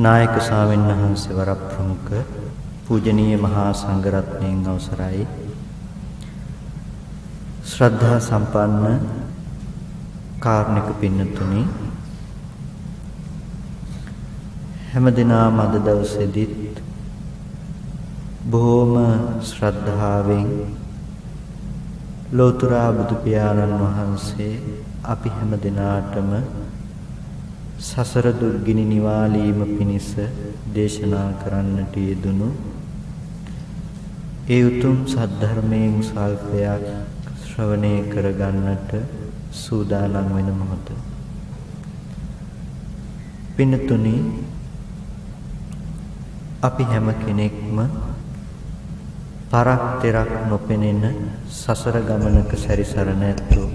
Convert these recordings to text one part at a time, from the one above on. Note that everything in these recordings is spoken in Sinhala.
නායක ස්වාමීන් වහන්සේ වර ප්‍රමුඛ පූජනීය මහා සංඝරත්නයන් අවසරයි ශ්‍රද්ධා සම්පන්න කාරුණික පින්නතුනි හැමදිනම අද දවසේදීත් බොහෝම ශ්‍රද්ධාවෙන් ලෝතර බුදු පියාණන් වහන්සේ අපි හැම දිනාටම සසර දුක්ගිනි නිවාලීම පිණිස දේශනා කරන්නට යෙදුණු ඒ උතුම් සද්ධර්මයෙන් සල්පයක් ශ්‍රවණය කරගන්නට සූදානම් වෙන මොහොත. පින්නතුනි, අපි හැම කෙනෙක්ම පරක් තෙරක් නොපෙනෙන සසර ගමනක සැරිසරන ඇත්තෝ.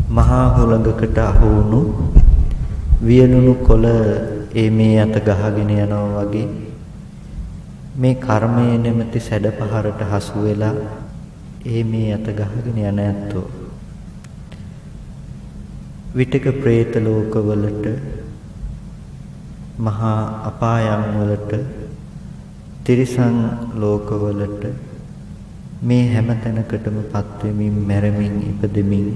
මහා හුළඟකට අහු වුණු වියනුණු කොළ මේ අත ගහගෙන යනවා වගේ මේ කර්මයේ නැමැති සැඩපහරට හසු වෙලා මේ අත ගහගෙන යන ඇත්තෝ. විටක പ്രേත ලෝකවලට, මහා අපායන් වලට, තිරිසන් ලෝකවලට මේ හැම තැනකටම පත් වෙමින් මැරෙමින් ඉපදෙමින්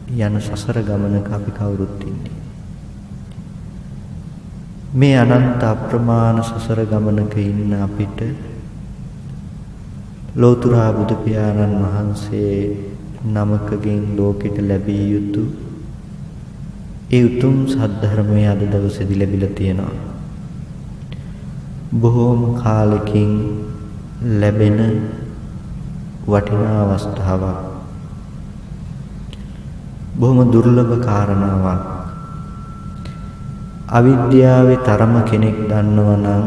යන සසර ගමනක අපි කවුරුත් ඉන්නේ. මේ අනන්ත අප්‍රමාණ සසර ගමනක ඉන්න අපිට ලෝතර බුදු පියාණන් වහන්සේ නමකගෙන් ලෝකෙට ලැබිය යුතු ඒ උතුම් සද්ධර්මය අද දවසේදී ලැබිලා තියෙනවා. බොහෝම කාලෙකින් ලැබෙන වටිනා අවස්ථාවක්. බොහොම දුර්ලභ කාරණාවක්. අවිද්‍යාවේ තරම කෙනෙක් දන්නවා නම්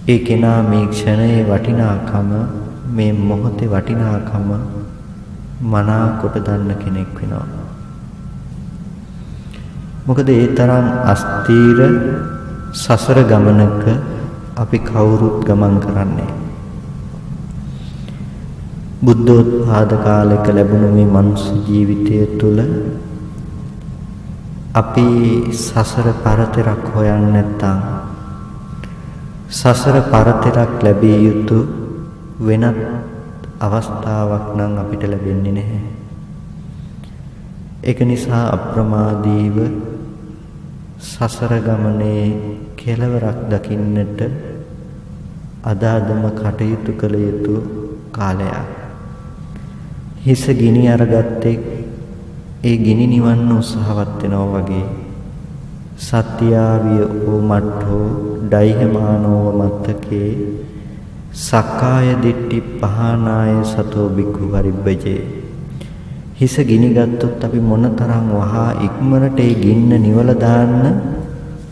ඒ කෙනා මේ ක්ෂණයේ වටිනාකම, මේ මොහොතේ වටිනාකම මනාකොට දන්න කෙනෙක් වෙනවා. මොකද ඒ තරම් අස්තීර සසර ගමනක අපි කවුරුත් ගමන් කරන්නේ. බුද්ධෝත්පාද කාලයක ලැබුණු මේ මනුස්ස ජීවිතය තුළ අපි සසර පරතරක් හොයන්නේ නැත්නම් සසර පරතරක් ලැබිය යුතු වෙනත් අවස්ථාවක් නම් අපිට ලැබෙන්නේ නැහැ. ඒක නිසා අප්‍රමාදීව සසර ගමනේ කෙලවරක් දකින්නට අදාදම කටයුතු කළ යුතු කාලයක්. හිස ගිනි අරගත්තේ ඒ ගිනි නිවන්න උත්සාහවත් වෙනවා වගේ සත්‍යාවිය ඕමට්ඨෝ ඩයිහමානෝව මත්තකේ සක්කාය දිට්ඨි පහනාය සතෝ බික්ඛු පරිබ්බජේ. හිස ගිනි ගත්තොත් අපි මොනතරම් වහා ඉක්මනට ඒ ගින්න නිවලා දාන්න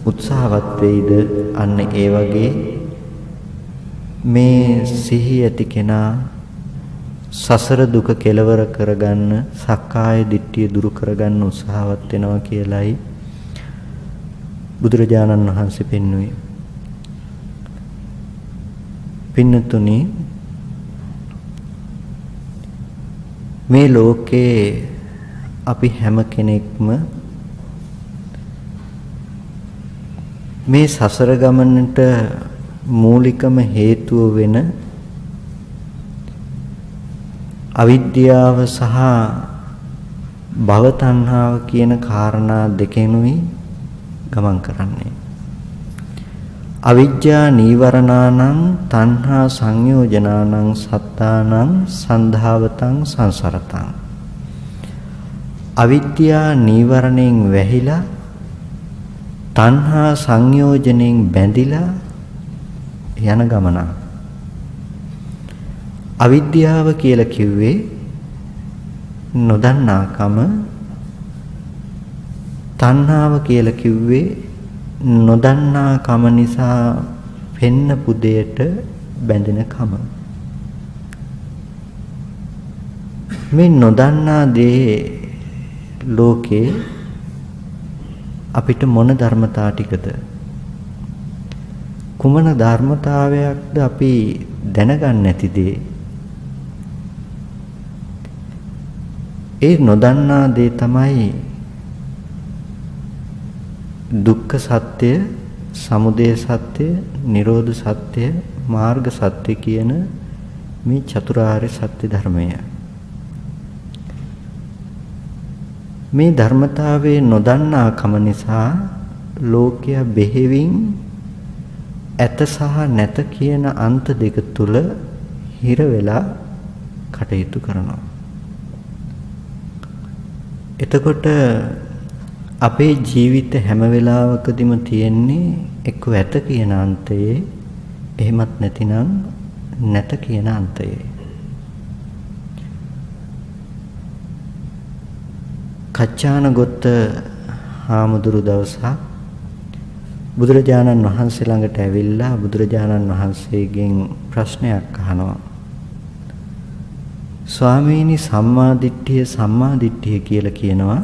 උත්සාහවත් වෙයිද? අන්න ඒ වගේ මේ සිහි ඇති කෙනා සසර දුක කෙලවර කරගන්න, සක්කාය දිට්ඨිය දුරු කරගන්න උත්සාහවත් වෙනවා කියලයි බුදුරජාණන් වහන්සේ පෙන්වුවේ. පින්නතුනි, මේ ලෝකේ අපි හැම කෙනෙක්ම මේ සසර ගමනට මූලිකම හේතුව වෙන අවිද්‍යාව සහ භව තණ්හාව කියන කාරණා දෙකෙනුයි ගමන් කරන්නේ. අවිජ්ජා නීවරණානං තණ්හා සංයෝජනානං සත්තානං සන්ධාවතං සංසරතං. අවිද්‍යා නීවරණයෙන් වැහිලා තණ්හා සංයෝජනෙන් බැඳිලා යන ගමන. අවිද්‍යාව කියලා කිව්වේ නොදන්නාකම, තණ්හාව කියලා කිව්වේ නොදන්නාකම නිසා පෙන්න පුදයට බැඳෙන කම. මේ නොදන්නා දේ ලෝකේ අපිට මොන ධර්මතා ටිකද? කුමන ධර්මතාවයක්ද අපි දැනගන්නේ නැති දේ? ඒ නොදන්නා දේ තමයි දුක්ඛ සත්‍ය, සමුදය සත්‍ය, නිරෝධ සත්‍ය, මාර්ග සත්‍ය කියන මේ චතුරාර්ය සත්‍ය ධර්මය. මේ ධර්මතාවයේ නොදන්නාකම නිසා ලෝකයා බෙහෙවින් ඇත සහ නැත කියන අන්ත දෙක තුල හිර වෙලා කටයුතු කරනවා. එතකොට අපේ ජීවිත හැම වෙලාවකදීම තියෙන්නේ එක්ක ඇත කියන අන්තයේ, එහෙමත් නැතිනම් නැත කියන අන්තයේ. කච්චානගොත්ත හාමුදුරු දවසක් බුදුරජාණන් වහන්සේ ළඟට ඇවිල්ලා බුදුරජාණන් වහන්සේගෙන් ප්‍රශ්නයක් අහනවා. ස්වාමීනි, සම්මාදිට්ඨිය කියලා කියනවා.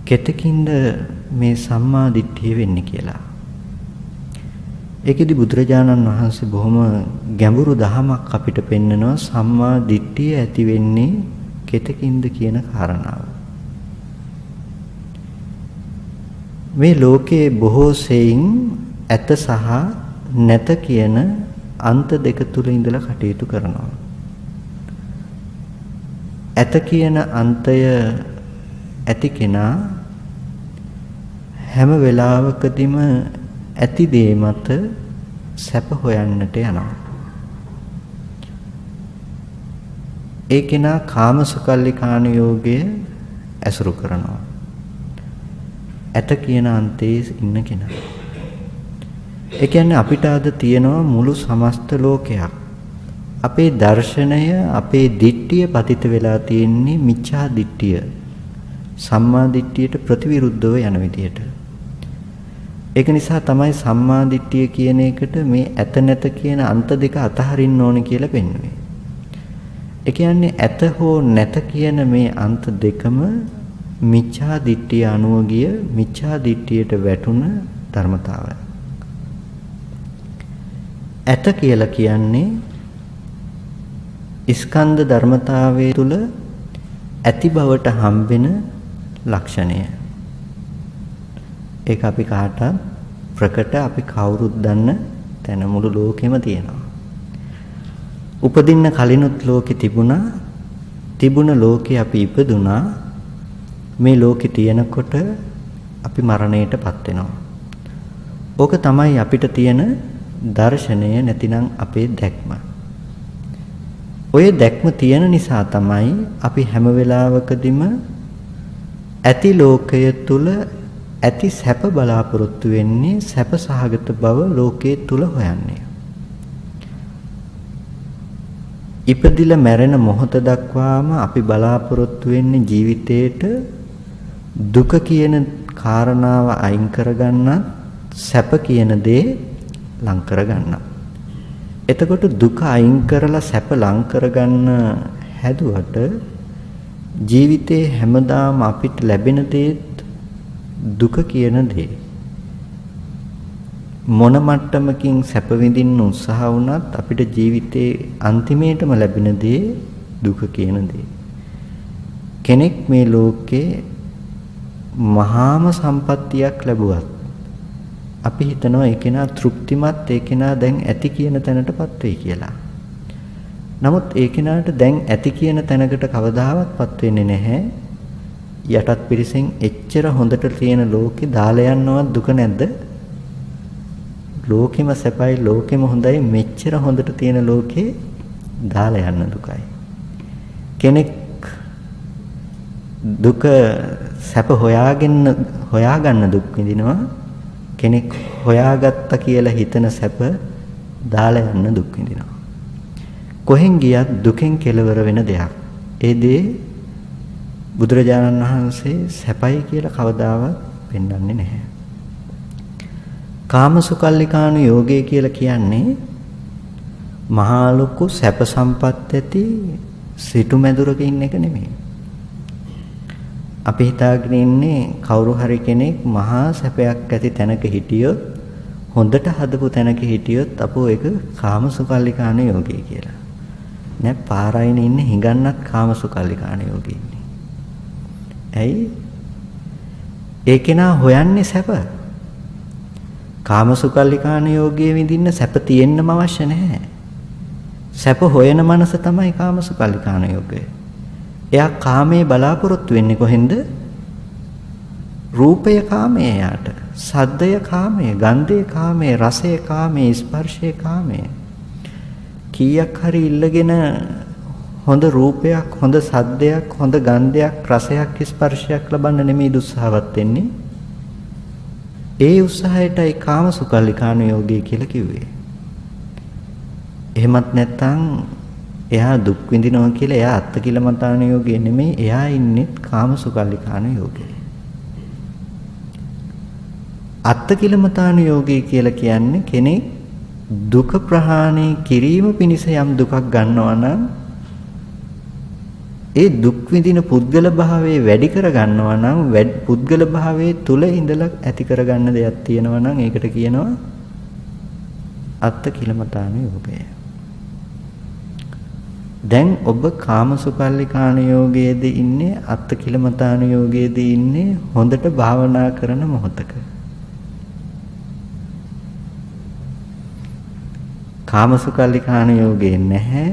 කෙතකින්ද මේ සම්මාදිට්ඨිය වෙන්නේ කියලා. ඒකෙදි බුදුරජාණන් වහන්සේ බොහොම ගැඹුරු දහමක් අපිට පෙන්නනවා. සම්මාදිට්ඨිය ඇති වෙන්නේ කෙතකින්ද කියන කාරණාව. මේ ලෝකයේ බොහෝ සෙයින් ඇත සහ නැත කියන අන්ත දෙක තුල ඉඳලා කටයුතු කරනවා. ඇත කියන අන්තය ඇති කෙනා හැම වෙලාවකදීම ඇති දේ මත සැප හොයන්නට යනවා. ඒ කෙනා කාමසුකල්ලිකාණ යෝගය ඇසුරු කරනවා. ඇත කියන අන්තයේ ඉන්න කෙනා. ඒ කියන්නේ අපිට අද තියෙනවා මුළු සමස්ත ලෝකයක්. අපේ දර්ශනය, අපේ දිට්ඨිය පතිත වෙලා තියෙන්නේ මිච්ඡා දිට්ඨිය. සම්මා දිට්ඨියට ප්‍රතිවිරුද්ධව යන විදියට. ඒක නිසා තමයි සම්මා දිට්ඨිය කියන එකට මේ ඇත නැත කියන අන්ත දෙක අතහරින්න ඕනේ කියලා පෙන්වන්නේ. ඒ කියන්නේ ඇත හෝ නැත කියන මේ අන්ත දෙකම මිච්ඡා දිට්ඨිය අනුව ගිය මිච්ඡා දිට්ඨියට වැටුණ ධර්මතාවය. ඇත කියලා කියන්නේ ස්කන්ධ ධර්මතාවයේ තුල ඇති බවට හම්බෙන ලක්ෂණය. ඒක අපි කාටත් ප්‍රකට, අපි කවුරුත් දන්න තැන මුළු ලෝකෙම තියෙනවා. උපදින්න කලිනුත් ලෝකෙ තිබුණ ලෝකේ අපි ඉපදුනා. මේ ලෝකෙ තියෙනකොට අපි මරණයටපත් වෙනවා. ඕක තමයි අපිට තියෙන දර්ශනය, නැතිනම් අපේ දැක්ම. ඔය දැක්ම තියෙන නිසා තමයි අපි හැම වෙලාවකදීම ඇති ලෝකය තුල ඇති සැප බලාපොරොත්තු වෙන්නේ, සැප සහගත බව ලෝකයේ තුල හොයන්නේ. ඉපදිලා මැරෙන මොහොත දක්වාම අපි බලාපොරොත්තු වෙන්නේ ජීවිතේට දුක කියන කාරණාව අයින් කරගන්නත්, සැප කියන දේ ලං කරගන්නත්. එතකොට දුක අයින් කරලා සැප ලං කරගන්න හැදුවට ජීවිතේ හැමදාම අපිට ලැබෙන දේ දුක කියන දේ. මොන මට්ටමකින් සැප විඳින්න උත්සාහ වුණත් අපිට ජීවිතේ අන්තිමේටම ලැබෙන දේ දුක කියන දේ. කෙනෙක් මේ ලෝකේ මහාම සම්පත්තියක් ලැබුවත් අපි හිතනවා ඒ කෙනා තෘප්තිමත්, ඒ කෙනා දැන් ඇති කියන තැනටපත් වෙයි කියලා. නමුත් ඒ කෙනාට දැන් ඇති කියන තැනකට කවදාවත්පත් වෙන්නේ නැහැ. යටත් පිරිසෙන් එච්චර හොඳට තියෙන ලෝකේ දාලා යන්නවත් දුක නැද්ද? ලෝකෙම සැපයි, ලෝකෙම හොඳයි, මෙච්චර හොඳට තියෙන ලෝකේ දාලා යන්න දුකයි. කෙනෙක් දුක සැප හොයාගන්න දුක් විඳිනවා. කෙනෙක් හොයාගත්තා කියලා හිතන සැප දාලා යන්න දුක් විඳිනවා. කොහෙන් ගියත් දුකෙන් කෙලවර වෙන දෙයක්. ඒ දේ බුදුරජාණන් වහන්සේ සැපයි කියලා කවදාවත් පෙන්වන්නේ නැහැ. කාමසුකල්ලිකාණු යෝගය කියලා කියන්නේ මහා ලොකු සැප සම්පත් ඇති සිටු මැදුරක ඉන්න එක නෙමෙයි. අපි හිතාගෙන ඉන්නේ කවුරු හරි කෙනෙක් මහා සැපයක් ඇති තැනක හිටියොත්, හොඳට හදපු තැනක හිටියොත් අපෝ ඒක කාමසුකල්ලිකාණු යෝගය කියලා. නෑ, පාරයින් ඉන්නේ හිඟන්නත් කාමසුකල්ලිකාණු යෝගී ඉන්නේ. ඇයි? ඒ කෙනා හොයන්නේ සැප. කාමසුකල්ලිකාණ යෝගයේ විඳින්න සැප තියෙන්නම අවශ්‍ය නැහැ. සැප හොයන මනස තමයි කාමසුකල්ලිකාණ යෝගය. එයා කාමයේ බලාපොරොත්තු වෙන්නේ කොහෙන්ද? රූපය කාමයේ යාට, සද්දය කාමයේ, ගන්ධය කාමයේ, රසය කාමයේ, ස්පර්ශය කාමයේ. කීයක් හරි ඉල්ලගෙන හොඳ රූපයක්, හොඳ සද්දයක්, හොඳ ගන්ධයක්, රසයක්, ස්පර්ශයක් ලබන්න නෙමෙයි උත්සාහවත් වෙන්නේ. ඒ උත්සාහයටයි කාමසුකල්ලිකාණ යෝගය කියලා කිව්වේ. එහෙමත් නැත්නම් එයා දුක් විඳිනවා කියලා එයා අත්තිකිලමතාන යෝගයේ නෙමෙයි, එයා ඉන්නේ කාමසුකල්ලිකාණ යෝගයේ. අත්තිකිලමතාන යෝගය කියලා කියන්නේ කෙනෙක් දුක ප්‍රහාණය කිරීම පිණිස යම් දුකක් ගන්නවා නම් ඒ දුක් විඳින පුද්ගල භාවයේ වැඩි කර ගන්නවා නම් පුද්ගල භාවයේ තුල ඉඳලා ඇති කර ගන්න දෙයක් තියෙනවා නම් ඒකට කියනවා අත්තිකිලමතාන යෝගය. දැන් ඔබ කාමසුකල්ලිකාණ යෝගයේද ඉන්නේ අත්තිකිලමතාන යෝගයේද ඉන්නේ හොඳට භාවනා කරන මොහොතක. කාමසුකල්ලිකාණ යෝගයේ නැහැ,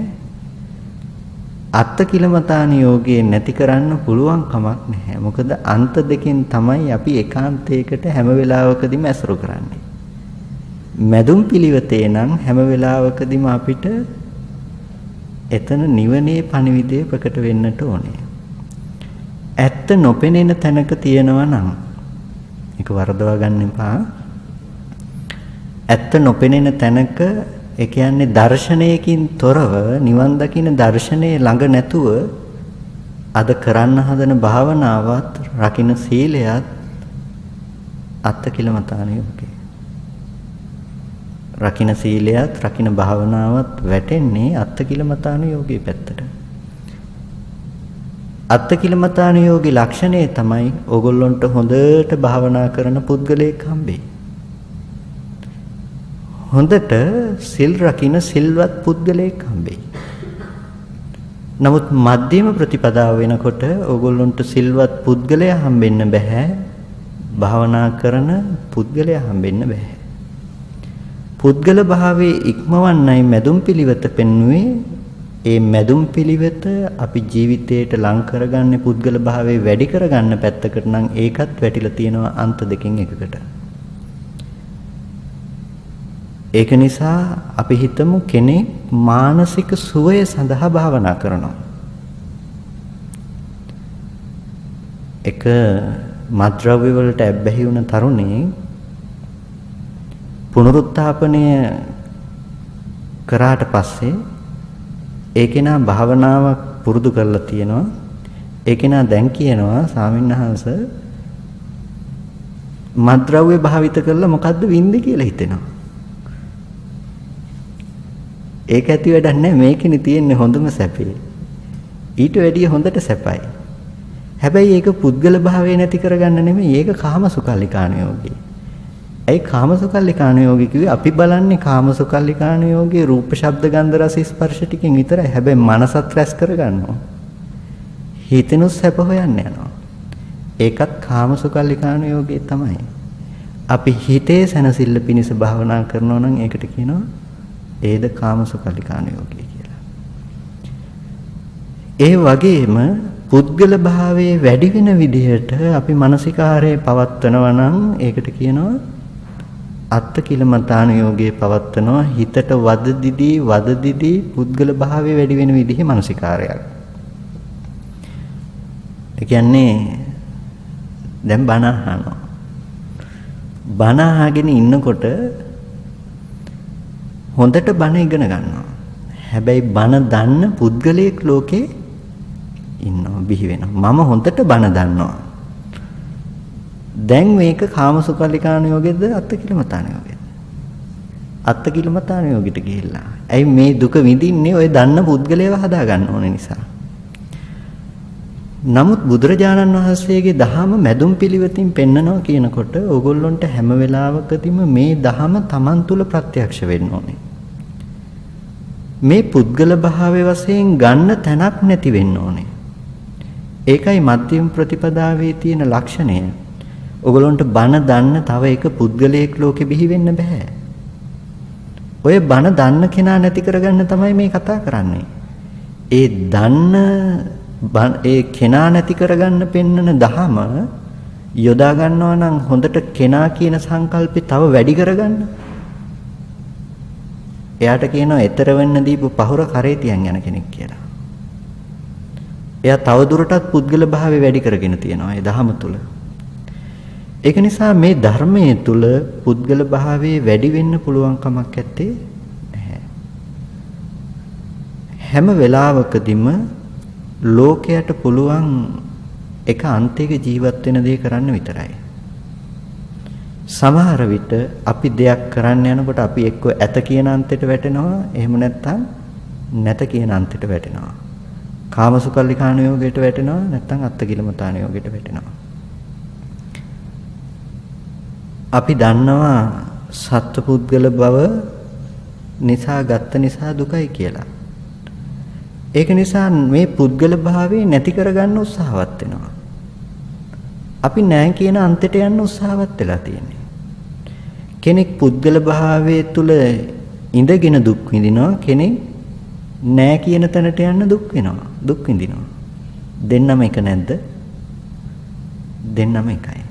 අත්තිකිලමතාන යෝගයේ නැති කරන්න පුළුවන් කමක් නැහැ. මොකද අන්ත දෙකෙන් තමයි අපි ඒකාන්තයකට හැම වෙලාවකදීම ඇසුරු කරන්නේ. මැදුම් පිළිවෙතේ නම් හැම වෙලාවකදීම අපිට එතන නිවනේ පණිවිඩය ප්‍රකට වෙන්නට ඕනේ. ඇත්ත නොපෙනෙන තැනක තියෙනවා නම් ඒක වරදවා ගන්න එපා. ඇත්ත නොපෙනෙන තැනක, ඒ කියන්නේ දර්ශනයකින් තොරව නිවන් දකින්න දර්ශනයේ ළඟ නැතුව අද කරන්න හදන භාවනාවත් රකින්න සීලයත් අත්තිකිලමතාන යෝගය. රකින්න සීලයත් රකින්න භාවනාවත් වැටෙන්නේ අත්තිකිලමතාන යෝගයේ පැත්තට. අත්තිකිලමතාන යෝගී ලක්ෂණය තමයි ඕගොල්ලන්ට හොඳට භාවනා කරන පුද්ගලයෙක් හම්බෙයි. හොඳට සිල් රකින්න සිල්වත් පුද්ගලයෙක් හම්බෙයි. නමුත් මධ්‍යම ප්‍රතිපදාව වෙනකොට ඕගොල්ලන්ට සිල්වත් පුද්ගලයා හම්බෙන්න බෑ. භාවනා කරන පුද්ගලයා හම්බෙන්න බෑ. පුද්ගල භාවයේ ඉක්මවන්නයි මැදුම් පිළිවෙත පෙන්වුවේ. ඒ මැදුම් පිළිවෙත අපි ජීවිතයට ලං කරගන්නේ පුද්ගල භාවයේ වැඩි කරගන්න පැත්තකට නම් ඒකත් වැටිලා තියෙනවා අන්ත දෙකෙන් එකකට. ඒක නිසා අපි හිතමු කෙනෙක් මානසික සුවය සඳහා භාවනා කරනවා. එක මත්ද්‍රව්‍ය වලට ඇබ්බැහි වුණ තරුණේ පුනරුත්ථාපනය කරාට පස්සේ ඒකේනා භාවනාවක් පුරුදු කරලා තියෙනවා. ඒකේනා දැන් කියනවා ස්වාමින්වහන්සේ මත්ද්‍රව්‍ය භාවිත කරලා මොකද්ද වින්දේ කියලා හිතෙනවා. ඒක ඇති වැඩක් නැහැ. මේකනේ තියෙන්නේ හොඳම සැපේ. ඊට වැඩිය හොඳට සැපයි. හැබැයි ඒක පුද්ගල භාවය නැති කරගන්න නෙමෙයි. ඒක කාමසුකල්ලිකාණ යෝගී. ඒ කාමසුකල්ලිකාණ යෝගී කිව්වේ අපි බලන්නේ කාමසුකල්ලිකාණ යෝගී රූප ශබ්ද ගන්ධ රස ස්පර්ශ ටිකෙන් විතරයි. හැබැයි මනසත් රැස් කරගන්නවා. හිතෙනුත් සැප හොයන්න යනවා. ඒකත් කාමසුකල්ලිකාණ යෝගී තමයි. අපි හිතේ සැනසෙල්ල පිණිස භාවනා කරනවා නම් ඒකට කියනවා ඒද කාමසුකල්ලිකාණ යෝගය කියලා. ඒ වගේම පුද්ගල භාවයේ වැඩි වෙන විදිහට අපි මානසිකාරයේ පවත්වනවා නම් ඒකට කියනවා අත්තිකිලමතාන යෝගයේ පවත්වනවා. හිතට වද දිදී පුද්ගල භාවයේ වැඩි වෙන විදිහේ මානසිකාරයක්. ඒ කියන්නේ දැන් බණ අහනවා. බණ අහගෙන ඉන්නකොට හොඳට බණ ඉගෙන ගන්නවා. හැබැයි බණ දන්න පුද්ගලයෙක් ලෝකේ ඉන්නවා, බිහි වෙනවා. මම හොඳට බණ දන්නවා. දැන් මේක කාමසුකල්ලිකාණ යෝගෙද අත්තිකිලමතාන යෝගෙද? අත්තිකිලමතාන යෝගෙට ගිහිල්ලා. ඇයි මේ දුක විඳින්නේ? ඔය දන්න පුද්ගලයව හදා ගන්න ඕන නිසා. නමුත් බුදුරජාණන් වහන්සේගේ දහම මැදුම් පිළිවෙතින් පෙන්නනවා කියනකොට ඕගොල්ලන්ට හැම වෙලාවකදීම මේ දහම Taman තුල ප්‍රත්‍යක්ෂ වෙන්න ඕනේ. මේ පුද්ගල භාවයේ වශයෙන් ගන්න තැනක් නැති වෙන්න ඕනේ. ඒකයි මධ්‍යම ප්‍රතිපදාවේ තියෙන ලක්ෂණය. ඔයගොල්ලන්ට බණ දන්න තව එක පුද්ගලයෙක් ලෝකෙ බිහි වෙන්න බෑ. ඔය බණ දන්න කෙනා නැති කරගන්න තමයි මේ කතා කරන්නේ. ඒ දන්න ඒ කෙනා නැති කරගන්න පෙන්නන දහම යොදා ගන්නවා නම් හොඳට කෙනා කියන සංකල්පේ තව වැඩි කරගන්න. එයාට කියනවා ඊතර වෙන්න දීපු පහුර කරේ තියන් යන කෙනෙක් කියලා. එයා තව දුරටත් පුද්ගල භාවය වැඩි කරගෙන තියෙනවා ඒ දහම තුල. ඒක නිසා මේ ධර්මයේ තුල පුද්ගල භාවයේ වැඩි වෙන්න පුළුවන් කමක් නැත්තේ නැහැ. හැම වෙලාවකදීම ලෝකයට පුළුවන් එක අන්තයක ජීවත් වෙන දේ කරන්න විතරයි. සමහර විට අපි දෙයක් කරන්න යනකොට අපි එක්ක ඇත කියන අන්තයට වැටෙනවා, එහෙම නැත්නම් නැත කියන අන්තයට වැටෙනවා. කාමසුකල්ලිකාන යෝගයට වැටෙනවා, නැත්නම් අත්තකිලමතාන යෝගයට වැටෙනවා. අපි දන්නවා සත්පුද්ගල බව නිසා ගත්ත නිසා දුකයි කියලා. ඒක නිසා මේ පුද්ගල භාවය නැති කරගන්න උත්සාහවත් වෙනවා. අපි නෑ කියන අන්තයට යන්න උත්සාහවත් වෙලා තියෙන්නේ. කෙනෙක් පුද්ගල භාවයේ තුල ඉඳගෙන දුක් විඳිනවා, කෙනෙක් නෑ කියන තැනට යන්න දුක් වෙනවා, දුක් විඳිනවා. දෙන්නම එක නැද්ද? දෙන්නම එකයි.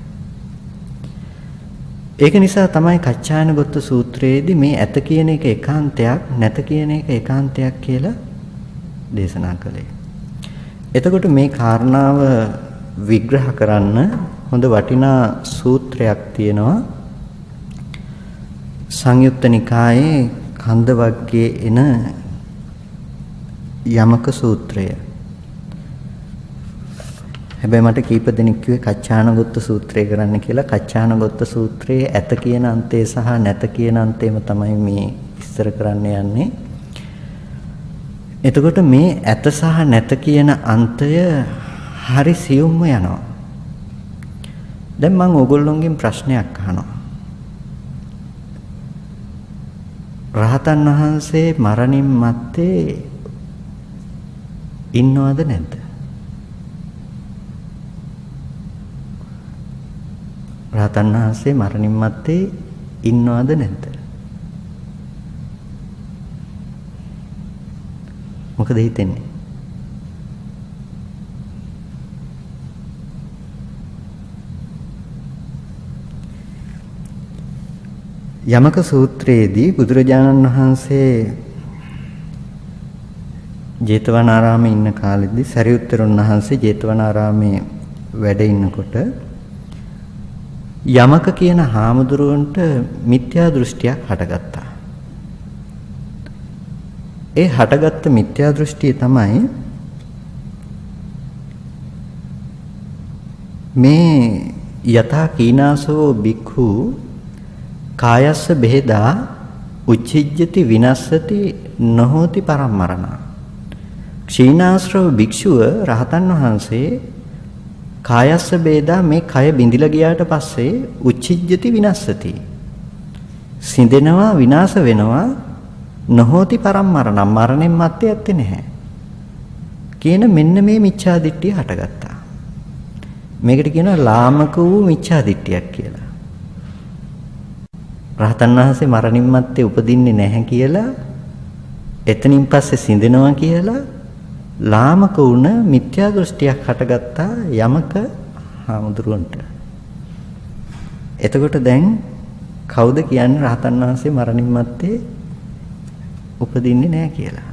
ඒක නිසා තමයි කච්චායනගොත්ත සූත්‍රයේදී මේ ඇත කියන එක ඒකාන්තයක්, නැත කියන එක ඒකාන්තයක් කියලා දේශනා කළේ. එතකොට මේ කාරණාව විග්‍රහ කරන්න හොඳ වටිනා සූත්‍රයක් තියෙනවා. සංයුත්ත නිකායේ කන්ද වර්ගයේ එන යමක සූත්‍රය. හැබැයි මට කීප දෙනෙක් කිව්වේ කච්චානගොත්ත සූත්‍රය කරන්න කියලා. කච්චානගොත්ත සූත්‍රයේ ඇත කියන අන්තය සහ නැත කියන අන්තයම තමයි මේ විස්තර කරන්න යන්නේ. එතකොට මේ ඇත සහ නැත කියන අන්තය හරි සියුම්ම යනවා. දැන් මම ඕගොල්ලොන්ගෙන් ප්‍රශ්නයක් අහනවා. රහතන් වහන්සේ මරණින් මත්තේ ඉන්නවද නැද්ද? රහතන් වහන්සේ මරණින් මත්තේ ඉන්නවද නැද්ද? මොකද හිතෙන්නේ? යමක සූත්‍රයේදී බුදුරජාණන් වහන්සේ ජේතවනාරාමේ ඉන්න කාලෙදී සරියුත්තරුන් වහන්සේ ජේතවනාරාමේ වැඩ ඉන්නකොට යමක කියන හාමුදුරුවන්ට මිත්‍යා දෘෂ්ටියක් හටගත්තා. ඒ හටගත්ත මිත්‍යා දෘෂ්ටිය තමයි මේ යථා කීනාසෝ බික්ඛු කායස්ස බෙහෙදා උච්චිජ්ජති විනස්සති නොහෝති පරම්මරණ. ක්ෂීණාශ්‍රව භික්ෂුව රහතන් වහන්සේ කායස්ස බේදා මේ කය බිඳිලා ගියාට පස්සේ උච්චිජ්ජති විනස්සති සිඳෙනවා විනාශ වෙනවා නොහෝති පරම්මරණ මරණයෙන් මත්තේ ඇත්තේ නැහැ කියන මෙන්න මේ මිච්ඡා දිට්ඨිය හටගත්තා. මේකට කියනවා ලාමක වූ මිච්ඡා දිට්ඨියක් කියලා. රහතන් වහන්සේ මරණින් මත්තේ උපදින්නේ නැහැ කියලා, එතනින් පස්සේ සිඳෙනවා කියලා ලාමක වුණ මිත්‍යා දෘෂ්ටියක් හටගත්තා යමක හාමුදුරුවන්ට. එතකොට දැන් කවුද කියන්නේ රහතන් වහන්සේ මරණින් මත්තේ උපදින්නේ නැහැ කියලා?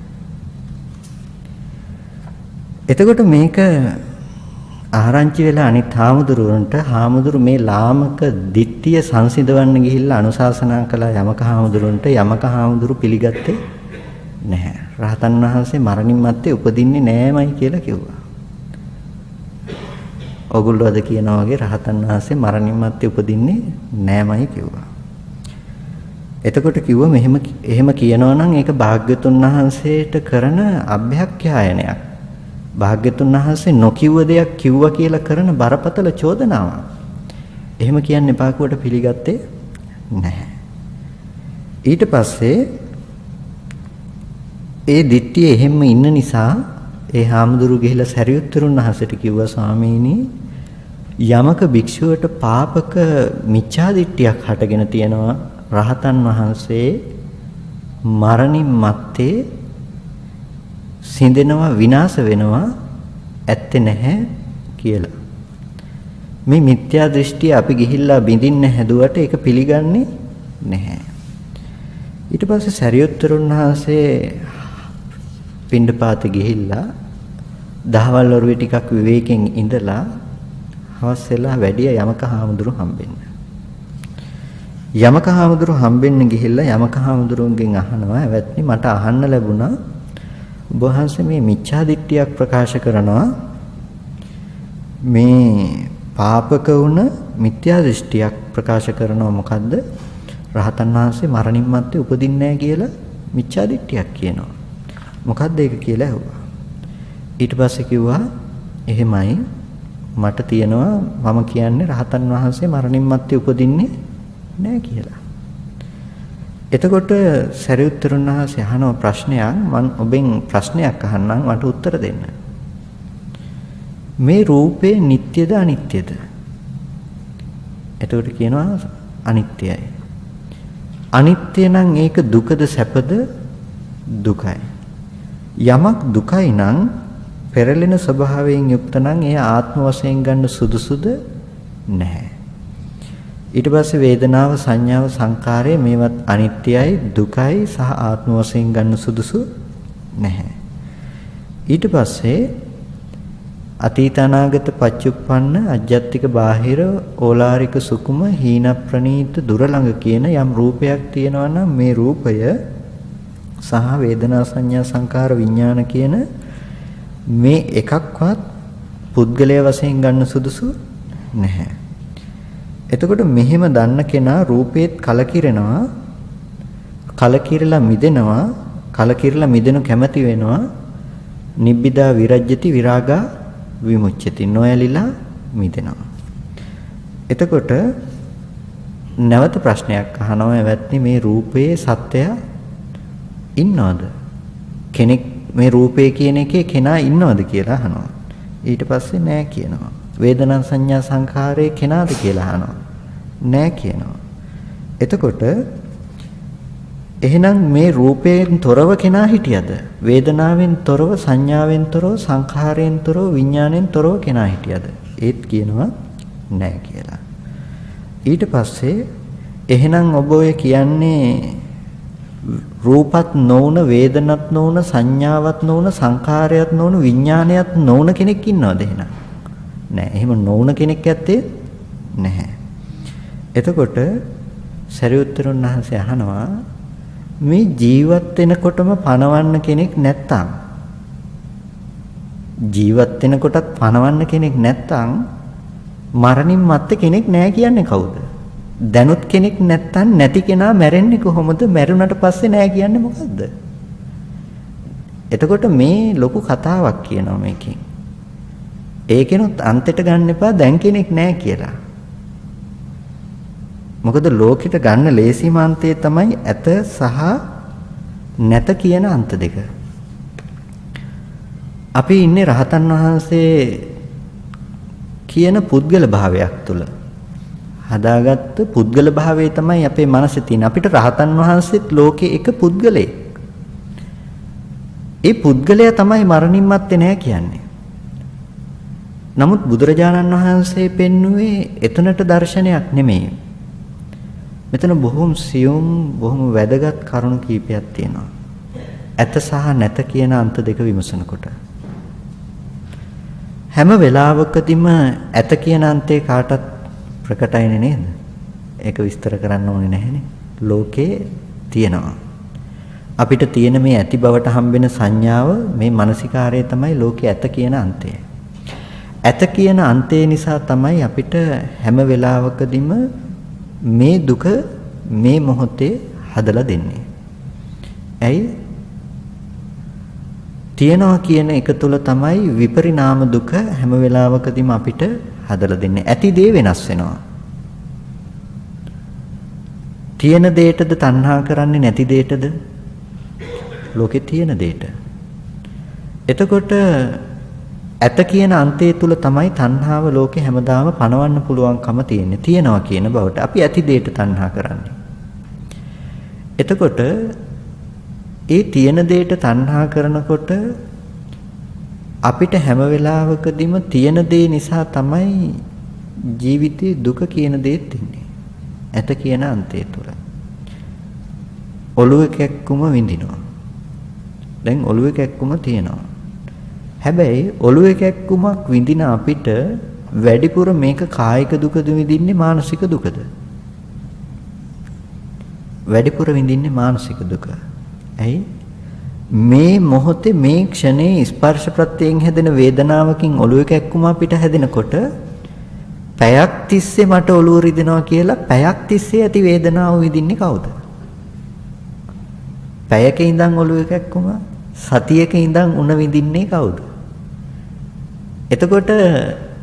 එතකොට මේක ආරංචි වෙලා අනිත් හාමුදුරුවන්ට හාමුදුරු මේ ලාමක දිට්ඨිය සංසිඳවන්න ගිහිල්ලා අනුශාසනා කළා යමක හාමුදුරුවන්ට. යමක හාමුදුරු පිළිගත්තේ නැහැ. රහතන් වහන්සේ මරණින් මත්තේ උපදින්නේ නෑමයි කියලා කිව්වා. ඔගොල්ලෝ අද කියනවා වගේ රහතන් වහන්සේ මරණින් මත්තේ උපදින්නේ නෑමයි කිව්වා. එතකොට කිව්වා එහෙම කියනවා නම් ඒක භාග්‍යතුන් වහන්සේට කරන අභ්‍යක්ඛ්‍යායනයක්. භාග්‍යතුන් වහන්සේ නොකියුව දෙයක් කිව්වා කියලා කරන බරපතල චෝදනාවක්. එහෙම කියන්න එපා කුවට පිළිගත්තේ නැහැ. ඊට පස්සේ ඒ දිට්ඨිය එහෙම ඉන්න නිසා ඒ හාමුදුරු ගිහිලා සරියුත්තරුන් වහන්සේට කිව්වා ස්වාමීනි යමක භික්ෂුවට පාපක මිච්ඡාදිට්ඨියක් හටගෙන තියෙනවා රහතන් වහන්සේ මරණින් මත්තේ සිඳෙනවා විනාශ වෙනවා ඇත්තේ නැහැ කියලා. මේ මිත්‍යා දෘෂ්ටිය අපි ගිහිල්ලා බිඳින්න හැදුවට ඒක පිළිගන්නේ නැහැ. ඊට පස්සේ සරියුත්තරුන් වහන්සේ පිණ්ඩපාතේ ගිහිල්ලා දහවල් වරුවේ ටිකක් විවේකයෙන් ඉඳලා හවස් වෙලා වැඩිය යමක හාමුදුරු හම්බෙන්න. යමක හාමුදුරු හම්බෙන්න ගිහිල්ලා යමක හාමුදුරුන්ගෙන් අහනවා "ඇවැත්නි මට අහන්න ලැබුණා ඔබ වහන්සේ මේ මිච්ඡාදිට්ඨියක් ප්‍රකාශ කරනවා මේ පාපක වුණ මිත්‍යා දෘෂ්ටියක් ප්‍රකාශ කරනවා මොකද්ද? රහතන් වහන්සේ මරණින් මත්තේ උපදින්නේ නැහැ කියලා මිච්ඡා දිට්ඨියක් කියනවා. මොකද්ද ඒක කියලා ඇහුවා. ඊට පස්සේ කිව්වා එහෙමයි මට තියෙනවා මම කියන්නේ රහතන් වහන්සේ මරණින් මත්තේ උපදින්නේ නැහැ කියලා. එතකොට සරියුත්තරුන් වහන්සේ අහන ප්‍රශ්නයක් මම ඔබෙන් ප්‍රශ්නයක් අහන්නම් මට උත්තර දෙන්න. මේ රූපේ නිට්ටයද අනිත්‍යද? එතකොට කියනවා අනිත්‍යයි. අනිත්‍ය නම් ඒක දුකද සැපද? දුකයි. යමක් දුකයි නම් පෙරලෙන ස්වභාවයෙන් යුක්ත නම් එය ආත්ම වශයෙන් ගන්න සුදුසුද නැහැ. ඊට පස්සේ වේදනාව සංඥාව සංකාරය මේවත් අනිත්‍යයි දුකයි සහ ආත්ම වශයෙන් ගන්න සුදුසු නැහැ. ඊට පස්සේ අතීත අනාගත පච්චුප්පන්න අජ්ජත්තික බාහිර ඕලාරික සුකුම හීන ප්‍රනීත දුර ළඟ කියන යම් රූපයක් තියෙනවා නම් මේ රූපය සහ වේදනා සංඥා සංකාර විඥාන කියන මේ එකක්වත් පුද්ගලයා වශයෙන් ගන්න සුදුසු නැහැ. එතකොට මෙහෙම දන්න කෙනා රූපේත් කලකිරෙනවා කලකිරලා මිදෙනවා කලකිරලා මිදෙනු කැමති වෙනවා නිබ්බිදා විරජ්‍යති විරාගා විමුච්ඡති නොයලිලා මිදෙනවා. එතකොට නැවත ප්‍රශ්නයක් අහනවා එවත්නි මේ රූපයේ සත්‍යය ඉන්නවද? කෙනෙක් මේ රූපේ කියන එකේ කෙනා ඉන්නවද කියලා අහනවා. ඊට පස්සේ නෑ කියනවා. වේදනා සංඥා සංඛාරයේ කෙනාද කියලා අහනවා. නෑ කියනවා. එතකොට එහෙනම් මේ රූපයෙන් තොරව කෙනා හිටියද? වේදනාවෙන් තොරව, සංඥාවෙන් තොරව, සංඛාරයෙන් තොරව, විඥාණයෙන් තොරව කෙනා හිටියද? ඒත් කියනවා නෑ කියලා. ඊට පස්සේ එහෙනම් ඔබ ඔය කියන්නේ රූපත් නොවුන, වේදනත් නොවුන, සංඥාවත් නොවුන, සංඛාරයත් නොවුන, විඥානයත් නොවුන කෙනෙක් ඉන්නවද එහෙනම්? නෑ. එහෙම නොවුන කෙනෙක් ඇත්තේ නැහැ. එතකොට සරියුත්තරුන් වහන්සේ අහනවා මේ ජීවත් වෙනකොටම පණවන්න කෙනෙක් නැත්තම් ජීවත් වෙනකොටත් පණවන්න කෙනෙක් නැත්තම් මරණින් මත්තේ කෙනෙක් නැහැ කියන්නේ කවුද? දැනුත් කෙනෙක් නැත්තම් නැති කෙනා මැරෙන්නේ කොහොමද? මැරුණට පස්සේ නැහැ කියන්නේ මොකද්ද? එතකොට මේ ලොකු කතාවක් කියනවා මේකෙන්. ඒකෙනුත් අන්තයට ගන්න එපා දැන් කෙනෙක් නැහැ කියලා. මොකද ලෝකෙට ගන්න ලේසිම අන්තය තමයි ඇත සහ නැත කියන අන්ත දෙක. අපි ඉන්නේ රහතන් වහන්සේ කියන පුද්ගල භාවයක් තුල. හදාගත්ත පුද්ගල භාවය තමයි අපේ මනසේ තියෙන. අපිට රහතන් වහන්සේත් ලෝකේ එක පුද්ගලයෙක්. ඒ පුද්ගලයා තමයි මරණින් මත්තේ නැහැ කියන්නේ. නමුත් බුදුරජාණන් වහන්සේ පෙන්වුවේ එතනට දර්ශනයක් නෙමෙයි. මෙතන බොහොම සියුම් බොහොම වැදගත් කරුණු කීපයක් තියෙනවා. ඇත සහ නැත කියන අන්ත දෙක විමසනකොට හැම වෙලාවකදීම ඇත කියන අන්තේ කාටත් ප්‍රකටයිනේ නේද? ඒක විස්තර කරන්න ඕනේ නැහැනේ. ලෝකේ තියෙනවා. අපිට තියෙන මේ ඇති බවට හම්බෙන සංඥාව මේ මානසිකාරය තමයි ලෝකේ ඇත කියන අන්තය. ඇත කියන අන්තය නිසා තමයි අපිට හැම වෙලාවකදීම මේ දුක මේ මොහොතේ හදලා දෙන්නේ. ඇයි? තියනවා කියන එක තුල තමයි විපරිණාම දුක හැම වෙලාවකදීම අපිට හදලා දෙන්නේ. ඇති දේ වෙනස් වෙනවා. තියෙන දෙයටද තණ්හා කරන්නේ නැති දෙයටද? ලෝකේ තියෙන දෙයට. එතකොට ඇත කියන අන්තය තුල තමයි තණ්හාව ලෝකේ හැමදාම පණවන්න පුළුවන්කම තියෙන්නේ. තියනවා කියන බවට අපි ඇති දෙයට තණ්හා කරන්නේ. එතකොට ඒ තියෙන දෙයට තණ්හා කරනකොට අපිට හැම වෙලාවකදීම තියෙන දේ නිසා තමයි ජීවිතේ දුක කියන දේත් ඉන්නේ. ඇත කියන අන්තය තුල. ඔළුව කැක්කුම විඳිනවා. දැන් ඔළුව කැක්කුම තියෙනවා. හැබැයි ඔළුව කැක්කුමක් විඳින අපිට වැඩිපුර මේක කායික දුකද විඳින්නේ මානසික දුකද? වැඩිපුර විඳින්නේ මානසික දුක. ඇයි? මේ මොහොතේ මේ ක්ෂණේ ස්පර්ශ ප්‍රත්‍යයෙන් හැදෙන වේදනාවකින් ඔළුව කැක්කුම අපිට හැදෙනකොට පැයක් තිස්සේ මට ඔළුව රිදෙනවා කියලා පැයක් තිස්සේ ඇති වේදනාව විඳින්නේ කවුද? පැයක ඉඳන් ඔළුව කැක්කුම සතියක ඉඳන් උණ විඳින්නේ කවුද? එතකොට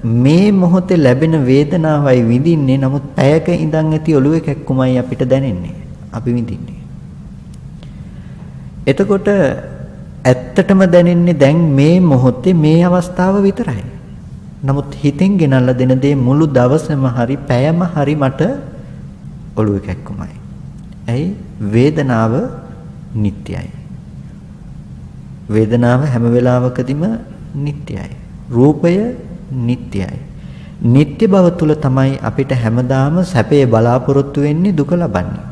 මේ මොහොතේ ලැබෙන වේදනාවයි විඳින්නේ. නමුත් පැයක ඉඳන් ඇති ඔළුව කැක්කුමයි අපිට දැනෙන්නේ. අපි විඳින්නේ. එතකොට ඇත්තටම දැනෙන්නේ දැන් මේ මොහොතේ මේ අවස්ථාව විතරයි. නමුත් හිතෙන් ගෙනල්ලා දෙන දේ මුළු දවසම හරි පැයම හරි මට ඔළුව කැක්කුමයි. ඇයි? වේදනාව නිට්ටයයි. වේදනාව හැම වෙලාවකදීම නිට්ටයයි. රූපය නිට්ටයයි. නිට්ටය බව තුල තමයි අපිට හැමදාම සැපේ බලාපොරොත්තු වෙන්නේ දුක ලබන්නේ.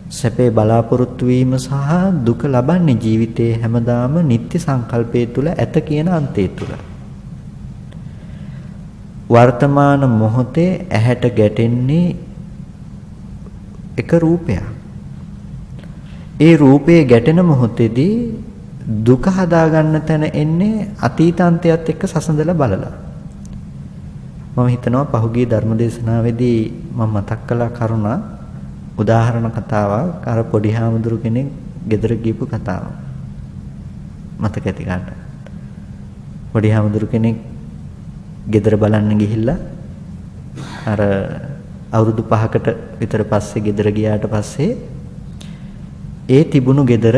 සැපේ බලාපොරොත්තු වීම සහ දුක ලබන්නේ ජීවිතයේ හැමදාම නිට්ටය සංකල්පයේ තුල ඇත කියන අන්තය තුල. වර්තමාන මොහොතේ ඇහැට ගැටෙන්නේ එක රූපයක්. ඒ රූපයේ ගැටෙන මොහොතේදී දුක හදාගන්න තැන එන්නේ අතීතාන්තයත් එක්ක සසඳලා බලලා. මම හිතනවා පහුගිය ධර්මදේශනාවේදී මම මතක් කළ කරුණ උදාහරණ කතාවක් අර පොඩි හාමුදුරු කෙනෙක් ගෙදර ගිහපු කතාව. මතක ඇති ගන්න. පොඩි හාමුදුරු කෙනෙක් ගෙදර බලන්න ගිහිල්ලා අර අවුරුදු 5කට විතර පස්සේ ගෙදර ගියාට පස්සේ ඒ තිබුණු ගෙදර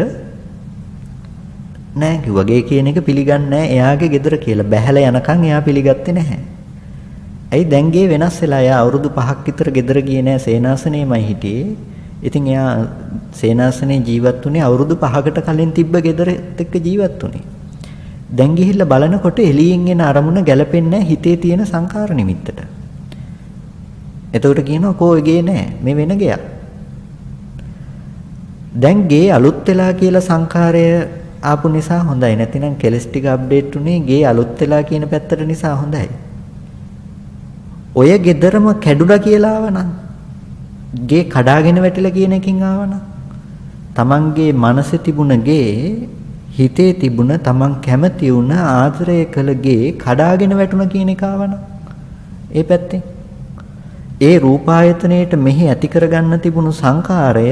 නෑ කිව්වා. ගේ කියන එක පිළිගන්නේ නෑ එයාගේ ගෙදර කියලා. බැහැලා යනකම් එයා පිළිගත්තේ නැහැ. ඇයි දැන් ගේ වෙනස් වෙලා? එයා අවුරුදු 5ක් විතර ගෙදර ගියේ නෑ. සේනාසනේමයි හිටියේ. ඉතින් එයා සේනාසනේ ජීවත් වුණේ අවුරුදු 5කට කලින් තිබ්බ ගෙදරත් එක්ක ජීවත් වුණේ. දැන් ගිහිල්ලා බලනකොට එළියෙන් එන අරමුණ ගැලපෙන්නේ නැහැ හිතේ තියෙන සංකාර නිමිත්තට. එතකොට කියනවා කෝ ගේ නෑ මේ වෙන ගයක්. දැන් ගේ අලුත් වෙලා කියලා සංකාරය ආපු නිසා හොඳයි. නැතිනම් කෙලස් ටික අප්ඩේට් උනේ ගේ අලුත් වෙලා කියන පැත්තට නිසා හොඳයි. ඔය ගෙදරම කැඩුලා කියලා ආවනම් ගේ කඩාගෙන වැටිලා කියන එකකින් ආවනම් තමන්ගේ මනසේ තිබුණ ගේ හිතේ තිබුණ තමන් කැමති වුණ ආදරය කළ ගේ කඩාගෙන වැටුණ කියන එක ආවනම් ඒ පැත්තෙන් ඒ රූපායතනයේට මෙහි ඇති කරගන්න තිබුණු සංකාරය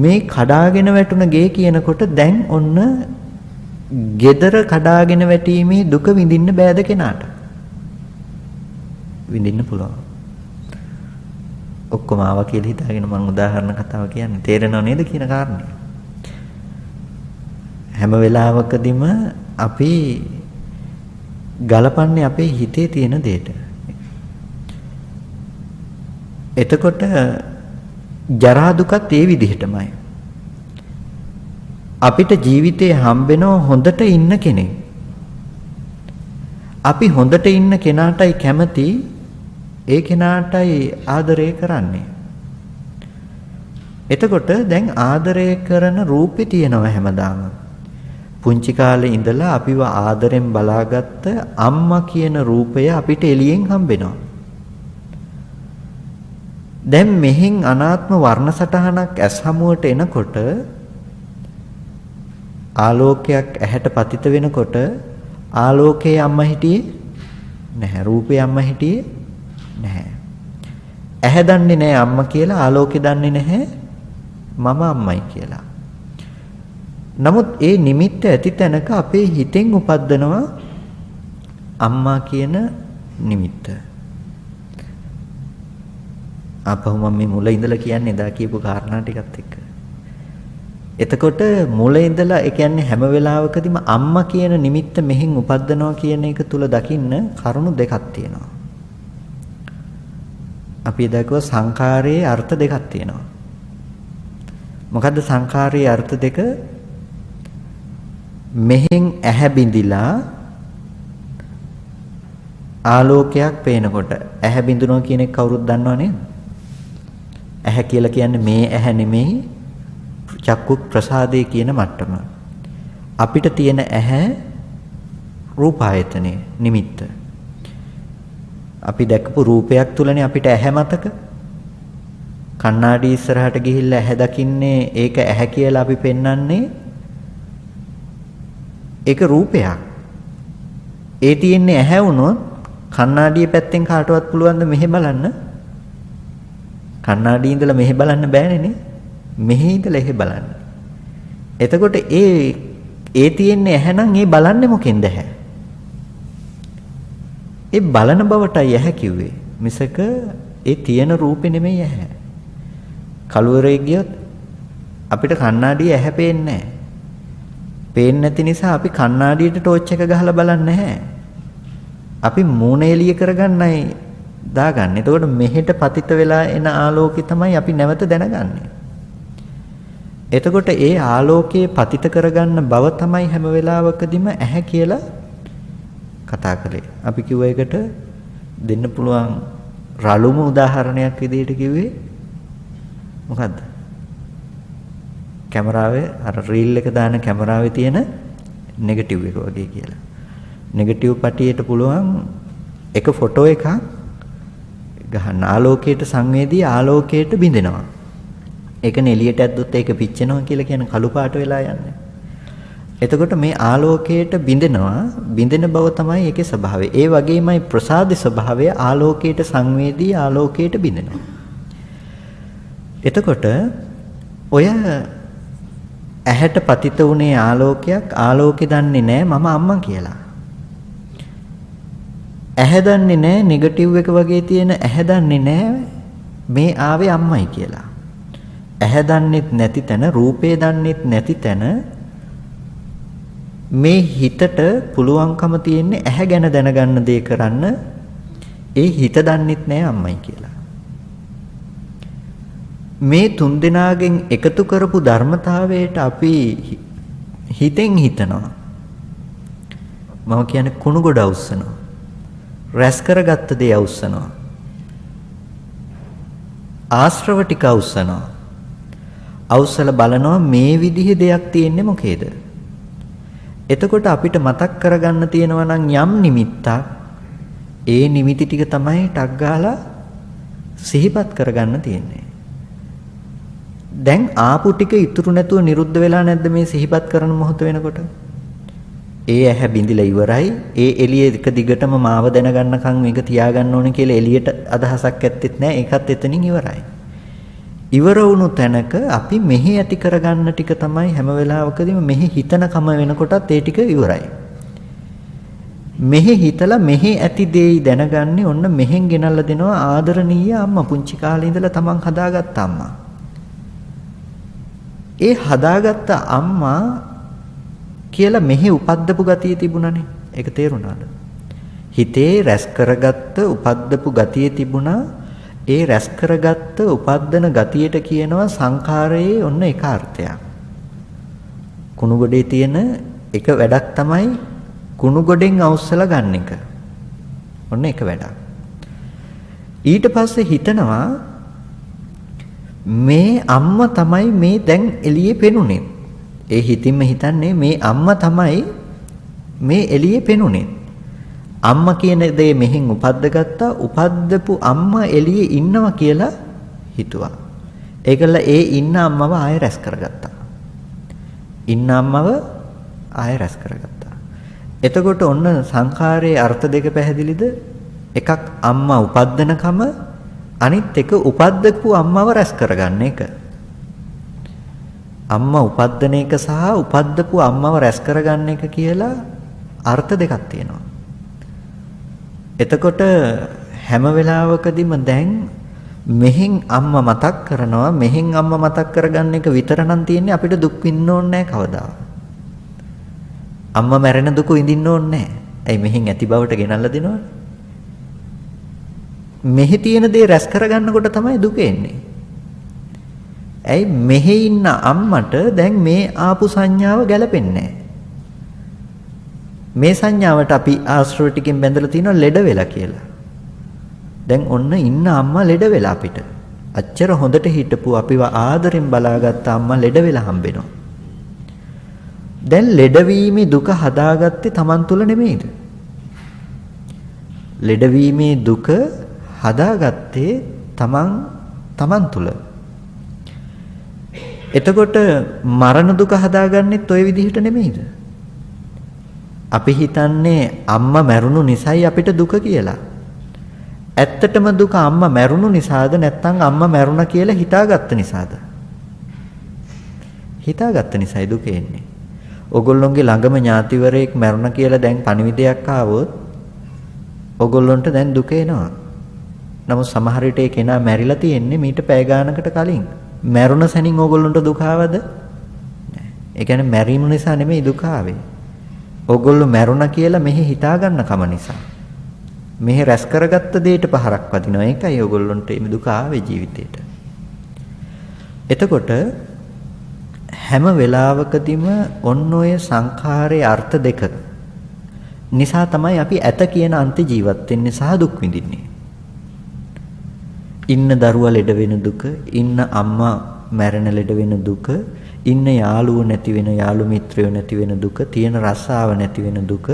මේ කඩාගෙන වැටුණ ගේ කියනකොට දැන් ඔන්න gedara කඩාගෙන වැටීමේ දුක විඳින්න බෑද කෙනාට? විඳින්න පුළුවන්. ඔක්කොම ආවා කියලා හිතාගෙන මම උදාහරණ කතාව කියන්නේ තේරෙනව නේද කියන කාරණේ. හැම වෙලාවකදීම අපි ගලපන්නේ අපේ හිතේ තියෙන දෙයට. එතකොට ජරා දුකත් ඒ විදිහටමයි. අපිට ජීවිතේ හම්බෙනව හොඳට ඉන්න කෙනෙක්. අපි හොඳට ඉන්න කෙනාටයි කැමති, ඒ කෙනාටයි ආදරය කරන්නේ. එතකොට දැන් ආදරය කරන රූපේ තියෙනවා හැමදාම. පුංචි කාලේ ඉඳලා අපිව ආදරෙන් බලාගත්ත අම්මා කියන රූපය අපිට එළියෙන් හම්බෙනවා. දැන් මෙහෙන් අනාත්ම වර්ණ සටහනක් ඇස් හමුවට එනකොට ආලෝකයක් ඇහැට පතිත වෙනකොට ආලෝකයේ අම්මා හිටියේ නැහැ, රූපේ අම්මා හිටියේ නැහැ. ඇහැ දන්නේ නැහැ අම්මා කියලා, ආලෝකේ දන්නේ නැහැ මම අම්මයි කියලා. නමුත් ඒ නිමිත්ත ඇති තැනක අපේ හිතෙන් උපද්දනවා අම්මා කියන නිමිත්ත. අපහු මම මේ මුල ඉඳලා කියන්නේ දා කියපු කාරණා ටිකත් එක්ක. එතකොට මුලින් ඉඳලා ඒ කියන්නේ හැම වෙලාවකදීම අම්මා කියන නිමිත්ත මෙහින් උපද්දනවා කියන එක තුල දකින්න කරුණු දෙකක් තියෙනවා. අපි දැක්ව සංඛාරයේ අර්ථ දෙකක් තියෙනවා. මොකද්ද සංඛාරයේ අර්ථ දෙක? මෙහෙන් ඇහැ බිඳිලා ආලෝකයක් පේනකොට ඇහැ බිඳුනවා කියන එක කවුරුත් දන්නව නේද? ඇහැ කියලා කියන්නේ මේ ඇහැ නෙමෙයි චක්කු ප්‍රසාදේ කියන මට්ටම. අපිට තියෙන ඇහැ රූපායතනේ නිමිත්ත. අපි දැකපු රූපයක් තුලනේ අපිට ඇහැ මතක. කණ්ණාඩි ඉස්සරහට ගිහිල්ලා ඇහැ දකින්නේ ඒක ඇහැ කියලා අපි පෙන්වන්නේ ඒක රූපයක්. ඒ තියෙන්නේ ඇහැ වුණොත් කණ්ණාඩියේ පැත්තෙන් කාටවත් පුළුවන් ද මෙහෙ බලන්න? කණ්ණාඩියේ ඉඳලා මෙහෙ බලන්න බෑනේ නේ. මෙහෙ ඉඳලා එහෙ බලන්න. එතකොට ඒ තියෙන්නේ ඇහැ නම් ඒ බලන්නේ මොකෙන්ද ඇහැ? ඒ බලන බවටයි ඇහැ කිව්වේ. මිසක ඒ තියෙන රූපේ නෙමෙයි ඇහැ. කලුවරේ ගියොත් අපිට කණ්ණාඩියේ ඇහැ පේන්නේ නැහැ. පේන්නේ නැති නිසා අපි කණ්ණාඩියට ටෝච් එක ගහලා බලන්නේ නැහැ. අපි මූණ එළිය කරගන්නයි දාගන්නේ. එතකොට මෙහෙට පතිත වෙලා එන ආලෝකය තමයි අපි නැවත දැනගන්නේ. එතකොට ඒ ආලෝකයේ පතිත කරගන්න බව තමයි හැම වෙලාවකදීම ඇහැ කියලා කතා කරේ. අපි කිව්ව එකට දෙන්න පුළුවන් රළුම උදාහරණයක් විදිහට කිව්වේ මොකද්ද? කැමරාවේ අර රීල් එක දාන කැමරාවේ තියෙන නෙගටිව් එක වගේ කියලා. නෙගටිව් පටියට පුළුවන් එක ෆොටෝ එකක් ගහන්න ආලෝකයට සංවේදී ආලෝකයට බිඳෙනවා. ඒකනේ එළියට ඇද්දොත් ඒක පිච්චෙනවා කියලා කියන කළු පාට වෙලා යන්නේ. එතකොට මේ ආලෝකයට බිඳෙනවා බිඳෙන බව තමයි ඒකේ ස්වභාවය. ඒ වගේමයි ප්‍රසාදේ ස්වභාවය ආලෝකයට සංවේදී ආලෝකයට බිඳෙනවා. එතකොට ඔය ඇහැට පතිත වුණේ ආලෝකයක් ආලෝකේ දන්නේ නැහැ මම අම්මා කියලා. ඇහැ දන්නේ නැහැ නෙගටිව් එක වගේ තියෙන ඇහැ දන්නේ නැහැ මේ ආවේ අම්මයි කියලා. ඇහැ දන්නෙත් නැති තැන රූපේ දන්නෙත් නැති තැන මේ හිතට පුළුවන්කම තියෙන්නේ ඇහැ ගැන දැනගන්න දේ කරන්න. ඒ හිත දන්නෙත් නැහැ අම්මයි කියලා. මේ තුන් දෙනාගෙන් එකතු කරපු ධර්මතාවයට අපි හිතෙන් හිතනවා. මම කියන්නේ කුණු ගොඩ අවුස්සනවා. රැස් කරගත්ත දේ අවුස්සනවා. ආශ්‍රව ටික අවුස්සනවා. අවුස්සල බලනවා මේ විදිහේ දෙයක් තියෙන්නේ මොකේද? එතකොට අපිට මතක් කරගන්න තියෙනවා නම් යම් නිමිත්තක් ඒ නිමිති ටික තමයි ටක් ගාලා සිහිපත් කරගන්න තියෙන්නේ. දැන් ආපු ටික ඉතුරු නැතුව නිරුද්ධ වෙලා නැද්ද මේ සිහිපත් කරන මොහොත වෙනකොට? ඒ ඇහැ බිඳිලා ඉවරයි. ඒ එළියේ එක දිගටම මාව දැනගන්නකම් මේක තියාගන්න ඕනේ කියලා එළියට අදහසක් ඇත්තෙත් නැහැ. ඒකත් එතනින් ඉවරයි. ඉවර වුණු තැනක අපි මෙහි ඇති කරගන්න ටික තමයි හැම වෙලාවකදීම මෙහි හිතන කම වෙනකොටත් ඒ ටික ඉවරයි. මෙහි හිතලා මෙහි ඇති දෙයි දැනගන්නේ ඔන්න මෙහෙන් ගෙනල්ලා දෙනවා ආදරණීය අම්මා පුංචි කාලේ ඉඳලා තමන් හදාගත්ත අම්මා. ඒ හදාගත්ත අම්මා කියලා මෙහි උපද්දපු ගතිය තිබුණානේ. ඒක තේරුණාද? හිතේ රැස් කරගත්ත උපද්දපු ගතිය තිබුණා. ඒ රැස් කරගත්ත උපද්දන ගතියට කියනවා සංඛාරයේ ඔන්න එක අර්ථයක්. කුණු ගොඩේ තියෙන එක වැඩක් තමයි කුණු ගොඩෙන් අවුස්සලා ගන්න එක. ඔන්න එක වැඩක්. ඊට පස්සේ හිතනවා මේ අම්මා තමයි මේ දැන් එළියේ පෙනුනේ. ඒ හිතින්ම හිතන්නේ මේ අම්මා තමයි මේ එළියේ පෙනුනේ. අම්මා කියන දේ මෙහින් උපද්දගත්තා. උපද්දපු අම්මා එළියේ ඉන්නවා කියලා හිතුවා. ඒකල ඒ ඉන්න අම්මව ආයෙ රැස් කරගත්තා. ඉන්න අම්මව ආයෙ රැස් කරගත්තා. එතකොට ඔන්න සංඛාරයේ අර්ථ දෙක පැහැදිලිද? එකක් අම්මා උපද්දනකම, අනිත් එක උපද්දපු අම්මව රැස් කරගන්න එක. අම්මා උපද්දන එක සහ උපද්දපු අම්මව රැස් කරගන්න එක කියලා අර්ථ දෙකක් තියෙනවා. එතකොට හැම වෙලාවකදීම දැන් මෙහෙන් අම්මා මතක් කරනවා. මෙහෙන් අම්මා මතක් කරගන්න එක විතර නම් තියෙන්නේ අපිට දුක් විඳින්න ඕනේ නැහැ කවදා. අම්මා මැරෙන දුක විඳින්න ඕනේ නැහැ. ඇයි මෙහෙන් ඇති බවට ගෙනල්ලා දෙනවනේ. මෙහි තියෙන දේ රැස් කරගන්නකොට තමයි දුක එන්නේ. ඇයි මෙහි ඉන්න අම්මට දැන් මේ ආපු සංඥාව ගැලපෙන්නේ නැහැ. මේ සංඥාවට අපි ආශ්‍රව ටිකෙන් බැඳලා තියෙනවා ලෙඩ වෙලා කියලා. දැන් ඔන්න ඉන්න අම්මා ලෙඩ වෙලා අපිට. අච්චර හොඳට හිටපු අපිව ආදරෙන් බලාගත්ත අම්මා ලෙඩ වෙලා හම්බෙනවා. දැන් ලෙඩවීමේ දුක හදාගත්තේ Taman තුල නෙමෙයිද? ලෙඩවීමේ දුක හදාගත්තේ Taman තුල. එතකොට මරණ දුක හදාගන්නෙත් ওই විදිහට නෙමෙයිද? අපි හිතන්නේ අම්මා මැරුණු නිසායි අපිට දුක කියලා. ඇත්තටම දුක අම්මා මැරුණු නිසාද නැත්නම් අම්මා මැරුණා කියලා හිතාගත්ත නිසාද? හිතාගත්ත නිසායි දුක එන්නේ. ඔගොල්ලොන්ගේ ළඟම ඥාතිවරයෙක් මැරුණා කියලා දැන් පණිවිඩයක් ආවොත් ඔගොල්ලොන්ට දැන් දුක එනවා. නමුත් සමහර විට ඒ කෙනා මැරිලා තියෙන්නේ මීට පැය ගානකට කලින්. මැරුණ සැනින් ඕගොල්ලන්ට දුක ආවද? නෑ. ඒ කියන්නේ මැරීම නිසා නෙමෙයි දුක ආවේ. ඕගොල්ලෝ මැරුණා කියලා මෙහි හිතා ගන්න කම නිසා. මෙහි රැස් කරගත්ත දෙයට පහරක් වදිනවා. ඒකයි ඕගොල්ලන්ට මේ දුක ආවේ ජීවිතේට. එතකොට හැම වෙලාවකදීම ඔන්න ඔය සංඛාරයේ අර්ථ දෙක නිසා තමයි අපි ඇත කියන අන්ති ජීවත් වෙන්නේ සහ දුක් විඳින්නේ. ඉන්න දරුවා ලෙඩ වෙන දුක, ඉන්න අම්මා මැරෙන ලෙඩ වෙන දුක, ඉන්න යාළුවෝ නැති වෙන යාළු මිත්‍රයෝ නැති වෙන දුක, තියෙන රස්සාව නැති වෙන දුක,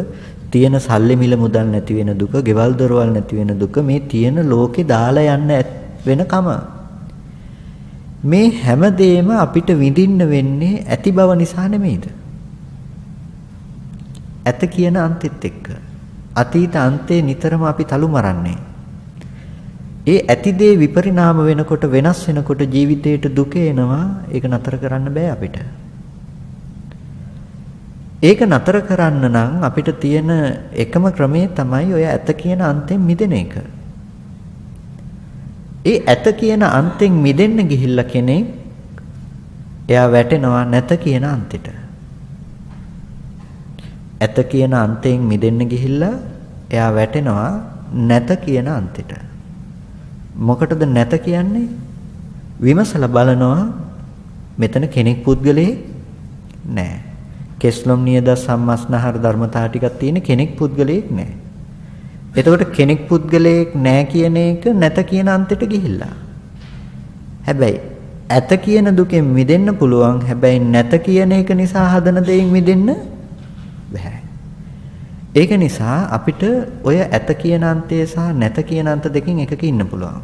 තියෙන සල්ලි මිල මුදල් නැති වෙන දුක, ගෙවල් දොරවල් නැති වෙන දුක, මේ තියෙන ලෝකේ දාලා යන්න වෙන කම. මේ හැමදේම අපිට විඳින්න වෙන්නේ ඇති බව නිසා නෙමෙයිද? ඇත කියන අන්තෙත් එක්ක. අතීත අන්තේ නිතරම අපි තලු මරන්නේ. ඒ ඇති දේ විපරිණාම වෙනකොට වෙනස් වෙනකොට ජීවිතේට දුක එනවා. ඒක නතර කරන්න බෑ අපිට. ඒක නතර කරන්න නම් අපිට තියෙන එකම ක්‍රමය තමයි ඔය ඇත කියන අන්තෙන් මිදෙන එක. ඒ ඇත කියන අන්තෙන් මිදෙන්න ගිහිල්ලා කෙනෙක් එයා වැටෙනවා නැත කියන අන්තෙට. ඇත කියන අන්තයෙන් මිදෙන්න ගිහිල්ලා එයා වැටෙනවා නැත කියන අන්තෙට. මොකටද නැත කියන්නේ? විමසලා බලනවා මෙතන කෙනෙක් පුද්ගලයෙක් නෑ. කෙස්ලොම් නියද සම්මස්නහර ධර්මතා ටිකක් තියෙන කෙනෙක් පුද්ගලයෙක් නෑ. එතකොට කෙනෙක් පුද්ගලයෙක් නෑ කියන එක නැත කියන අන්තයට ගිහිල්ලා. හැබැයි ඇත කියන දුකෙන් මිදෙන්න පුළුවන්. හැබැයි නැත කියන එක නිසා හදන දෙයින් මිදෙන්න බෑ. ඒක නිසා අපිට ඔය ඇත කියන අන්තය සහ නැත කියන අන්ත දෙකෙන් එකක ඉන්න පුළුවන්.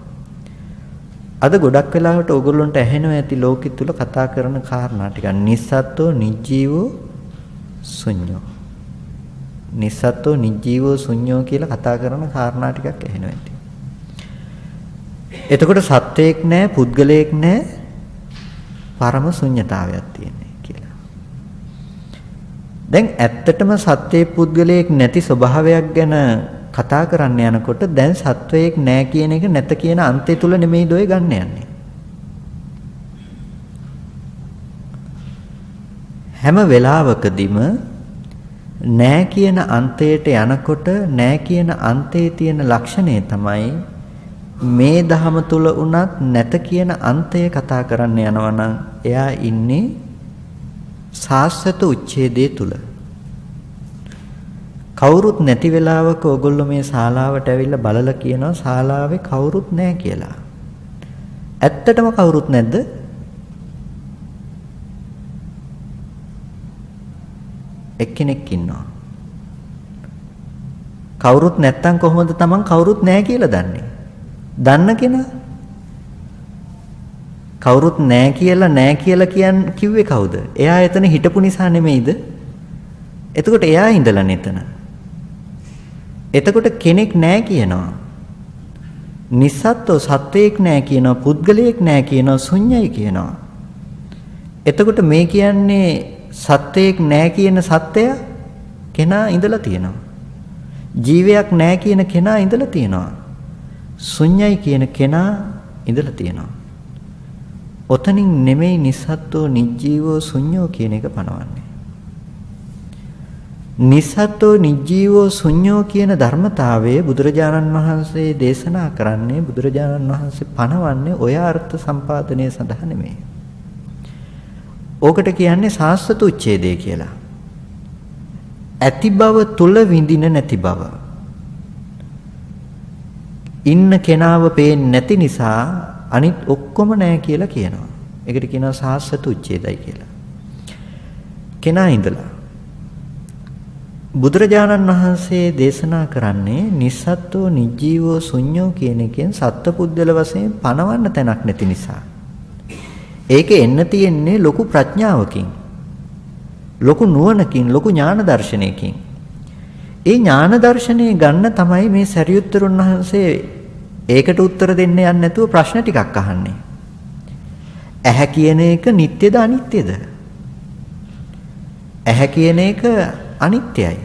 අද ගොඩක් වෙලාවට ඕගොල්ලන්ට ඇහෙනවා ඇති ලෝකෙ තුල කතා කරන කාරණා ටික. නිස්සත්ත්ව නිජීවෝ ශුන්‍යෝ. නිස්සත්ත්ව නිජීවෝ ශුන්‍යෝ කියලා කතා කරන කාරණා ටිකක් ඇහෙනවා ඇති. එතකොට සත්වයක් නැහැ, පුද්ගලයෙක් නැහැ, පරම ශුන්‍යතාවයක් තියෙනවා කියලා. දැන් ඇත්තටම සත්වයේ පුද්ගලයෙක් නැති ස්වභාවයක් ගැන කතා කරන්න යනකොට දැන් සත්වයක් නැහැ කියන එක නැත කියන අන්තය තුල නෙමෙයි දොය ගන්න යන්නේ. හැම වෙලාවකදීම නෑ කියන අන්තයට යනකොට නෑ කියන අන්තයේ තියෙන ලක්ෂණය තමයි මේ ධහම තුල උනත් නැත කියන අන්තය කතා කරන්න යනවා නම් එයා ඉන්නේ සාස්වත උච්ඡේදයේ තුල. කවුරුත් නැති වෙලාවක ඔයගොල්ලෝ මේ ශාලාවට ඇවිල්ලා බලලා කියනවා ශාලාවේ කවුරුත් නැහැ කියලා. ඇත්තටම කවුරුත් නැද්ද? එක්කෙනෙක් ඉන්නවා. කවුරුත් නැත්තම් කොහොමද Taman කවුරුත් නැහැ කියලා දන්නේ? දන්න කෙනා කවුරුත් නැහැ කියලා කිව්වේ කවුද? එයා එතන හිටපු නිසා නෙමෙයිද? එතකොට එයා ඉඳලා එතන. එතකොට කෙනෙක් නැහැ කියනවා. නිස්සත්ත්ව සත්වයක් නැහැ කියනවා, පුද්ගලයෙක් නැහැ කියනවා, ශුන්‍යයි කියනවා. එතකොට මේ කියන්නේ සත්වයක් නැහැ කියන සත්‍යය කෙනා ඉඳලා තියෙනවා. ජීවයක් නැහැ කියන කෙනා ඉඳලා තියෙනවා. ශුන්‍යයි කියන කෙනා ඉඳලා තියෙනවා. ඔතනින් නෙමෙයි නිස්සත්ත්වෝ නිජ්ජීවෝ ශුන්‍යෝ කියන එක පනවන්නේ. නිස්සත්ත්වෝ නිජ්ජීවෝ ශුන්‍යෝ කියන ධර්මතාවයේ බුදුරජාණන් වහන්සේ දේශනා කරන්නේ, බුදුරජාණන් වහන්සේ පනවන්නේ ඔය අර්ථ සම්පාදනය සඳහා නෙමෙයි. ඕකට කියන්නේ සාස්වත උච්ඡේදය කියලා. ඇති බව තුල විඳින නැති බව. ඉන්න කෙනාව පේන්නේ නැති නිසා අනිත් ඔක්කොම නැහැ කියලා කියනවා. ඒකට කියනවා සාස්වත උච්ඡේදයි කියලා. කෙනා ඉඳලා බුදුරජාණන් වහන්සේ දේශනා කරන්නේ නිස්සත්ත්වෝ නිජ්ජීවෝ ශුන්‍යෝ කියන එකෙන් සත්පුද්දල වශයෙන් පනවන්න තැනක් නැති නිසා. ඒකේ එන්න තියෙන්නේ ලොකු ප්‍රඥාවකින්, ලොකු නුවණකින්, ලොකු ඥාන දර්ශනයකින්. ඒ ඥාන දර්ශනය ගන්න තමයි මේ සරියුත්තරුන් වහන්සේ ඒකට උත්තර දෙන්න යන්නේ නැතුව ප්‍රශ්න ටිකක් අහන්නේ. ඇහැ කියන එක නිට්ටයද අනිත්‍යද? ඇහැ කියන එක අනිත්‍යයි.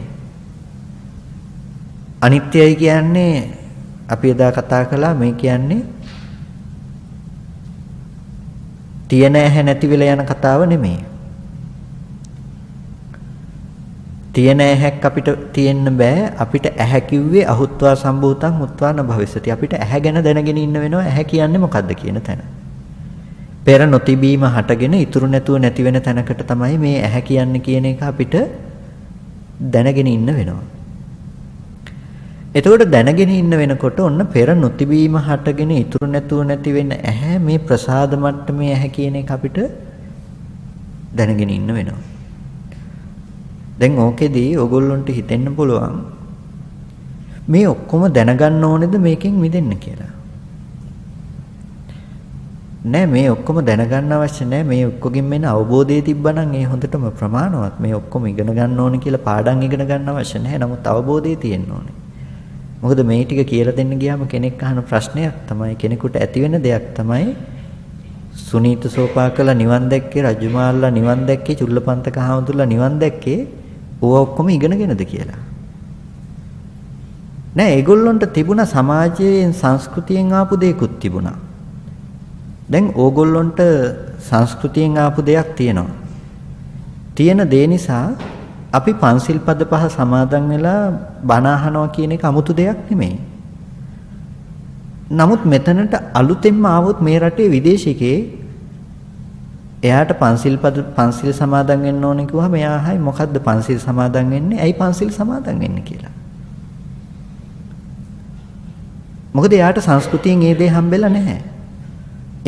අනිත්‍යයි කියන්නේ අපි එදා කතා කළා, මේ කියන්නේ තියෙන ඇහැ නැති වෙලා යන කතාව නෙමෙයි. තියෙන ඇහැක් අපිට තියෙන්න බෑ. අපිට ඇහැ කිව්වේ අහුත්වා සම්භූතං මුත්වා න භවිස්සති. අපිට ඇහැ ගැන දැනගෙන ඉන්න වෙනවා. ඇහැ කියන්නේ මොකද්ද කියන තැන. පෙර නොතිබීම හටගෙන ඉතුරු නැතුව නැති වෙන තැනකට තමයි මේ ඇහැ කියන්නේ කියන එක අපිට දැනගෙන ඉන්න වෙනවා. එතකොට දැනගෙන ඉන්න වෙනකොට ඔන්න පෙර නොතිබීම හටගෙන ඉතුරු නැතුව නැති වෙන ඇහැ, මේ ප්‍රසාද මට්ටමේ ඇහැ කියන එක අපිට දැනගෙන ඉන්න වෙනවා. දැන් ඕකෙදී ඔයගොල්ලන්ට හිතෙන්න පුළුවන් මේ ඔක්කොම දැනගන්න ඕනේද මේකෙන් මිදෙන්න කියලා. නෑ, මේ ඔක්කොම දැනගන්න අවශ්‍ය නෑ. මේ ඔක්කොගෙන් මෙන්න අවබෝධය තිබ්බනම් ඒ හොඳටම ප්‍රමාණවත්. මේ ඔක්කොම ඉගෙන ගන්න ඕනේ කියලා පාඩම් ඉගෙන ගන්න අවශ්‍ය නැහැ. නමුත් අවබෝධය තියෙන්න ඕනේ. මොකද මේ ටික කියලා දෙන්න ගියාම කෙනෙක් අහන ප්‍රශ්නයක් තමයි, කෙනෙකුට ඇති වෙන දෙයක් තමයි, සුනීත සෝපාකල නිවන් දැක්කේ, රජුමාල්ලා නිවන් දැක්කේ, චුල්ලපන්තක හාමුදුරුවෝ නිවන් දැක්කේ, ඕවා ඔක්කොම ඉගෙනගෙනද කියලා. නෑ, ඒගොල්ලොන්ට තිබුණා සමාජයෙන් සංස්කෘතියෙන් ආපු දෙයක්ත් තිබුණා. දැන් ඕගොල්ලොන්ට සංස්කෘතියෙන් ආපු දෙයක් තියෙනවා. තියෙන දේ නිසා අපි පන්සිල් පද පහ සමාදන් වෙලා බණ අහනවා කියන එක 아무තු දෙයක් නෙමෙයි. නමුත් මෙතනට අලුතෙන්ම ආවොත් මේ රටේ විදේශිකේ එයාට පන්සිල් සමාදන් වෙන්න ඕනේ කිව්වම එයා අහයි මොකද්ද පන්සිල් සමාදන් වෙන්නේ? ඇයි පන්සිල් සමාදන් වෙන්නේ කියලා. මොකද එයාට සංස්කෘතියෙන් ඒ දේ හම්බෙලා නැහැ.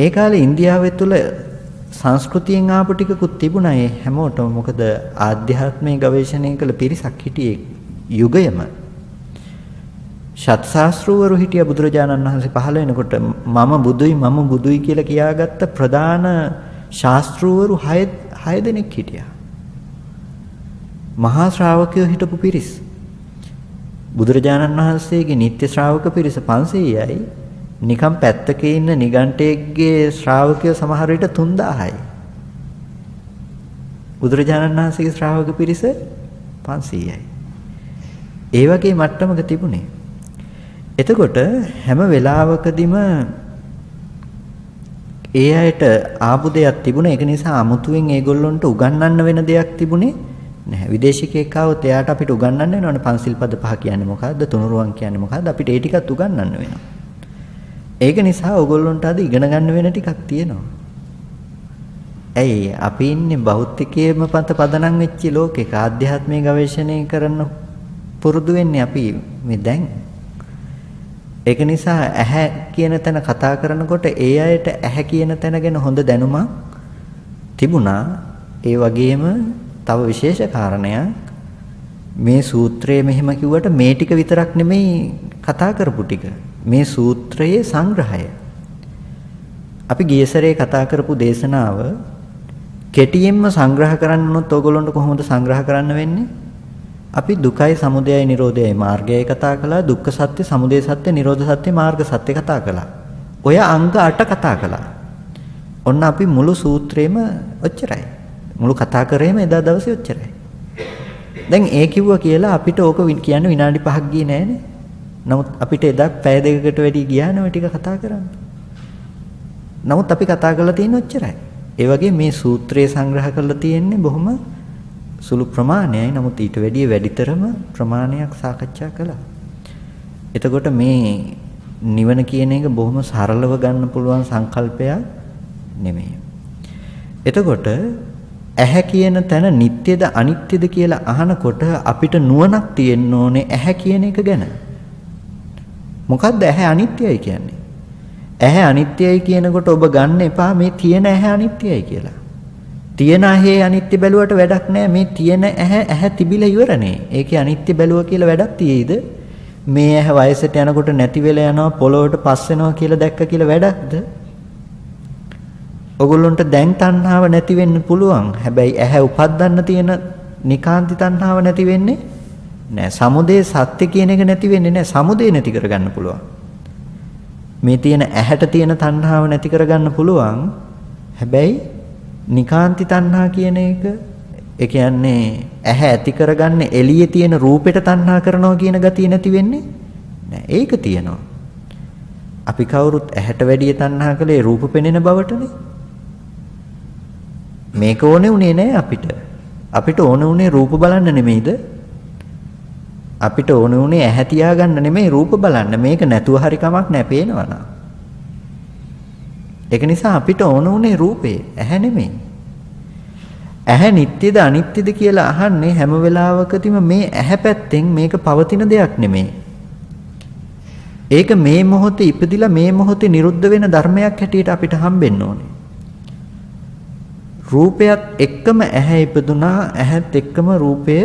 ඒ කාලේ ඉන්දියාවේ තුල සංස්කෘතියෙන් ආපු ටිකකුත් තිබුණා ඒ හැමෝටම. මොකද ආධ්‍යාත්මයේ ගවේෂණය කළ පිරිසක් හිටියේ යුගයම. ශාස්ත්‍රවරු හිටිය බුදුරජාණන් වහන්සේ පහළ වෙනකොට මම බුදුයි කියලා කියාගත්ත ප්‍රධාන ශාස්ත්‍රවරු 6 දෙනෙක් හිටියා. මහා ශ්‍රාවකයෝ හිටපු පිරිස්. බුදුරජාණන් වහන්සේගේ නිත්‍ය ශ්‍රාවක පිරිස 500යි. නිකම් පැත්තක ඉන්න නිගණ්ඨයෙක්ගේ ශ්‍රාවකයෝ සමහර විට 3000යි. බුදුරජාණන් වහන්සේගේ ශ්‍රාවක පිරිස 500යි. ඒ වගේ මට්ටමක තිබුණේ. එතකොට හැම වෙලාවකදීම ඒ අයට ආපු දෙයක් තිබුණා. ඒක නිසා අමුතුවෙන් ඒගොල්ලොන්ට උගන්වන්න වෙන දෙයක් තිබුණේ නැහැ. විදේශිකයෙක් ආවොත් එයාට අපිට උගන්වන්න වෙනවනේ පන්සිල් පද පහ කියන්නේ මොකද්ද? තුනුරුවන් කියන්නේ මොකද්ද? අපිට ඒ ටිකත් උගන්වන්න වෙනවා. ඒක නිසා ඕගොල්ලොන්ට අද ඉගෙන ගන්න වෙන ටිකක් තියෙනවා. ඇයි අපි ඉන්නේ භෞතිකයේම පත පදනම් වෙච්ච ලෝකයක. ආධ්‍යාත්මික ගවේෂණය කරන්න පුරුදු වෙන්නේ අපි මේ දැන්. ඒක නිසා ඇහැ කියන තැන කතා කරනකොට ඒ අයට ඇහැ කියන තැන ගැන හොඳ දැනුමක් තිබුණා. ඒ වගේම තව විශේෂ කාරණයක්, මේ සූත්‍රයේ මෙහෙම කිව්වට මේ ටික විතරක් නෙමෙයි කතා කරපු ටික. මේ සූත්‍රයේ සංග්‍රහය. අපි ගිය සැරේ කතා කරපු දේශනාව කෙටියෙන්ම සංග්‍රහ කරන්න උනොත් ඕගොල්ලන්ට කොහොමද සංග්‍රහ කරන්න වෙන්නේ? අපි දුකයි සමුදයයි නිරෝධයයි මාර්ගයයි කතා කළා. දුක්ඛ සත්‍ය, සමුදය සත්‍ය, නිරෝධ සත්‍ය, මාර්ග සත්‍ය කතා කළා. ඔය අංග 8 කතා කළා. ඔන්න අපි මුළු සූත්‍රේම ඔච්චරයි. මුළු කතා කරේම එදා දවසේ ඔච්චරයි. දැන් ඒ කිව්වා කියලා අපිට ඕක කියන්න විනාඩි 5ක් ගියේ නෑනේ. නමුත් අපිට එදා පැය දෙකකට වැඩි ගියා නේ ඔය ටික කතා කරන්න. නමුත් අපි කතා කරලා තියෙන ඔච්චරයි. ඒ වගේ මේ සූත්‍රයේ සංග්‍රහ කරලා තියෙන්නේ බොහොම සුළු ප්‍රමාණයයි. නමුත් ඊට වැඩිය වැඩිතරම ප්‍රමාණයක් සාකච්ඡා කළා. එතකොට මේ නිවන කියන එක බොහොම සරලව ගන්න පුළුවන් සංකල්පයක් නෙමෙයි. එතකොට ඇහැ කියන තැන නිට්ටයද අනිත්‍යද කියලා අහනකොට අපිට නුවණක් තියෙන්න ඕනේ ඇහැ කියන එක ගැන. මොකද්ද ඇහැ අනිත්‍යයි කියන්නේ? ඇහැ අනිත්‍යයි කියනකොට ඔබ ගන්න එපා මේ තියෙන ඇහැ අනිත්‍යයි කියලා. තියෙන ඇහි අනිත්‍ය බැලුවට වැඩක් නැහැ. මේ තියෙන ඇහැ තිබිලා ඉවරනේ. ඒකේ අනිත්‍ය බැලුවා කියලා වැඩක් තියෙයිද? මේ ඇහැ වයසට යනකොට නැති වෙලා යනවා පොළොවට පස් වෙනවා කියලා දැක්ක කියලා වැඩක්ද? ඔගොල්ලන්ට දැන් තණ්හාව නැති වෙන්න පුළුවන්. හැබැයි ඇහැ උපද්දන්න තියෙන නිකාන්ති තණ්හාව නැති වෙන්නේ නෑ. සමුදය සත්‍ය කියන එක නැති වෙන්නේ නෑ. සමුදය නැති කරගන්න පුළුවන්. මේ තියෙන ඇහැට තියෙන තණ්හාව නැති කරගන්න පුළුවන්. හැබැයි නිකාන්ති තණ්හා කියන එක ඒ කියන්නේ ඇහැ ඇති කරගන්න එළියේ තියෙන රූපෙට තණ්හා කරනවා කියන ගතිය නැති වෙන්නේ නෑ. ඒක තියෙනවා. අපි කවුරුත් ඇහැට වැඩිය තණ්හා කළේ රූප පෙනෙන බවටනේ. මේක ඕනේ උනේ නෑ අපිට. අපිට ඕනේ උනේ රූප බලන්න නෙමෙයිද? අපිට ඕනේ උනේ ඇහැ තියාගන්න නෙමෙයි රූප බලන්න. මේක නැතුව හරි කමක් නෑ පේනවනම්. ඒක නිසා අපිට ඕන උනේ රූපේ ඇහැ නෙමෙයි. ඇහැ නිට්ටයද අනිත්‍යද කියලා අහන්නේ හැම වෙලාවකදීම මේ ඇහැ පැත්තෙන් මේක පවතින දෙයක් නෙමෙයි. ඒක මේ මොහොතේ ඉපදිලා මේ මොහොතේ නිරුද්ධ වෙන ධර්මයක් හැටියට අපිට හම්බෙන්න ඕනේ. රූපයත් එක්කම ඇහැ ඉපදුනා, ඇහත් එක්කම රූපය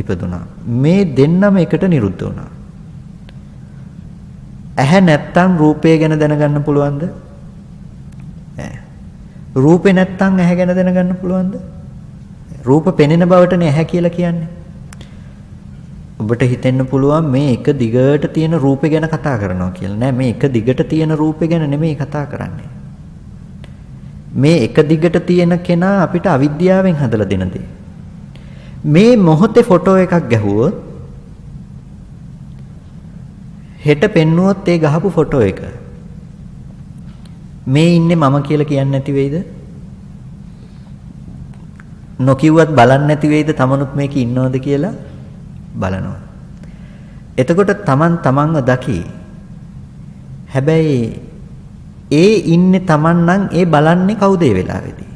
ඉපදුනා. මේ දෙන්නම එකට නිරුද්ධ වුණා. ඇහැ නැත්තම් රූපය ගැන දැනගන්න පුළුවන්ද? රූපේ නැත්තම් ඇහැ ගැන දැනගන්න පුළුවන්ද? රූප පෙනෙන බවටනේ ඇහැ කියලා කියන්නේ. ඔබට හිතෙන්න පුළුවන් මේ එක දිගට තියෙන රූපේ ගැන කතා කරනවා කියලා. නෑ, මේ එක දිගට තියෙන රූපේ ගැන නෙමෙයි කතා කරන්නේ. මේ එක දිගට තියෙන කෙනා අපිට අවිද්‍යාවෙන් හදලා දෙන දේ. මේ මොහොතේ ෆොටෝ එකක් ගැහුවොත් හෙට පෙන්නුවොත් ඒ ගහපු ෆොටෝ එක මේ ඉන්නේ මම කියලා කියන්නේ නැති වෙයිද? නොකියුවත් බලන්නේ නැති වෙයිද තමනුත් මේක ඉන්නවද කියලා බලනවා. එතකොට තමන් තමන්ව දකි. හැබැයි ඒ ඉන්නේ තමන් නම් ඒ බලන්නේ කවුද ඒ වෙලාවේදී?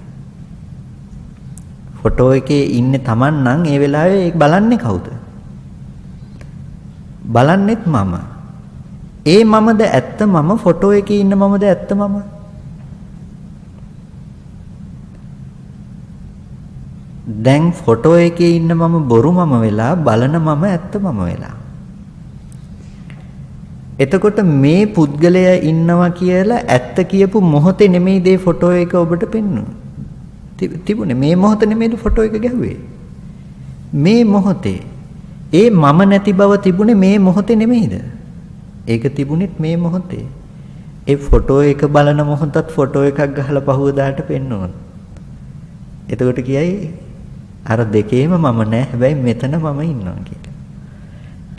ෆොටෝ එකේ ඉන්නේ තමන් නම් ඒ වෙලාවේ ඒක බලන්නේ කවුද? බලන්නෙත් මම. ඒ මමද ඇත්ත මම? ෆොටෝ එකේ ඉන්න මමද ඇත්ත මම? දැන් ෆොටෝ එකේ ඉන්න මම බොරු මම වෙලා බලන මම ඇත්ත මම වෙලා. එතකොට මේ පුද්ගලයා ඉන්නවා කියලා ඇත්ත කියපු මොහොතේ නෙමෙයි මේ ෆොටෝ එක ඔබට පෙන්වන්නේ. තිබුණේ මේ මොහොත නෙමෙයි ෆොටෝ එක ගැහුවේ. මේ මොහොතේ ඒ මම නැති බව තිබුණේ මේ මොහොතේ නෙමෙයිද? ඒක තිබුණෙත් මේ මොහොතේ. ඒ ෆොටෝ එක බලන මොහොතත් ෆොටෝ එකක් ගහලා පහුවදාට පෙන්වනවා. එතකොට කියයි අර දෙකේම මම නෑ, හැබැයි මෙතන මම ඉන්නවා කියලා.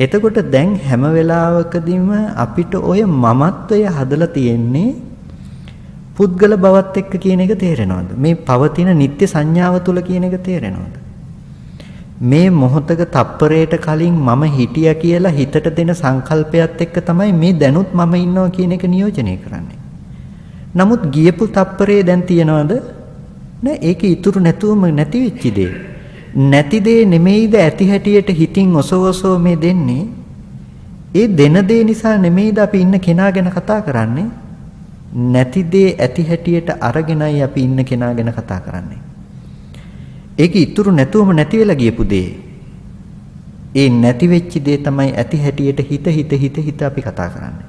එතකොට දැන් හැම වෙලාවකදීම අපිට ඔය මමත්වය හදලා තියෙන්නේ පුද්ගල බවත් එක්ක කියන එක තේරෙනවද? මේ පවතින නිත්‍ය සංඥාව තුල කියන එක තේරෙනවද? මේ මොහොතක තප්පරයට කලින් මම හිටියා කියලා හිතට දෙන සංකල්පයත් එක්ක තමයි මේ දැනුත් මම ඉන්නවා කියන එක නියෝජනය කරන්නේ. නමුත් ගියපු තප්පරේ දැන් තියනවද? නෑ, ඒක ඉතුරු නැතුවම නැති වෙච්ච දේ. නැති දේ නෙමෙයිද ඇති හැටියට හිතින් ඔසවසෝ මේ දෙන්නේ? ඒ දෙන දේ නිසා නෙමෙයිද අපි ඉන්න කෙනා ගැන කතා කරන්නේ? නැති දේ ඇති හැටියට අරගෙනයි අපි ඉන්න කෙනා ගැන කතා කරන්නේ. ඒක ඉතුරු නැතුවම නැති වෙලා ගියපු දේ. ඒ නැති වෙච්ච දේ තමයි ඇති හැටියට හිත අපි කතා කරන්නේ.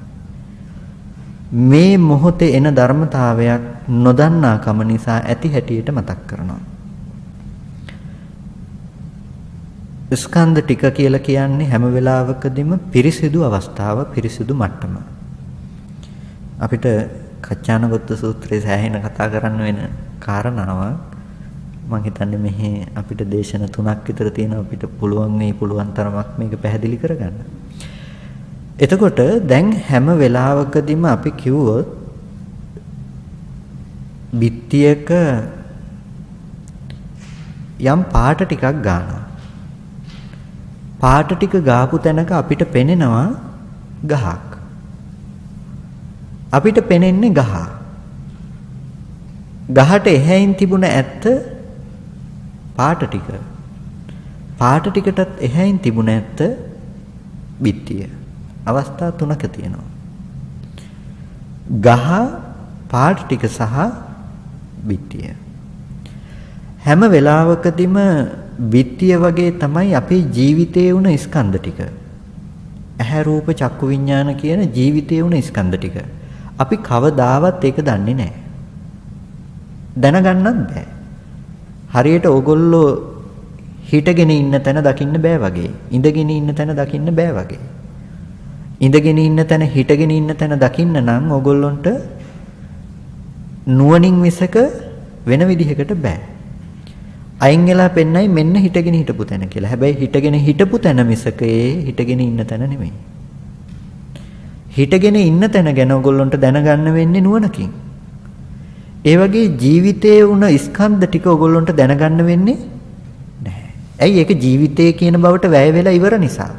මේ මොහොතේ එන ධර්මතාවයක් නොදන්නාකම නිසා ඇති හැටියට මතක් කරනවා. ස්කන්ධ ටික කියලා කියන්නේ හැම වෙලාවකදීම පිරිසිදු අවස්ථාව, පිරිසිදු මට්ටම. අපිට කච්චානගොත්ත සූත්‍රයේ සෑහෙන කතා කරන්න වෙන කාරණාවක්. මම හිතන්නේ මෙහි අපිට දේශන 3ක් විතර තියෙනවා. අපිට පුළුවන් තරමක් මේක පැහැදිලි කරගන්න. එතකොට දැන් හැම වෙලාවකදීම අපි කිව්වොත් බිත්තියක යම් පාට ටිකක් ගන්නවා. පාට ටික ගාපු තැනක අපිට පෙනෙනවා ගහක්. අපිට පෙනෙන්නේ ගහ. ගහට එහැයින් තිබුණ ඇත්ත පාට ටික. පාට ටිකටත් එහැයින් තිබුණ ඇත්ත බිත්තිය. අවස්ථා තුනක තියෙනවා. ගහ, පාට ටික සහ බිත්තිය. හැම වෙලාවකදීම බිත්තිය වගේ තමයි අපේ ජීවිතයේ වුණ ස්කන්ධ ටික. ඇහැ රූප චක්කු විඥාන කියන ජීවිතයේ වුණ ස්කන්ධ ටික. අපි කවදාවත් ඒක දන්නේ නැහැ. දැනගන්නත් බෑ. හරියට ඕගොල්ලෝ හිටගෙන ඉන්න තැන දකින්න බෑ වගේ. ඉඳගෙන ඉන්න තැන දකින්න බෑ වගේ. ඉඳගෙන ඉන්න තැන හිටගෙන ඉන්න තැන දකින්න නම් ඕගොල්ලොන්ට නුවණින් මිසක වෙන විදිහකට බෑ. අයින් වෙලා පෙන්නයි මෙන්න හිටගෙන හිටපු තැන කියලා. හැබැයි හිටගෙන හිටපු තැන මිසක ඒ හිටගෙන ඉන්න තැන නෙමෙයි. හිටගෙන ඉන්න තැන ගැන ඕගොල්ලොන්ට දැනගන්න වෙන්නේ නුවණකින්. ඒ වගේ ජීවිතයේ වුණ ස්කන්ධ ටික ඕගොල්ලොන්ට දැනගන්න වෙන්නේ නැහැ. ඇයි ඒක ජීවිතය කියන බවට වැය වෙලා ඉවර නිසා.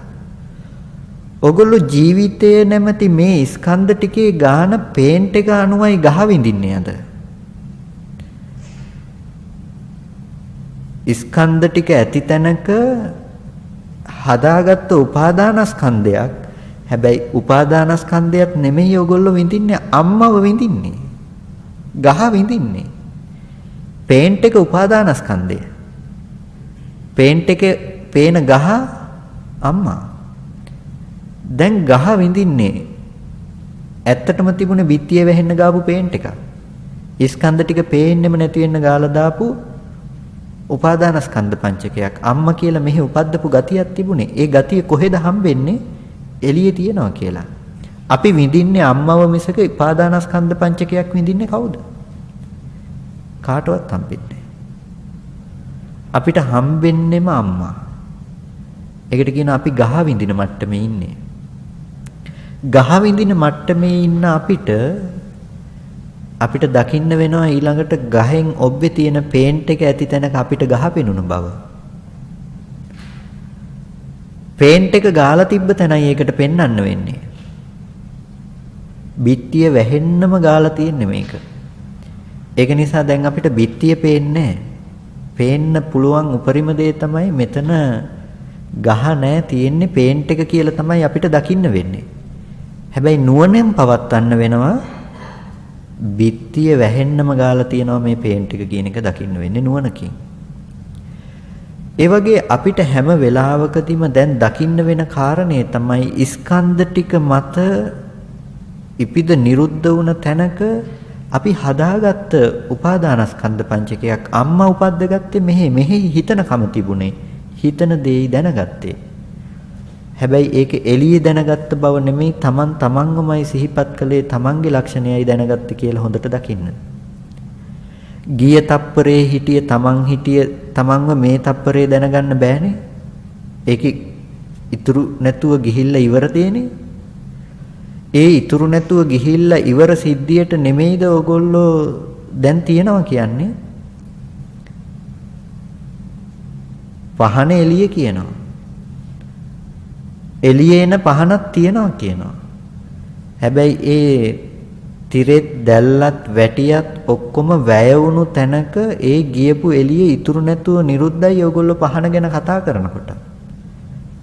ඕගොල්ලෝ ජීවිතය නැමැති මේ ස්කන්ධ ටිකේ ගාන පේන්ට් එක අනුවයි ගහ විඳින්නේ අද. ස්කන්ධ ටික ඇති තැනක හදාගත්ත උපාදානස්කන්ධයක්. හැබැයි උපාදානස්කන්ධයක් නෙමෙයි ඕගොල්ලෝ විඳින්නේ, අම්මව විඳින්නේ. ගහ විඳින්නේ. පේන්ට් එක උපාදානස්කන්ධය. පේන්ට් එකේ පේන ගහ අම්මා. දැන් ගහ විඳින්නේ ඇත්තටම තිබුණේ බිත්තිය වැහෙන්න ගාපු පේන්ට් එක. ස්කන්ධ ටික පේන්නෙම නැති වෙන්න ගාලා දාපු උපාදානස්කන්ධ පංචකයක්. අම්මා කියලා මෙහි උපද්දපු ගතියක් තිබුණේ. ඒ ගතිය කොහෙද හම්බෙන්නේ? එළියේ තියනවා කියලා. අපි විඳින්නේ අම්මව මිසක උපාදානස්කන්ධ පංචකයක් විඳින්නේ කවුද? කාටවත් හම්බෙන්නේ. අපිට හම්බෙන්නේම අම්මා. ඒකට කියනවා අපි ගහ විඳින මට්ටමේ ඉන්නේ. ගහ විඳින මට්ටමේ ඉන්න අපිට දකින්න වෙනවා ඊළඟට ගහෙන් ඔබ්බේ තියෙන පේන්ට් එක ඇති තැනක අපිට ගහ පෙනුන බව. පේන්ට් එක ගාලා තිබ්බ තැනයි ඒකට පෙන්වන්න වෙන්නේ. බිත්තිය වැහෙන්නම ගාලා තියෙන්නේ මේක. ඒක නිසා දැන් අපිට බිත්තිය පේන්නේ පේන්න පුළුවන් උපරිම දේ තමයි මෙතන ගහ නැහැ තියෙන්නේ පේන්ට් එක කියලා තමයි අපිට දකින්න වෙන්නේ. හැබැයි නුවණෙන් පවත්වන්න වෙනවා බිත්තිය වැහෙන්නම ගාලා තියෙනවා මේ පේන්ට් එක කියන එක දකින්න වෙන්නේ නුවණකින්. ඒ වගේ අපිට හැම වෙලාවකදීම දැන් දකින්න වෙන කාරණේ තමයි ස්කන්ධ ටික මත ඉපිද නිරුද්ධ වුණ තැනක අපි හදාගත්ත උපාදානස්කන්ධ පංචකයක්. අම්මා උපද්දගත්තේ මෙහි හිතනකම තිබුණේ. හිතන දෙයි දැනගත්තේ. හැබැයි ඒක එළියේ දැනගත්ත බව නෙමෙයි, තමන්ගමයි සිහිපත් කළේ, තමන්ගේ ලක්ෂණයයි දැනගත්තේ කියලා හොඳට දකින්න. ගිය තප්පරේ හිටිය තමන්ව මේ තප්පරේ දැනගන්න බෑනේ. ඒක ඉතුරු නැතුව ගිහිල්ලා ඉවර දෙන්නේ. ඒ ඉතුරු නැතුව ගිහිල්ලා ඉවර සිද්ධියට නෙමෙයිද ඔයගොල්ලෝ දැන් තියනවා කියන්නේ? පහන එළියේ කියනවා. එළියේ එන පහනක් තියනවා කියනවා. හැබැයි ඒ තිරෙත් දැල්ලත් වැටියත් ඔක්කොම වැය වුණු තැනක ඒ ගියපු එළියේ ඉතුරු නැතුව නිරුද්ධයි ඔයගොල්ලෝ පහන ගැන කතා කරනකොට.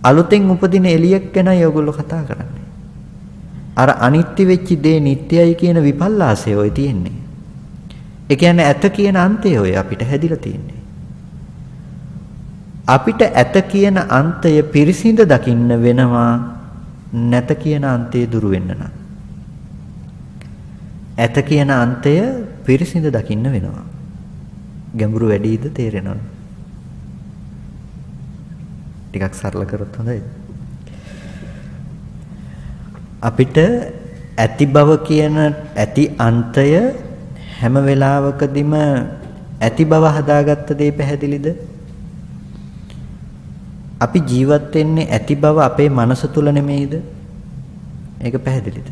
අලුතෙන් උපදින එළියක් ගැනයි ඔයගොල්ලෝ කතා කරන්නේ. අර අනිත්‍ය වෙච්ච දේ නිට්ටයයි කියන විපල්ලාසය ඔය තියෙන්නේ. ඒ කියන්නේ ඇත කියන අන්තය ඔය අපිට හැදිලා තියෙන්නේ. අපිට ඇත කියන අන්තය පිරිසිඳ දකින්න වෙනවා නැත කියන අන්තය දුරු වෙන්න නම්. ඇත කියන අන්තය පිරිසිඳ දකින්න වෙනවා. ගැඹුරු වැඩිද තේරෙනවද? ටිකක් සරල කරොත් හොඳයි. අපිට ඇති බව කියන ඇති අන්තය හැම වෙලාවකදීම ඇති බව හදාගත්ත දේ පැහැදිලිද? අපි ජීවත් වෙන්නේ ඇති බව අපේ මනස තුල නෙමෙයිද? ඒක පැහැදිලිද?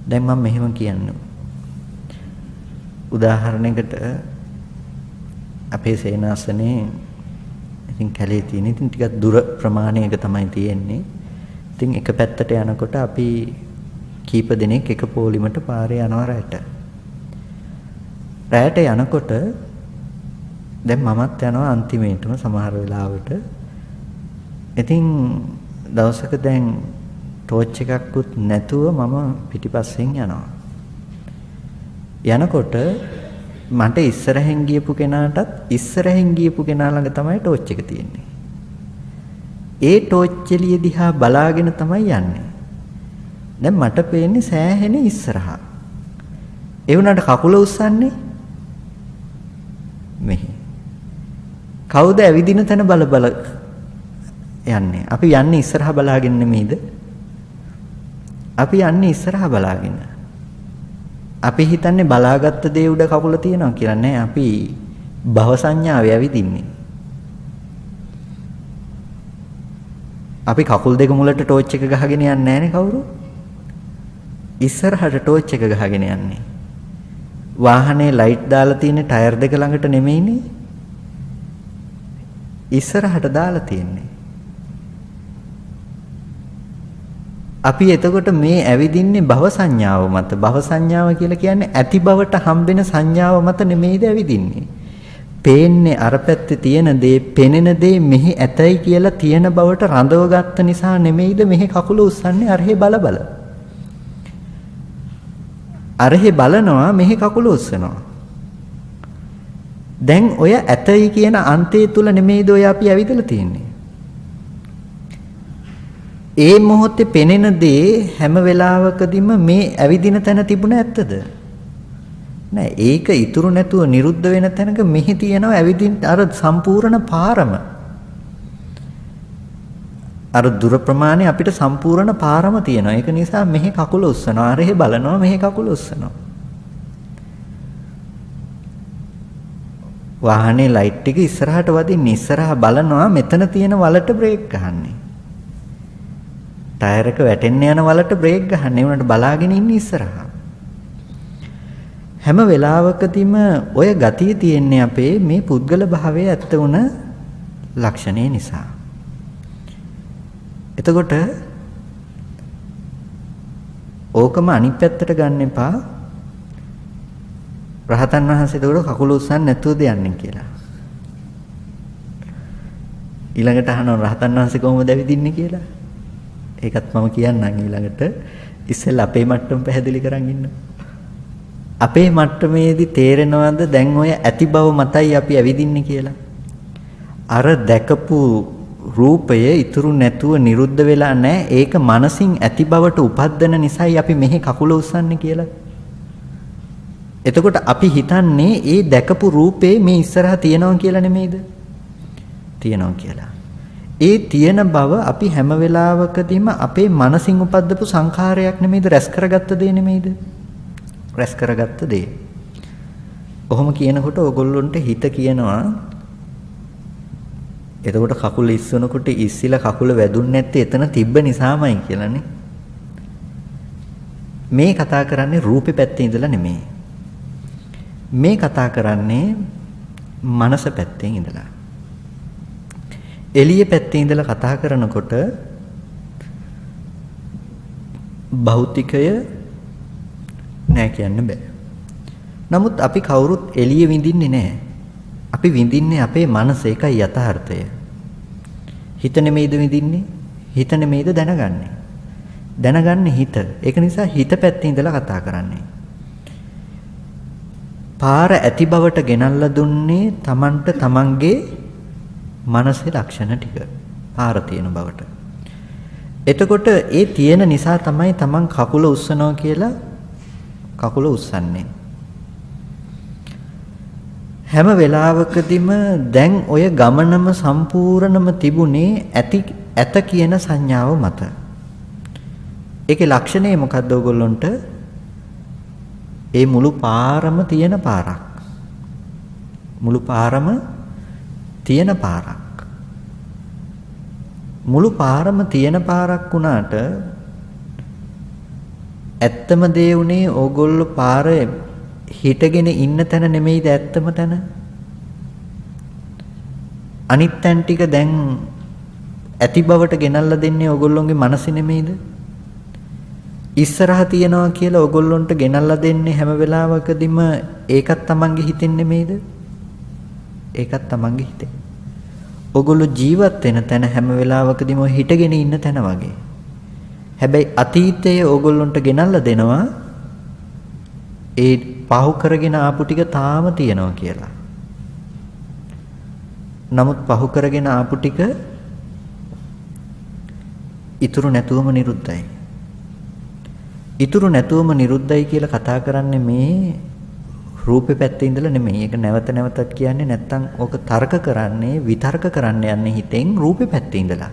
දැන් මම මෙහෙම කියන්නම්. උදාහරණයකට අපේ සේනාසනේ ඉතින් කැලේ තියෙන. ඉතින් ටිකක් දුර ප්‍රමාණයක තමයි තියෙන්නේ. ඉතින් එක පැත්තට යනකොට අපි කීප දෙනෙක් එක පොලිමට පාරේ යනවා රැට. රැට යනකොට දැන් මමත් යනවා අන්තිමේටම සමහර වෙලාවට. ඉතින් දවසක දැන් ටෝච් එකක්වත් නැතුව මම පිටිපස්සෙන් යනවා. යනකොට මට ඉස්සරහෙන් ගියපු කෙනාටත් ඉස්සරහෙන් ගියපු කෙනා ළඟ තමයි ටෝච් එක තියෙන්නේ. ඒ ටෝච් එළිය දිහා බලාගෙන තමයි යන්නේ. දැන් මට පේන්නේ සෑහෙන ඉස්සරහා. ඒ වුණාට කකුල උස්සන්නේ මෙහි. කවුද ඇවිදින තැන බල බල යන්නේ? අපි යන්නේ ඉස්සරහා බලාගෙන නෙමෙයිද? අපි යන්නේ ඉස්සරහා බලාගෙන. අපි හිතන්නේ බලාගත්ත දේ උඩ කකුල තියනවා කියලා නෑ. අපි භව සංඥාවේ ඇවිදින්නේ. අපි කකුල් දෙක මුලට ටෝච් එක ගහගෙන යන්නේ නෑනේ කවුරු. ඉස්සරහට ටෝච් එක ගහගෙන යන්නේ. වාහනේ ලයිට් දාලා තියෙන ටයර් දෙක ළඟට නෙමෙයිනේ. ඉස්සරහට දාලා තියෙන්නේ. අපි එතකොට මේ ඇවිදින්නේ භව සංඥාව මත. භව සංඥාව කියලා කියන්නේ ඇති බවට හම්බෙන සංඥාව මත නෙමෙයිද ඇවිදින්නේ. පේන්නේ අර පැත්තේ තියෙන දේ, පෙනෙන දේ මෙහි ඇතයි කියලා තියෙන බවට රඳව ගත්ත නිසා නෙමෙයිද මෙහි කකුල උස්සන්නේ අරහේ බල බල. අරහේ බලනවා මෙහි කකුල උස්සනවා. දැන් ඔය ඇතයි කියන අන්තය තුල නෙමෙයිද ඔය අපි ඇවිදලා තියෙන්නේ. ඒ මොහොතේ පෙනෙන දේ හැම වෙලාවකදීම මේ ඇවිදින තැන තිබුණ ඇත්තද? නෑ. ඒක ඉතුරු නැතුව නිරුද්ධ වෙන තැනක මෙහි තියෙනවා ඇවිදින් අර සම්පූර්ණ පාරම. අර දුර ප්‍රමාණය අපිට සම්පූර්ණ පාරම තියෙනවා. ඒක නිසා මෙහි කකුල උස්සනවා. අරහෙ බලනවා මෙහි කකුල උස්සනවා. වාහනේ ලයිට් එක ඉස්සරහට වදින්නේ. ඉස්සරහා බලනවා මෙතන තියෙන වලට බ්‍රේක් ගහන්නේ. ටයර් එක වැටෙන්න යන වලට බ්‍රේක් ගහන්නේ. උනට බලාගෙන ඉන්නේ ඉස්සරහා. හැම වෙලාවකදීම ඔය ගතිය තියෙන්නේ අපේ මේ පුද්ගල භාවයේ ඇත්ත වුණ ලක්ෂණය නිසා. එතකොට ඕකම අනිත් පැත්තට ගන්න එපා. රහතන් වහන්සේ එතකොට කකුල උස්සන්නේ නැතුවද යන්නේ කියලා. ඊළඟට අහනවා රහතන් වහන්සේ කොහොමද ඇවිදින්නේ කියලා. ඒකත් මම කියන්නම් ඊළඟට. ඉස්සෙල්ලා අපේ මට්ටම පැහැදිලි කරන් ඉන්න. අපේ මට්ටමේදී තේරෙනවද දැන් ඔය ඇති බව මතයි අපි ඇවිදින්නේ කියලා? අර දැකපු රූපය ඉතුරු නැතුව නිරුද්ධ වෙලා නැහැ. ඒක මනසින් ඇති බවට උපද්දන නිසායි අපි මෙහි කකුල උස්සන්නේ කියලා. එතකොට අපි හිතන්නේ ඒ දැකපු රූපේ මේ ඉස්සරහා තියෙනවා කියලා නෙමෙයිද? තියෙනවා කියලා. ඒ තියෙන බව අපි හැම වෙලාවකදීම අපේ මනසින් උපද්දපු සංඛාරයක් නෙමෙයිද? රැස් කරගත්ත දේ නෙමෙයිද? රැස් කරගත්ත දේ. කොහොම කියනකොට ඕගොල්ලොන්ට හිත කියනවා එතකොට කකුල ඉස්සනකොට ඉස්සිලා කකුල වැදුන්නේ නැත්තේ එතන තිබ්බ නිසාමයි කියලානේ. මේ කතා කරන්නේ රූපේ පැත්තේ ඉඳලා නෙමෙයි. මේ කතා කරන්නේ මනස පැත්තෙන් ඉඳලා. එළිය පැත්තේ ඉඳලා කතා කරනකොට භෞතිකය නෑ කියන්න බෑ. නමුත් අපි කවුරුත් එළිය විඳින්නේ නෑ. අපි විඳින්නේ අපේ මනස. ඒකයි යථාර්ථය. හිත නෙමෙයිද විඳින්නේ? හිත නෙමෙයිද දැනගන්නේ? දැනගන්නේ හිත. ඒක නිසා හිත පැත්තේ ඉඳලා කතා කරන්නේ. පාර ඇති බවට ගෙනල්ලා දුන්නේ Tamanට Tamanගේ මනසේ ලක්ෂණ ටික. පාර තියෙන බවට. එතකොට ඒ තියෙන නිසා තමයි Taman කකුල උස්සනවා කියලා කකුල උස්සන්නේ. හැම වෙලාවකදීම දැන් ඔය ගමනම සම්පූර්ණම තිබුණේ ඇත කියන සංඥාව මත. ඒකේ ලක්ෂණය මොකද්ද ඔයගොල්ලන්ට? ඒ මුළු පාරම තියෙන පාරක්. මුළු පාරම තියෙන පාරක්. මුළු පාරම තියෙන පාරක් වුණාට ඇත්තම දේ උනේ ඕගොල්ලෝ පාරේ හිටගෙන ඉන්න තැන නෙමෙයිද ඇත්තම තැන? අනිත් තැන් ටික දැන් ඇති බවට ගෙනල්ලා දෙන්නේ ඕගොල්ලෝගේ මනස නෙමෙයිද? ඉස්සරහ තියනවා කියලා ඕගොල්ලොන්ට ගෙනල්ලා දෙන්නේ හැම වෙලාවකදීම ඒකත් තමන්ගේ හිතෙන් නෙමෙයිද? ඒකත් තමන්ගේ හිතෙන්. ඕගොල්ලෝ ජීවත් වෙන තැන හැම වෙලාවකදීම හිටගෙන ඉන්න තැන වගේ. හැබැයි අතීතයේ ඕගොල්ලොන්ට ගෙනල්ලා දෙනවා ඒ පහු කරගෙන ආපු ටික තාම තියෙනවා කියලා. නමුත් පහු කරගෙන ආපු ටික ඉතුරු නැතුවම නිරුද්ධයි. ඉතුරු නැතුවම නිරුද්ධයි කියලා කතා කරන්නේ මේ රූපේ පැත්තේ ඉඳලා නෙමෙයි. ඒක නැවත නැවතත් කියන්නේ නැත්තම් ඕක තර්ක කරන්නේ විතර්ක කරන්න යන්නේ හිතෙන් රූපේ පැත්තේ ඉඳලා.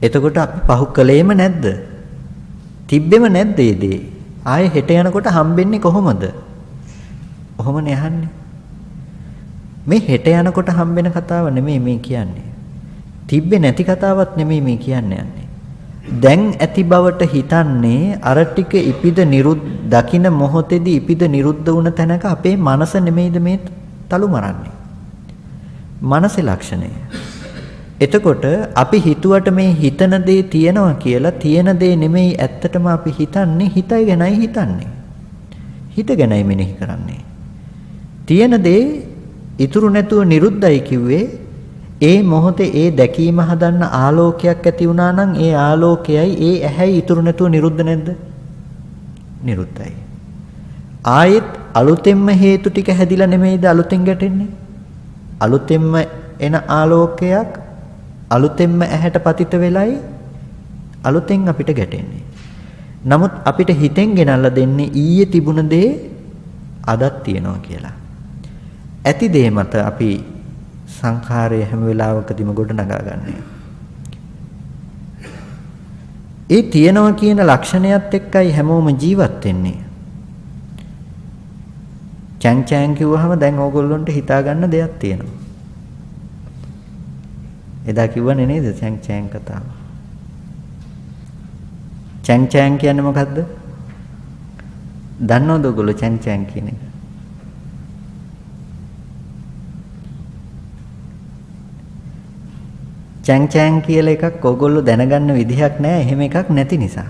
එතකොට අපි පහු කළේම නැද්ද? තිබ්බෙම නැද්ද ඒ දේ? ආයේ හෙට යනකොට හම්බෙන්නේ කොහොමද? ඔහොමනේ අහන්නේ. මේ හෙට යනකොට හම්බෙන කතාව නෙමෙයි මේ කියන්නේ. තිබ්බේ නැති කතාවක් නෙමෙයි මේ කියන්නේ යන්නේ. දැන් ඇති බවට හිතන්නේ අර ටික ඉපිද නිරුද්ධ දකින්න මොහොතේදී ඉපිද නිරුද්ධ වුණ තැනක අපේ මනස නෙමෙයිද මේ තලු මරන්නේ. මනසේ ලක්ෂණය. එතකොට අපි හිතුවට මේ හිතන දේ තියෙනවා කියලා තියෙන දේ නෙමෙයි ඇත්තටම අපි හිතන්නේ හිතයි ගැනයි හිතන්නේ. හිත ගැනයි මෙනෙහි කරන්නේ. තියෙන දේ ඉතුරු නැතුව නිරුද්ධයි කිව්වේ ඒ මොහොතේ ඒ දැකීම හදන්න ආලෝකයක් ඇති වුණා නම් ඒ ආලෝකයයි ඒ ඇහැයි ඉතුරු නැතුව නිරුද්ධ නැද්ද? නිරුද්ධයි. ආයෙත් අලුතෙන්ම හේතු ටික හැදිලා නෙමෙයිද අලුතෙන් ගැටෙන්නේ? අලුතෙන්ම එන ආලෝකයක් අලුතෙන්ම ඇහැට පතිත වෙලයි අලුතෙන් අපිට ගැටෙන්නේ. නමුත් අපිට හිතෙන් ගෙනල්ලා දෙන්නේ ඊයේ තිබුණ දේ අදත් තියෙනවා කියලා. ඇති දේ මත අපි සංඛාරය හැම වෙලාවකදීම ගොඩනගා ගන්නවා. ඒ තියෙනවා කියන ලක්ෂණයත් එක්කයි හැමෝම ජීවත් වෙන්නේ. චැන් චැන් කිව්වහම දැන් ඕගොල්ලොන්ට හිතා ගන්න දෙයක් තියෙනවා. එදා කිව්වනේ නේද චැන් චැන් කතාව. චැන් චැන් කියන්නේ මොකද්ද? දන්නවද ඔයගොල්ලෝ චැන් චැන් කියන එක? චැන් චැන් කියලා එකක් ඕගොල්ලෝ දැනගන්න විදිහක් නැහැ. එහෙම එකක් නැති නිසා.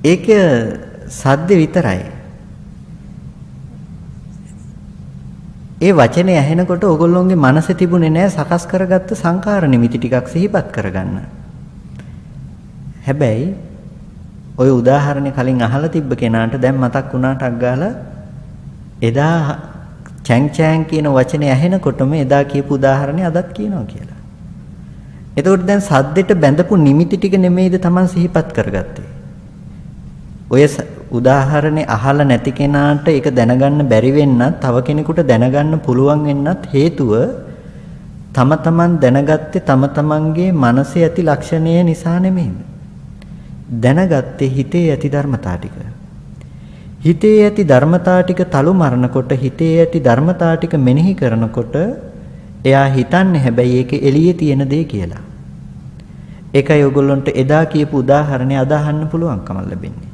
ඒක සද්ද විතරයි. ඒ වචනේ ඇහෙනකොට ඕගොල්ලෝගේ මනසේ තිබුණේ නැහැ සකස් කරගත්ත සංකාර නිමිති ටිකක් සිහිපත් කරගන්න. හැබැයි ඔය උදාහරණේ කලින් අහලා තිබ්බ කෙනාට දැන් මතක් වුණාට අග්ගාලා එදා චැන් චැන් කියන වචනේ ඇහෙනකොටම එදා කියපු උදාහරණේ අදත් කියනවා කියලා. එතකොට දැන් සද්දෙට බැඳපු නිමිති ටික නෙමෙයිද Taman සිහිපත් කරගත්තේ. ඔය උදාහරණේ අහලා නැති කෙනාට ඒක දැනගන්න බැරි වෙන්නත් තව කෙනෙකුට දැනගන්න පුළුවන් වෙන්නත් හේතුව තම තමන් දැනගත්තේ තම තමන්ගේ මනසේ ඇති ලක්ෂණය නිසා නෙමෙයි. දැනගත්තේ හිතේ ඇති ධර්මතා ටික. හිතේ ඇති ධර්මතා ටික තලු මරනකොට හිතේ ඇති ධර්මතා ටික මෙනෙහි කරනකොට එයා හිතන්නේ හැබැයි ඒක එළියේ තියෙන දේ කියලා. ඒකයි ඔයගොල්ලන්ට එදා කියපු උදාහරණය අදහන්න පුළුවන්කම ලැබෙන්නේ.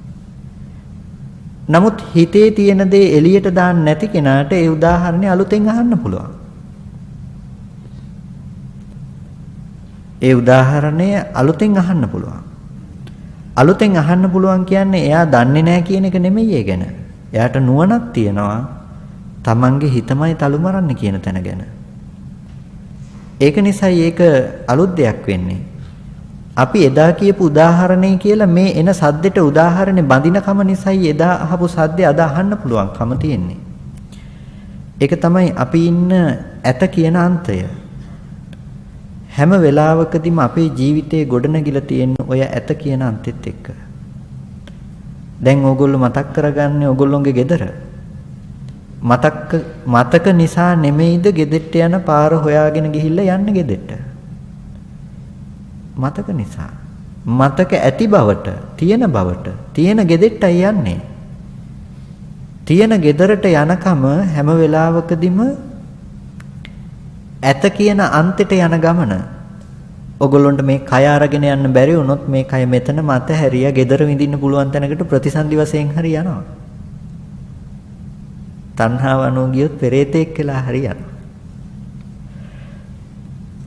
නමුත් හිතේ තියෙන දේ එළියට දාන්න නැති කෙනාට ඒ උදාහරණය අලුතෙන් අහන්න පුළුවන්. ඒ උදාහරණය අලුතෙන් අහන්න පුළුවන්. අලුතෙන් අහන්න පුළුවන් කියන්නේ එයා දන්නේ නැහැ කියන එක නෙමෙයි ඒ ගැන. එයාට නුවණක් තියෙනවා තමන්ගේ හිතමයි තලු මරන්නේ කියන තැන ගැන. ඒක නිසායි ඒක අලුත් දෙයක් වෙන්නේ. අපි එදා කියපු උදාහරණේ කියලා මේ එන සද්දෙට උදාහරණේ බඳිනකම නිසායි එදා අහපු සද්දේ අද අහන්න පුළුවන්කම තියෙන්නේ. ඒක තමයි අපි ඉන්න ඇත කියන අන්තය. හැම වෙලාවකදීම අපේ ජීවිතේ ගොඩනැගිලා තියෙන ඔය ඇත කියන අන්තෙත් එක්ක. දැන් ඕගොල්ලෝ මතක් කරගන්නේ ඕගොල්ලෝගේ ගෙදර. මතක නිසා නෙමෙයිද ගෙදෙට්ට යන පාර හොයාගෙන ගිහිල්ලා යන්නේ ගෙදෙට්ට. මතක නිසා. මතක ඇති බවට, තියෙන ගෙදෙට්ටයි යන්නේ. තියෙන ගෙදරට යනකම හැම වෙලාවකදීම ඇත කියන අන්තෙට යන ගමන ඔගොල්ලන්ට මේ කය අරගෙන යන්න බැරි වුණොත් මේ කය මෙතන මත හැරියා gedara විඳින්න පුළුවන් තැනකට ප්‍රතිසන්දි වශයෙන් හරි යනවා. තණ්හාව අනුව ගියොත් පෙරේතෙක් කියලා හරි යනවා.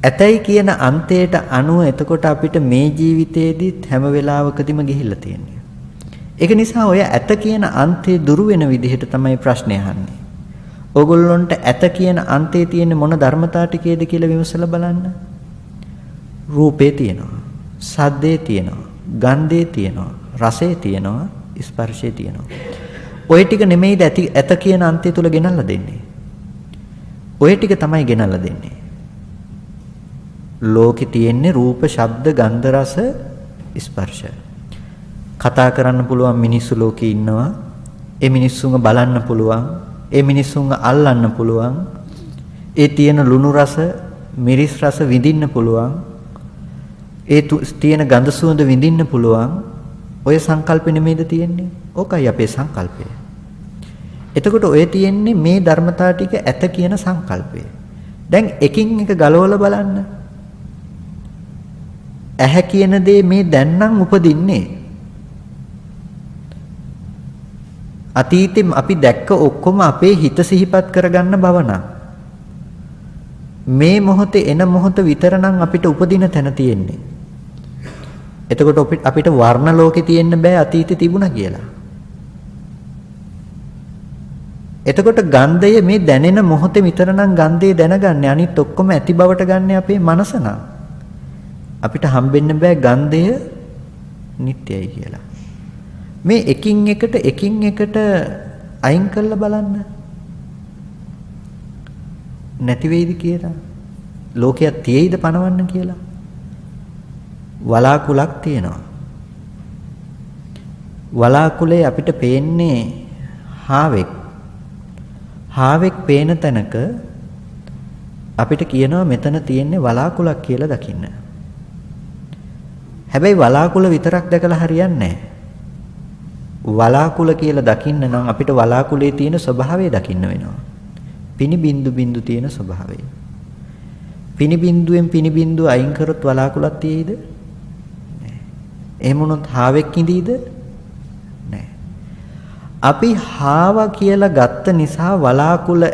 ඇතයි කියන අන්තයට අනුව එතකොට අපිට මේ ජීවිතේදීත් හැම වෙලාවකදීම ගිහිල්ලා තියෙන්නේ. ඒක නිසා ඔය ඇත කියන අන්තේ දුරු වෙන විදිහට තමයි ප්‍රශ්නේ අහන්නේ. ඕගොල්ලොන්ට ඇත කියන අන්තේ තියෙන මොන ධර්මතා ටිකේද කියලා විමසලා බලන්න. රූපේ තියෙනවා, සද්දේ තියෙනවා, ගන්ධේ තියෙනවා, රසේ තියෙනවා, ස්පර්ශේ තියෙනවා. ඔය ටික නෙමෙයිද ඇත කියන අන්තය තුල ගෙනල්ලා දෙන්නේ. ඔය ටික තමයි ගෙනල්ලා දෙන්නේ. ලෝකේ තියෙන්නේ රූප, ශබ්ද, ගන්ධ, රස, ස්පර්ශ. කතා කරන්න පුළුවන් මිනිස්සු ලෝකේ ඉන්නවා. ඒ මිනිස්සුන්ව බලන්න පුළුවන්. ඒ මිනිස්සුන්ව අල්ලන්න පුළුවන්. ඒ තියෙන ලුණු රස, මිරිස් රස විඳින්න පුළුවන්. ඒ තියෙන ගඳ සුවඳ විඳින්න පුළුවන්. ඔය සංකල්පෙ නෙමෙයිද තියෙන්නේ? ඕකයි අපේ සංකල්පය. එතකොට ඔය තියෙන්නේ මේ ධර්මතාව ටික ඇත කියන සංකල්පය. දැන් එකින් එක ගලවලා බලන්න. ඇහැ කියන දේ මේ දැන් නම් උපදින්නේ. අතීතේ අපි දැක්ක ඔක්කොම අපේ හිත සිහිපත් කරගන්න බව නම් මේ මොහොතේ එන මොහොත විතර නම් අපිට උපදින තැන තියෙන්නේ. එතකොට අපිට වර්ණ ලෝකේ තියෙන්න බෑ අතීතේ තිබුණා කියලා. එතකොට ගන්ධය මේ දැනෙන මොහොතේ විතර නම් ගන්ධය දැනගන්නේ. අනිත් ඔක්කොම ඇති බවට ගන්න අපේ මනස නම්. අපිට හම්බෙන්න බෑ ගන්ධය නිට්ටයයි කියලා. මේ එකින් එකට අයින් කරලා බලන්න. නැති වෙයිද කියලා. ලෝකයක් තියෙයිද පණවන්න කියලා. වලාකුලක් තියෙනවා. වලාකුලේ අපිට පේන්නේ හාවෙක්. හාවෙක් පේන තැනක අපිට කියනවා මෙතන තියෙන්නේ වලාකුලක් කියලා දකින්න. හැබැයි වලාකුල විතරක් දැකලා හරියන්නේ නැහැ. වලාකුල කියලා දකින්න නම් අපිට වලාකුලේ තියෙන ස්වභාවය දකින්න වෙනවා. පිනි බින්දු බින්දු තියෙන ස්වභාවය. පිනි බින්දුවෙන් පිනි බින්දුව අයින් කරොත් වලාකුලක් තියෙයිද? නැහැ. එහෙම වුණොත් හාවෙක් ඉඳීද? නැහැ. අපි හාව කියලා ගත්ත නිසා වලාකුල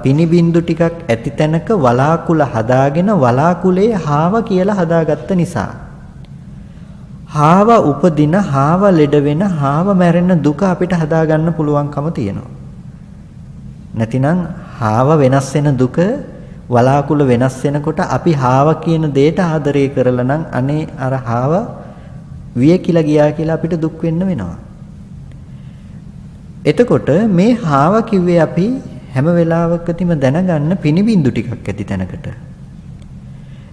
පිනි බින්දු ටිකක් ඇති තැනක වලාකුල හදාගෙන වලාකුලේ හාව කියලා හදාගත්ත නිසා හාව උපදින, හාව ලෙඩ වෙන, හාව මැරෙන දුක අපිට හදාගන්න පුළුවන්කම තියෙනවා. නැතිනම් හාව වෙනස් වෙන දුක, වලාකුල වෙනස් වෙනකොට අපි හාව කියන දෙයට ආදරය කරලා නම් අනේ අර හාව විය කියලා ගියා කියලා අපිට දුක් වෙන්න වෙනවා. එතකොට මේ හාව කිව්වේ අපි හැම වෙලාවකදීම දැනගන්න පිනිබින්දු ටිකක් ඇති තැනකට.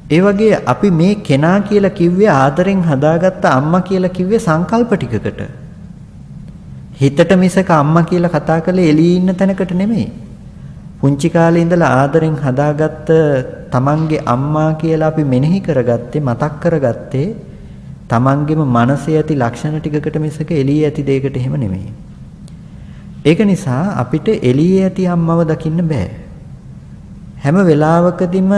ඒ වගේ අපි මේ කෙනා කියලා කිව්වේ ආදරෙන් හදාගත්ත අම්මා කියලා කිව්වේ සංකල්ප ටිකකට. හිතට මිසක අම්මා කියලා කතා කරලා එළියේ ඉන්න තැනකට නෙමෙයි. පුංචි කාලේ ඉඳලා ආදරෙන් හදාගත්ත තමන්ගේ අම්මා කියලා අපි මෙනෙහි කරගත්තේ, මතක් කරගත්තේ තමන්ගේම මනසේ ඇති ලක්ෂණ ටිකකට මිසක එළියේ ඇති දෙයකට එහෙම නෙමෙයි. ඒක නිසා අපිට එළියේ ඇති අම්මව දකින්න බෑ. හැම වෙලාවකදීම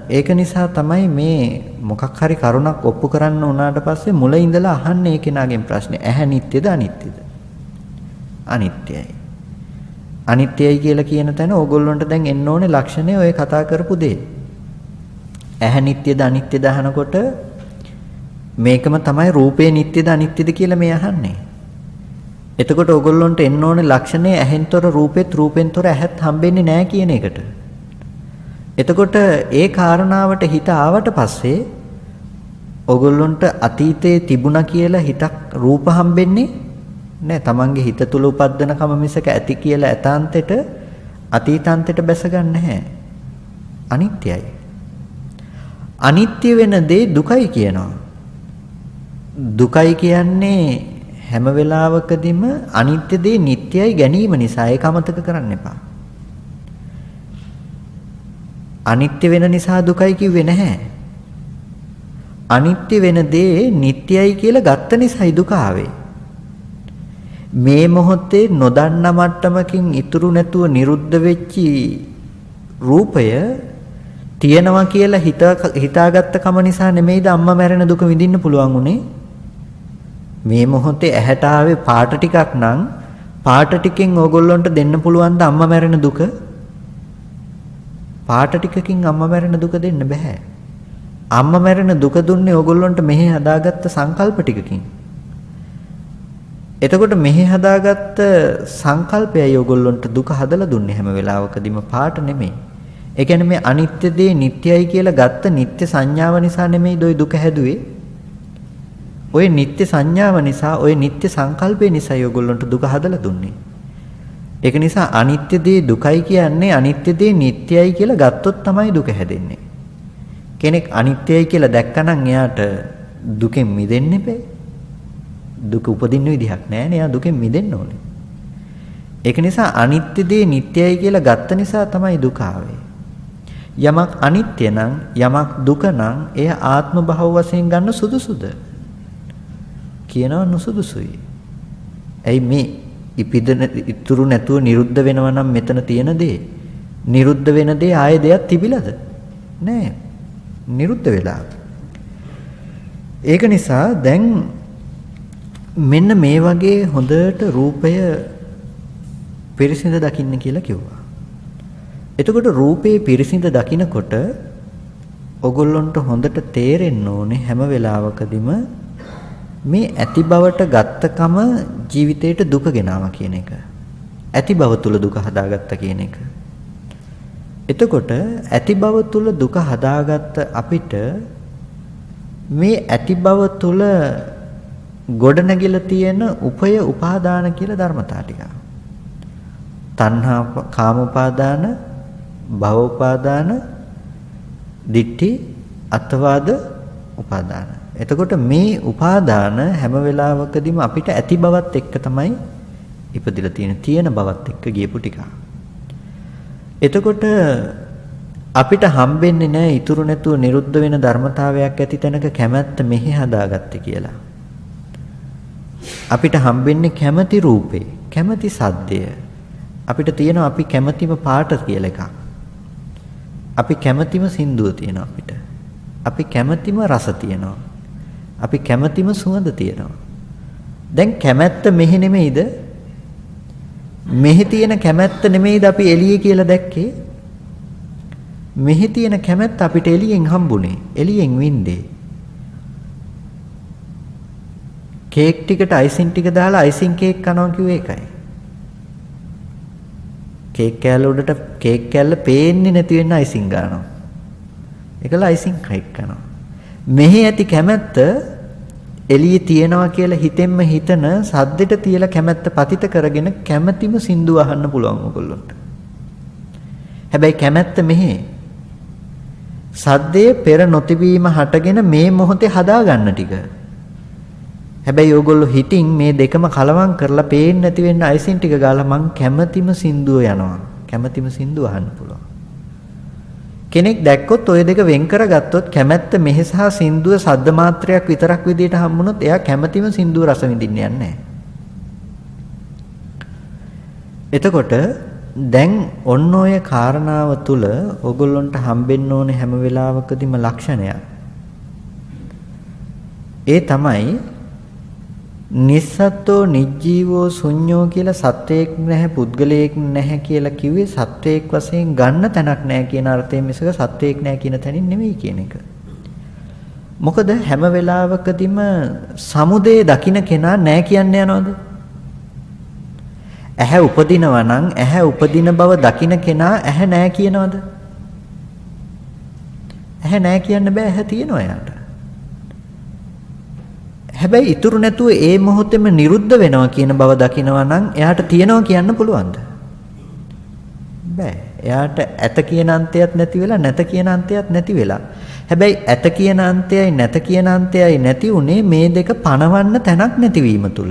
ඒක නිසා තමයි මේ මොකක් හරි කරුණක් ඔප්පු කරන්න උනාට පස්සේ මුල ඉඳලා අහන්නේ ඒ කෙනාගෙන් ප්‍රශ්නේ. ඇහැ නිට්ටයද අනිත්‍යද? අනිත්‍යයි. අනිත්‍යයි කියලා කියන තැන ඕගොල්ලන්ට දැන් එන්න ඕනේ ලක්ෂණය ඔය කතා කරපු දේ. ඇහැ නිට්ටයද අනිත්‍යද අහනකොට මේකම තමයි රූපේ නිට්ටයද අනිත්‍යද කියලා මේ අහන්නේ. එතකොට ඕගොල්ලන්ට එන්න ඕනේ ලක්ෂණය ඇහෙන්තර රූපෙත්, රූපෙන්තර ඇහත් හම්බෙන්නේ නැහැ කියන එකට. එතකොට ඒ කාරණාවට හිත ආවට පස්සේ ඔගොල්ලොන්ට අතීතයේ තිබුණා කියලා හිතක් රූප හම්බෙන්නේ නැහැ. තමන්ගේ හිත තුල උපද්දන කම මිසක ඇති කියලා ඇතාන්තෙට අතීතාන්තෙට බැස ගන්න නැහැ. අනිත්‍යයි. අනිත්‍ය වෙන දේ දුකයි කියනවා. දුකයි කියන්නේ හැම වෙලාවකදීම අනිත්‍ය දේ නිට්ටයයි ගැනීම නිසා ඒක අමතක කරන්න එපා. අනිත්‍ය වෙන නිසා දුකයි කිව්වේ නැහැ. අනිත්‍ය වෙන දේ නිට්ටයයි කියලා ගත්ත නිසායි දුක ආවේ. මේ මොහොතේ නොදන්නා මට්ටමකින් ඉතුරු නැතුව නිරුද්ධ වෙච්චි රූපය තියෙනවා කියලා හිතාගත්ත කම නිසා නෙමෙයිද අම්මා මැරෙන දුක විඳින්න පුළුවන් උනේ? මේ මොහොතේ ඇහැට ආවේ පාට ටිකක් නම් පාට ටිකෙන් ඕගොල්ලන්ට දෙන්න පුළුවන් ද අම්මා මැරෙන දුක? පාට ටිකකින් අම්මා මැරෙන දුක දෙන්න බෑ. අම්මා මැරෙන දුක දුන්නේ ඕගොල්ලන්ට මෙහි හදාගත්ත සංකල්ප ටිකකින්. එතකොට මෙහි හදාගත්ත සංකල්පයයි ඕගොල්ලන්ට දුක හදලා දුන්නේ හැම වෙලාවකදීම පාට නෙමෙයි. ඒ කියන්නේ මේ අනිත්‍ය දේ නිට්ටයයි කියලා ගත්ත නිට්ටය සංඥාව නිසා නෙමෙයි දොයි දුක හැදුවේ. ඔය නිට්ටය සංඥාව නිසා ඔය නිට්ටය සංකල්පය නිසා ඔයගොල්ලන්ට දුක හදලා දුන්නේ. ඒක නිසා අනිත්‍ය දේ දුකයි කියන්නේ අනිත්‍ය දේ නිට්ටයයි කියලා ගත්තොත් තමයි දුක හැදෙන්නේ. කෙනෙක් අනිත්‍යයි කියලා දැක්කනම් එයාට දුකෙන් මිදෙන්න බෑ. දුක උපදින්න විදිහක් නැහැ නේ. එයා දුකෙන් මිදෙන්න ඕනේ. ඒක නිසා අනිත්‍ය දේ නිට්ටයයි කියලා ගත්ත නිසා තමයි දුක ආවේ. යමක් අනිත්‍ය නම් යමක් දුක නම් එය ආත්ම භව වශයෙන් ගන්න සුදුසුද? කියනවා නුසුදුසුයි. ඇයි මේ ඉපිදෙන ඉතුරු නැතුව නිරුද්ධ වෙනවා නම් මෙතන තියෙන දේ නිරුද්ධ වෙන දේ ආයේ දෙයක් තිබිලාද? නෑ. නිරුද්ධ වෙලා. ඒක නිසා දැන් මෙන්න මේ වගේ හොඳට රූපය පිරිසිඳ දකින්න කියලා කිව්වා. එතකොට රූපේ පිරිසිඳ දකිනකොට ඔගොල්ලොන්ට හොඳට තේරෙන්න ඕනේ හැම වෙලාවකදීම මේ ඇති බවට ගත්තකම ජීවිතේට දුක ගෙනාවා කියන එක. ඇති බව තුල දුක හදාගත්ත කියන එක. එතකොට ඇති බව තුල දුක හදාගත්ත අපිට මේ ඇති බව තුල ගොඩනැගිලා තියෙන උපය උපාදාන කියලා ධර්මතා ටික. තණ්හා කාම උපාදාන, භව උපාදාන, දිට්ඨි අත්වාද උපාදාන. එතකොට මේ උපාදාන හැම වෙලාවකදීම අපිට ඇති බවත් එක්ක තමයි ඉපදිලා තියෙන බවත් එක්ක ගියපු ටික. එතකොට අපිට හම්බෙන්නේ නැහැ ඉතුරු නැතුව නිරුද්ධ වෙන ධර්මතාවයක් ඇති තැනක කැමැත්ත මෙහි හදාගත්තේ කියලා. අපිට හම්බෙන්නේ කැමැති රූපේ, කැමැති සද්දය. අපිට තියෙනවා අපි කැමැතිම පාට කියලා එකක්. අපි කැමැතිම සින්දුව තියෙනවා අපිට. අපි කැමැතිම රස තියෙනවා. අපි කැමැතිම සුවඳ තියෙනවා. දැන් කැමැත්ත මෙහි නෙමෙයිද? මෙහි තියෙන කැමැත්ත නෙමෙයිද අපි එළියේ කියලා දැක්කේ? මෙහි තියෙන කැමැත්ත අපිට එළියෙන් හම්බුනේ. එළියෙන් වින්දේ. කේක් ටිකට අයිසින් ටික දාලා අයිසින් කේක් කනවා කිව්වේ ඒකයි. කේක් කෑල්ල උඩට කේක් කෑල්ල පේන්නේ නැති වෙන්න අයිසින් ගන්නවා. ඒකල අයිසින් කේක් කනවා. මෙහි ඇති කැමැත්ත එළියේ තියනවා කියලා හිතෙන්ම හිතන සද්දෙට තියලා කැමැත්ත පතිත කරගෙන කැමැතිම සින්දුව අහන්න පුළුවන් ඔයගොල්ලන්ට. හැබැයි කැමැත්ත මෙහි සද්දේ පෙර නොතිබීම හටගෙන මේ මොහොතේ හදා ගන්න ටික. හැබැයි ඕගොල්ලෝ හිතින් මේ දෙකම කලවම් කරලා පේන්නේ නැති වෙන්න අයිසින් ටික ගාලා මං කැමැතිම සින්දුව යනවා. කැමැතිම සින්දුව අහන්න පුළුවන්. කෙනෙක් දැක්කොත් ওই දෙක වෙන් කරගත්තොත් කැමැත්ත මෙහි සහ සින්දුව සද්ද මාත්‍රයක් විතරක් විදියට හම්බුනොත් එයා කැමැතිම සින්දුව රස විඳින්න යන්නේ නැහැ. එතකොට දැන් ඔන්න ඔය කාරණාව තුල ඕගොල්ලන්ට හම්බෙන්න ඕනේ හැම වෙලාවකදීම ලක්ෂණයක්. ඒ තමයි නිස්සත්ත්වෝ නිජ්ජීවෝ ශුන්‍යෝ කියලා සත්වයක් නැහැ පුද්ගලයෙක් නැහැ කියලා කිව්වේ සත්වයක් වශයෙන් ගන්න තැනක් නැහැ කියන අර්ථයෙන් මිසක සත්වයක් නැහැ කියන තැනින් නෙමෙයි කියන එක. මොකද හැම වෙලාවකදීම සමුදේ දකින්න කෙනා නැහැ කියන්නේ යනවද? ඇහැ උපදිනවා නම් ඇහැ උපදින බව දකින්න කෙනා ඇහැ නැහැ කියනවද? ඇහැ නැහැ කියන්න බෑ. ඇහැ තියෙනවා යාට. හැබැයි ඉතුරු නැතුව ඒ මොහොතේම නිරුද්ධ වෙනවා කියන බව දකිනවා නම් එයාට තියනවා කියන්න පුළුවන්ද? බෑ. එයාට ඇත කියන අන්තයක් නැති වෙලා නැත කියන අන්තයක් නැති වෙලා. හැබැයි ඇත කියන අන්තයයි නැත කියන අන්තයයි නැති උනේ මේ දෙක පණවන්න තැනක් නැතිවීම තුල.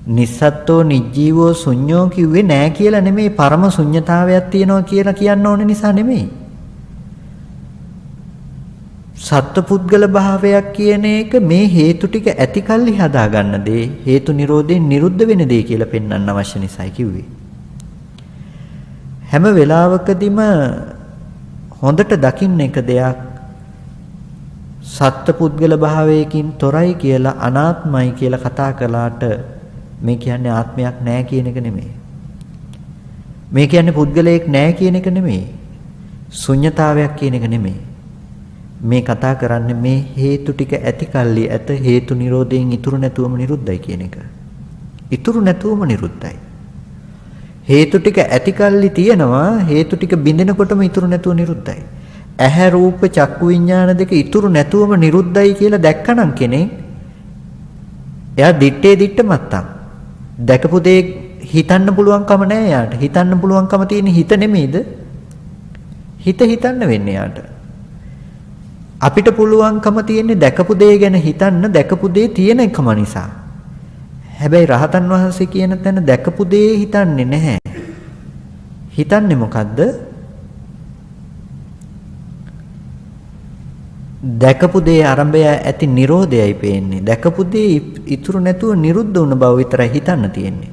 නිස්සත්ත්වෝ නිජ්ජීවෝ ශුන්‍යෝ කිව්වේ නෑ කියලා නෙමෙයි පරම ශුන්‍යතාවයක් තියෙනවා කියලා කියන්න ඕන නිසා නෙමෙයි. සත්පුද්ගල භාවයක් කියන එක මේ හේතු ටික ඇති කල්ලි හදා ගන්න දේ හේතු නිරෝධයෙන් නිරුද්ධ වෙන දේ කියලා පෙන්වන්න අවශ්‍ය නිසායි කිව්වේ. හැම වෙලාවකදීම හොඳට දකින්න එක දෙයක් සත්පුද්ගල භාවයකින් තොරයි කියලා අනාත්මයි කියලා කතා කළාට මේ කියන්නේ ආත්මයක් නැහැ කියන එක නෙමෙයි. මේ කියන්නේ පුද්ගලයෙක් නැහැ කියන එක නෙමෙයි. ශුන්්‍යතාවයක් කියන එක නෙමෙයි. මේ කතා කරන්නේ මේ හේතු ටික ඇති කල්ලි ඇත හේතු නිරෝධයෙන් ඉතුරු නැතුවම නිරුද්ධයි කියන එක. ඉතුරු නැතුවම නිරුද්ධයි. හේතු ටික ඇති කල්ලි තියෙනවා හේතු ටික බිඳිනකොටම ඉතුරු නැතුව නිරුද්ධයි. ඇහැ රූප චක්කු විඥාන දෙක ඉතුරු නැතුවම නිරුද්ධයි කියලා දැක්කනම් කෙනෙක් එයා දිත්තේ දිත්ත මත්තම්. දැකපු දේ හිතන්න පුළුවන්කම නැහැ යාට. හිතන්න පුළුවන්කම තියෙන හිත නෙමෙයිද? හිත හිතන්න වෙන්නේ යාට. අපිට පුළුවන්කම තියෙන්නේ දැකපු දේ ගැන හිතන්න දැකපු දේ තියෙන එකම නිසා. හැබැයි රහතන් වහන්සේ කියන තැන දැකපු දේ හිතන්නේ නැහැ. හිතන්නේ මොකද්ද? දැකපු දේ ආරම්භය ඇති Nirodhayයි පේන්නේ. දැකපු දේ ඉතුරු නැතුව නිරුද්ධ වුණ බව විතරයි හිතන්න තියෙන්නේ.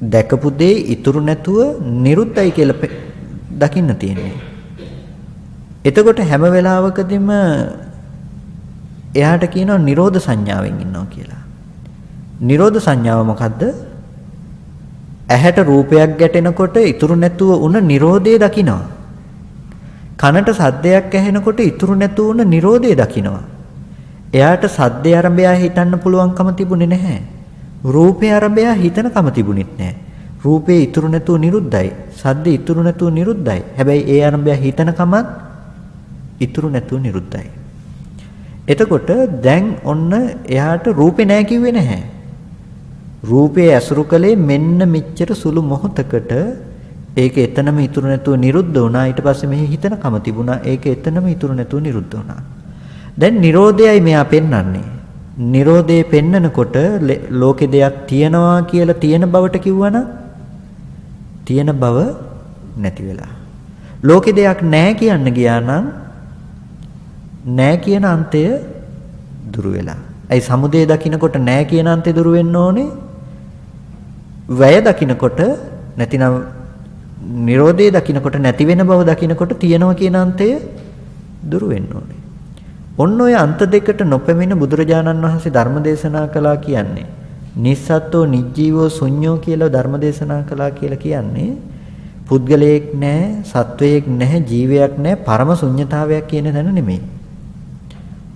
දැකපු දේ ඉතුරු නැතුව නිරුද්ධයි කියලා දකින්න තියෙන්නේ. එතකොට හැම වෙලාවකදීම එයාට කියනවා නිරෝධ සංඥාවෙන් ඉන්නවා කියලා. නිරෝධ සංඥාව මොකද්ද? ඇහැට රූපයක් ගැටෙනකොට ඉතුරු නැතුව උන නිරෝධය දකිනවා. කනට සද්දයක් ඇහෙනකොට ඉතුරු නැතුව උන නිරෝධය දකිනවා. එයාට සද්දේ ආරම්භය හිතන්න පුළුවන්කම තිබුණේ නැහැ. රූපේ ආරම්භය හිතනකම තිබුණෙත් නැහැ. රූපේ ඉතුරු නැතුව නිරුද්ධයි. සද්දේ ඉතුරු නැතුව නිරුද්ධයි. හැබැයි ඒ ආරම්භය හිතනකමත් ඉතුරු නැතුව නිරුද්ධයි. එතකොට දැන් ඔන්න එයාට රූපේ නැහැ කිව්වේ නැහැ. රූපේ ඇසුරු කලේ මෙන්න මෙච්චර සුළු මොහොතකට ඒක එතනම ඉතුරු නැතුව නිරුද්ධ වුණා. ඊට පස්සේ මෙහි හිතනකම තිබුණා. ඒක එතනම ඉතුරු නැතුව නිරුද්ධ වුණා. දැන් Nirodhayයි මෙයා පෙන්වන්නේ. Nirodhe පෙන්නකොට ලෝකේ දෙයක් තියනවා කියලා තියෙන බවට කිව්වනම් තියෙන බව නැති වෙලා. ලෝකේ දෙයක් නැහැ කියන්න ගියා නම් නැහැ කියන අන්තය දුරු වෙලා. ඒ සමුදය දකින්නකොට නැහැ කියන අන්තය දුරු වෙන්න ඕනේ. වැය දකින්නකොට නැතිනම් Nirodhe දකින්නකොට නැති වෙන බව දකින්නකොට තියෙනවා කියන අන්තය දුරු වෙන්න ඕනේ. ඔන්න ඔය අන්ත දෙකට නොපෙමින බුදුරජාණන් වහන්සේ ධර්ම දේශනා කළා කියන්නේ නිස්සත්ත්වෝ නිජ්ජීවෝ ශුන්‍යෝ කියලා ධර්ම දේශනා කළා කියලා කියන්නේ පුද්ගලයෙක් නැහැ, සත්වයෙක් නැහැ, ජීවයක් නැහැ, පරම ශුන්‍යතාවයක් කියන තැන නෙමෙයි.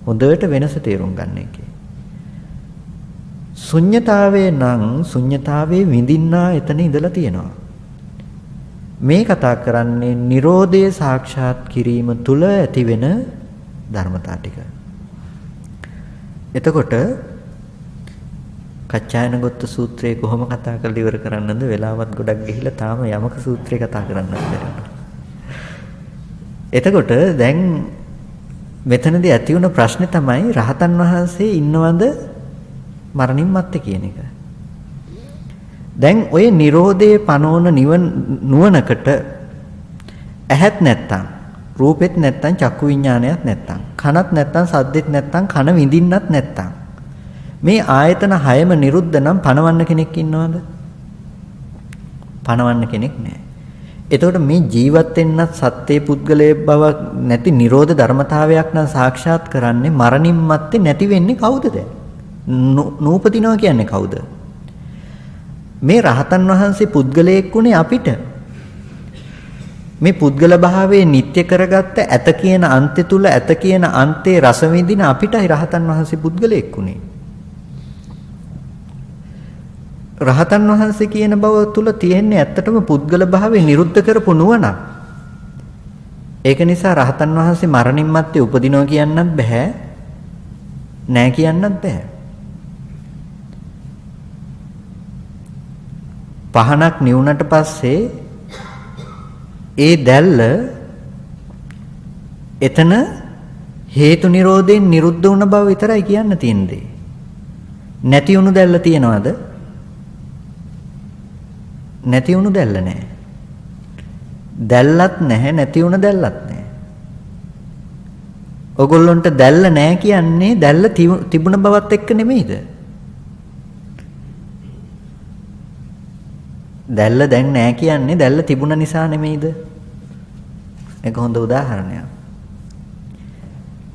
හොඳට වෙනස තේරුම් ගන්න එකේ. ශුන්‍යතාවේ නම් ශුන්‍යතාවේ විඳින්නා එතන ඉඳලා තියෙනවා. මේ කතා කරන්නේ Nirodhe සාක්ෂාත් කිරීම තුල ඇතිවෙන ධර්මතා ටික. එතකොට කච්චායනගොත්ත සූත්‍රය කොහොම කතා කරලා ඉවර කරන්නද? වෙලාවත් ගොඩක් ගිහිලා තාම යමක සූත්‍රය කතා කරන්නත් බැහැ. එතකොට දැන් මෙතනදී ඇති වුණ ප්‍රශ්නේ තමයි රහතන් වහන්සේ ඉන්නවද මරණින් මත්තේ කියන එක. දැන් ඔය Nirodhe පනෝන නුවණකට ඇහත් නැත්තම්, රූපෙත් නැත්තම්, චක්කු විඥානයත් නැත්තම්, කනත් නැත්තම්, සද්දෙත් නැත්තම්, කන විඳින්නත් නැත්තම් මේ ආයතන හයම නිරුද්ධ නම් පණවන්න කෙනෙක් ඉන්නවද? පණවන්න කෙනෙක් නැහැ. එතකොට මේ ජීවත් වෙන්නත් සත්‍ය පුද්ගලයේ බව නැති නිරෝධ ධර්මතාවයක් නම් සාක්ෂාත් කරන්නේ මරණින් මත්තේ නැති වෙන්නේ කවුද දැන්? නූපදිනවා කියන්නේ කවුද? මේ රහතන් වහන්සේ පුද්ගලයෙක් උනේ අපිට. මේ පුද්ගල භාවයේ නිත්‍ය කරගත්ත ඇත කියන අන්තය තුල ඇත කියන අන්තේ රස විඳින අපිටයි රහතන් වහන්සේ පුද්ගලයෙක් උනේ. රහතන් වහන්සේ කියන බව තුල තියෙන්නේ ඇත්තටම පුද්ගල භාවයේ නිරුද්ධ කරපු නුවණ. ඒක නිසා රහතන් වහන්සේ මරණින් මත්තේ උපදිනවා කියන්නත් බෑ, නෑ කියන්නත් බෑ. පහනක් නිවුනට පස්සේ ඒ දැල්ල එතන හේතු නිරෝධයෙන් නිරුද්ධ වුණ බව විතරයි කියන්න තියෙන්නේ. නැති වුණු දැල්ල තියනවද? නැති වුණු දැල්ල නැහැ. දැල්ලත් නැහැ, නැති වුණ දැල්ලත් නැහැ. ඔයගොල්ලන්ට දැල්ල නැහැ කියන්නේ දැල්ල තිබුණ බවත් එක්ක නෙමෙයිද? දැල්ල දැන් නැහැ කියන්නේ දැල්ල තිබුණ නිසා නෙමෙයිද? මේක හොඳ උදාහරණයක්.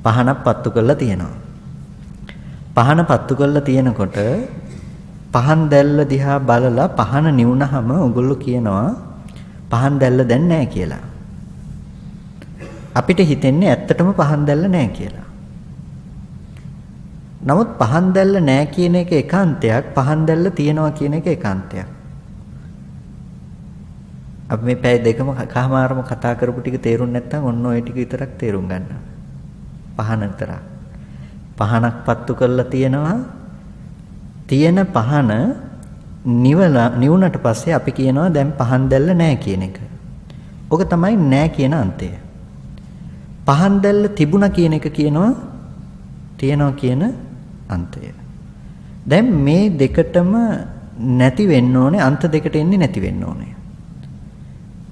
පහනක් පත්තු කරලා තියෙනවා. පහන පත්තු කරලා තියෙනකොට පහන් දැල්ල දිහා බලලා පහන නිවුනහම ඔයගොල්ලෝ කියනවා පහන් දැල්ල දැන් නැහැ කියලා. අපිට හිතෙන්නේ ඇත්තටම පහන් දැල්ල නැහැ කියලා. නමුත් පහන් දැල්ල නැහැ කියන එක ඒකාන්තයක්, පහන් දැල්ල තියෙනවා කියන එක ඒකාන්තයක්. අපි මේ පැය දෙකම කහමාරම කතා කරපු ටික තේරුම් නැත්නම් ඔන්න ඔය ටික විතරක් තේරුම් ගන්න. පහන විතරක්. පහනක් පත්තු කරලා තියෙනවා. තියෙන පහන නිවුනට පස්සේ අපි කියනවා දැන් පහන් දැල්ල නැහැ කියන එක. ඔක තමයි නැහැ කියන අන්තය. පහන් දැල්ල තිබුණා කියන එක කියනවා තියෙනවා කියන අන්තය. දැන් මේ දෙකටම නැති වෙන්න ඕනේ, අන්ත දෙකට එන්නේ නැති වෙන්න ඕනේ.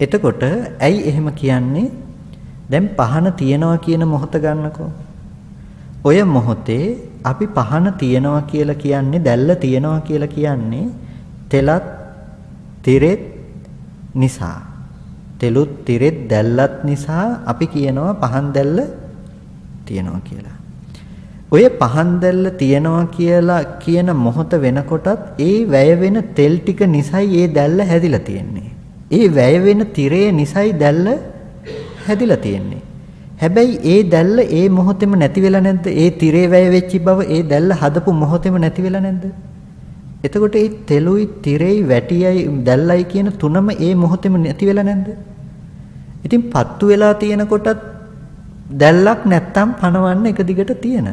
එතකොට ඇයි එහෙම කියන්නේ? දැන් පහන තියනවා කියන මොහොත ගන්නකෝ. ඔය මොහොතේ අපි පහන තියනවා කියලා කියන්නේ, දැල්ල තියනවා කියලා කියන්නේ තෙලත් තිරෙත් නිසා. තෙලුත් තිරෙත් දැල්ලත් නිසා අපි කියනවා පහන් දැල්ල තියනවා කියලා. ඔය පහන් දැල්ල තියනවා කියලා කියන මොහොත වෙනකොටත් ඒ වැය වෙන තෙල් ටික නිසයි ඒ දැල්ල හැදිලා තියෙන්නේ. ඒ වැය වෙන තිරය නිසයි දැල්ල හැදිලා තියෙන්නේ. හැබැයි ඒ දැල්ල ඒ මොහොතේම නැති වෙලා නැද්ද? ඒ තිරේ වැය වෙච්ච බව ඒ දැල්ල හදපු මොහොතේම නැති වෙලා නැද්ද? එතකොට ඒ තෙලුයි තිරේයි වැටියයි දැල්ලයි කියන තුනම ඒ මොහොතේම නැති වෙලා නැද්ද? ඉතින් පත්තු වෙලා තියෙනකොටත් දැල්ලක් නැත්තම් පනවන්න එක දිගට තියෙන.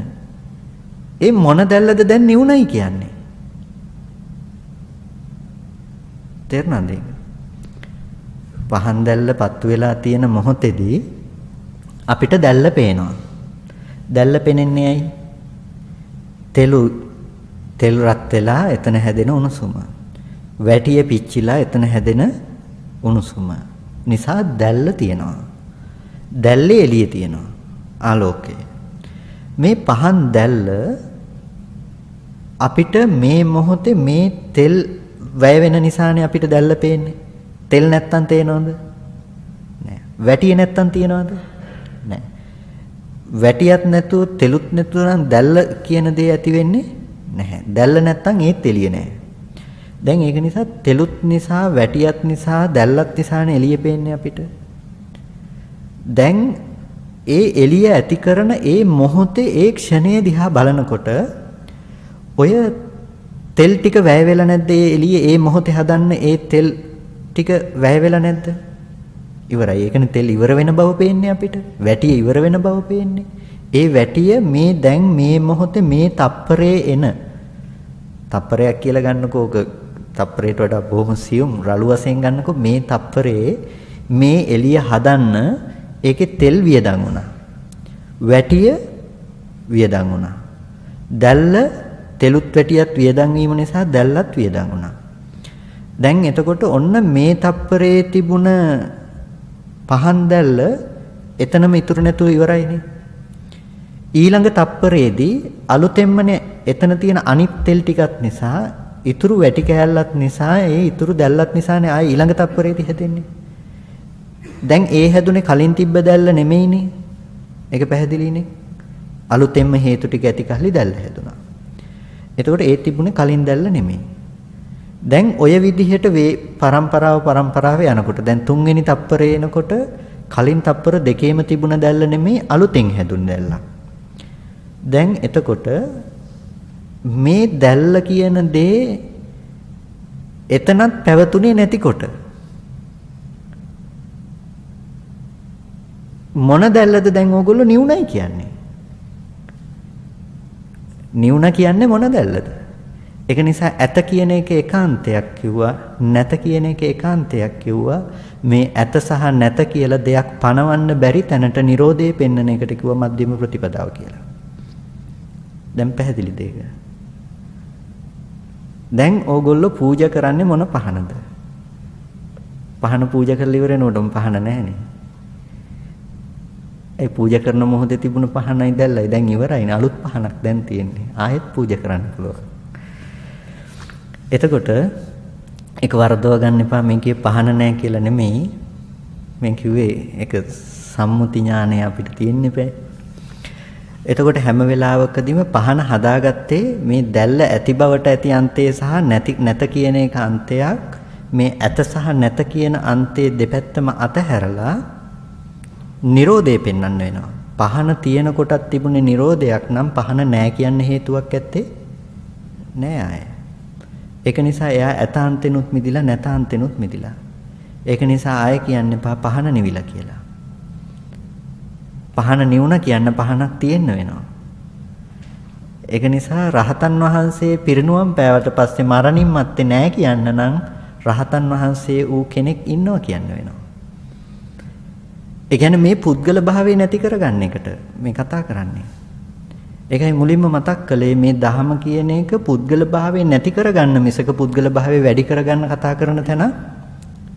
ඒ මොන දැල්ලද දැන් නිවුණයි කියන්නේ? තේරුණාද? පහන් දැල්ල පත්තු වෙලා තියෙන මොහොතේදී අපිට දැල්ල පේනවා. දැල්ල පෙනෙන්නේ ඇයි? තෙල් රත් වෙලා එතන හැදෙන උණුසුම. වැටිය පිච්චිලා එතන හැදෙන උණුසුම නිසා දැල්ල තියෙනවා. දැල්ලේ එළිය තියෙනවා. ආලෝකය. මේ පහන් දැල්ල අපිට මේ මොහොතේ මේ තෙල් වැය වෙන නිසානේ අපිට දැල්ල පේන්නේ. තෙල් නැත්තම් තේනවද? නෑ. වැටිය නැත්තම් තියනවද? නෑ. වැටියක් නැතුව තෙලුත් නැතුව නම් දැල්ල කියන දේ ඇති වෙන්නේ නැහැ. දැල්ල නැත්තම් ඒත් එළිය නැහැ. දැන් ඒක නිසා තෙලුත් නිසා වැටියක් නිසා දැල්ලත් නිසානේ එළිය පේන්නේ අපිට. දැන් ඒ එළිය ඇති කරන ඒ මොහොතේ ඒ ක්ෂණය දිහා බලනකොට ඔය තෙල් ටික වැය වෙලා නැද්ද? ඒ එළිය ඒ මොහොතේ හදන්න ඒ තෙල් ටික වැය වෙලා නැද්ද? ඉවරයි. ඒකනේ තෙල් ඉවර වෙන බව පේන්නේ අපිට. වැටිය ඉවර වෙන බව පේන්නේ. ඒ වැටිය මේ දැන් මේ මොහොතේ මේ තප්පරේ එන තප්පරයක් කියලා ගන්නකෝ. ඔක තප්පරයට වඩා බොහොම සියුම් රළු වශයෙන් ගන්නකෝ. මේ තප්පරේ මේ එළිය හදන්න ඒකේ තෙල් වියදම් වුණා. වැටිය වියදම් වුණා. දැල්ල තෙලුත් වැටියත් වියදම් වීම නිසා දැල්ලත් වියදම් වුණා. දැන් එතකොට ඔන්න මේ තප්පරේ තිබුණ පහන් දැල්ල එතනම ඉතුරු නැතුව ඉවරයිනේ. ඊළඟ තප්පරේදී අලුතෙන්මනේ එතන තියෙන අනිත් තෙල් ටිකත් නිසා ඉතුරු වැටි කෑල්ලත් නිසා ඒ ඉතුරු දැල්ලත් නිසානේ ආයේ ඊළඟ තප්පරේදී හැදෙන්නේ. දැන් ඒ හැදුනේ කලින් තිබ්බ දැල්ල නෙමෙයිනේ. ඒක පැහැදිලිනේ. අලුතෙන්ම හේතු ටික ඇති කල්ලි දැල්ල හැදුනා. එතකොට ඒ තිබුණේ කලින් දැල්ල නෙමෙයි. දැන් ඔය විදිහට පරම්පරාව යනකොට දැන් තුන්වෙනි තප්පරේ එනකොට කලින් තප්පර දෙකේම තිබුණ දැල්ල නෙමෙයි අලුතෙන් හැදුන දැල්ලක්. දැන් එතකොට මේ දැල්ල කියන දේ එතනත් පැවතුනේ නැතිකොට මොන දැල්ලද දැන් ඕගොල්ලෝ නිවුණයි කියන්නේ? නිවුණ කියන්නේ මොන දැල්ලද? ඒක නිසා ඇත කියන එක ඒකාන්තයක් කිව්වා, නැත කියන එක ඒකාන්තයක් කිව්වා. මේ ඇත සහ නැත කියලා දෙයක් පනවන්න බැරි තැනට Nirodhe පෙන්වන එකට කිව්වා මධ්‍යම ප්‍රතිපදාව කියලා. දැන් පැහැදිලිද ඒක? දැන් ඕගොල්ලෝ පූජා කරන්නේ මොන පහනද? පහන පූජා කරලා ඉවර වෙනකොටම පහන නැහැනේ. ඒ පූජා කරන මොහොතේ තිබුණ පහනයි දැල්ලයි දැන් ඉවරයිනේ. අලුත් පහනක් දැන් තියෙන්නේ. ආයෙත් පූජා කරන්න පුළුවන්. එතකොට ඒක වරදව ගන්න එපා. මේ කියේ පහන නැහැ කියලා නෙමෙයි. මම කිව්වේ ඒක සම්මුති ඥානය අපිට තියෙන්නේ බෑ. එතකොට හැම වෙලාවකදීම පහන හදාගත්තේ මේ දැල්ල ඇති බවට ඇති අන්තය සහ නැත කියන එක අන්තයක්. මේ ඇත සහ නැත කියන අන්තයේ දෙපැත්තම අතහැරලා නිරෝධය පෙන්වන්න වෙනවා. පහන තියෙන කොටත් තිබුණේ නිරෝධයක් නම් පහන නැහැ කියන්න හේතුවක් ඇත්තේ නෑ ආය. ඒක නිසා එයා ඇතාන්තෙනුත් මිදිලා නැතාන්තෙනුත් මිදිලා. ඒක නිසා ආය කියන්න එපා පහන නිවිලා කියලා. පහන නිවුණ කියන්න පහනක් තියෙන්න වෙනවා. ඒක නිසා රහතන් වහන්සේ පිරිනුවම් පෑවට පස්සේ මරණින් මත්තේ නෑ කියන්න නම් රහතන් වහන්සේ ඌ කෙනෙක් ඉන්නවා කියන්න වෙනවා. ඒ කියන්නේ මේ පුද්ගල භාවය නැති කරගන්න එකට මේ කතා කරන්නේ. ඒකයි මුලින්ම මතක් කළේ මේ ධහම කියන එක පුද්ගල භාවය නැති කරගන්න මිසක පුද්ගල භාවය වැඩි කරගන්න කතා කරන තැන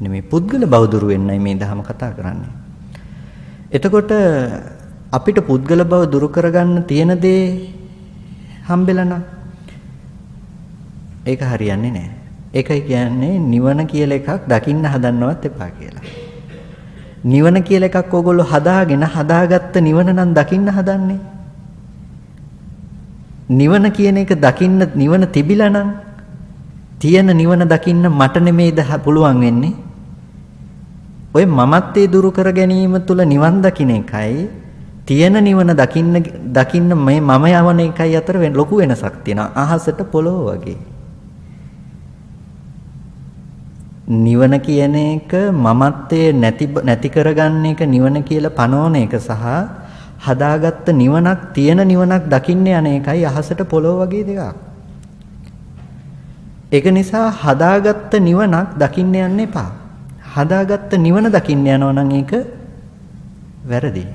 නෙමෙයි. පුද්ගල බව දුරු වෙන්නයි මේ ධහම කතා කරන්නේ. එතකොට අපිට පුද්ගල බව දුරු කරගන්න තියෙන දේ හම්බෙලා නම් ඒක හරියන්නේ නැහැ. ඒකයි කියන්නේ නිවන කියලා එකක් දකින්න හදන්නවත් එපා කියලා. නිවන කියලා එකක් ඕගොල්ලෝ හදාගත්ත නිවන නම් දකින්න හදන්නේ. නිවන කියන එක දකින්න නිවන තිබිලා නම් තියෙන නිවන දකින්න මට නෙමෙයිද පුළුවන් වෙන්නේ. ඔය මමත්වයේ දුරු කර ගැනීම තුළ නිවන් දකින්න එකයි තියෙන නිවන දකින්න මේ මම යවන එකයි අතර ලොකු වෙනසක් තියෙනවා. අහසට පොළොව වගේ. නිවන කියන එක මමත්වයේ නැති කරගන්න එක නිවන කියලා පනවන එක සහ හදාගත්ත නිවනක් තියෙන නිවනක් දකින්න යන එකයි අහසට පොළොව වගේ දෙකක්. ඒක නිසා හදාගත්ත නිවනක් දකින්න යන්න එපා. හදාගත්ත නිවන දකින්න යනවා නම් ඒක වැරදි.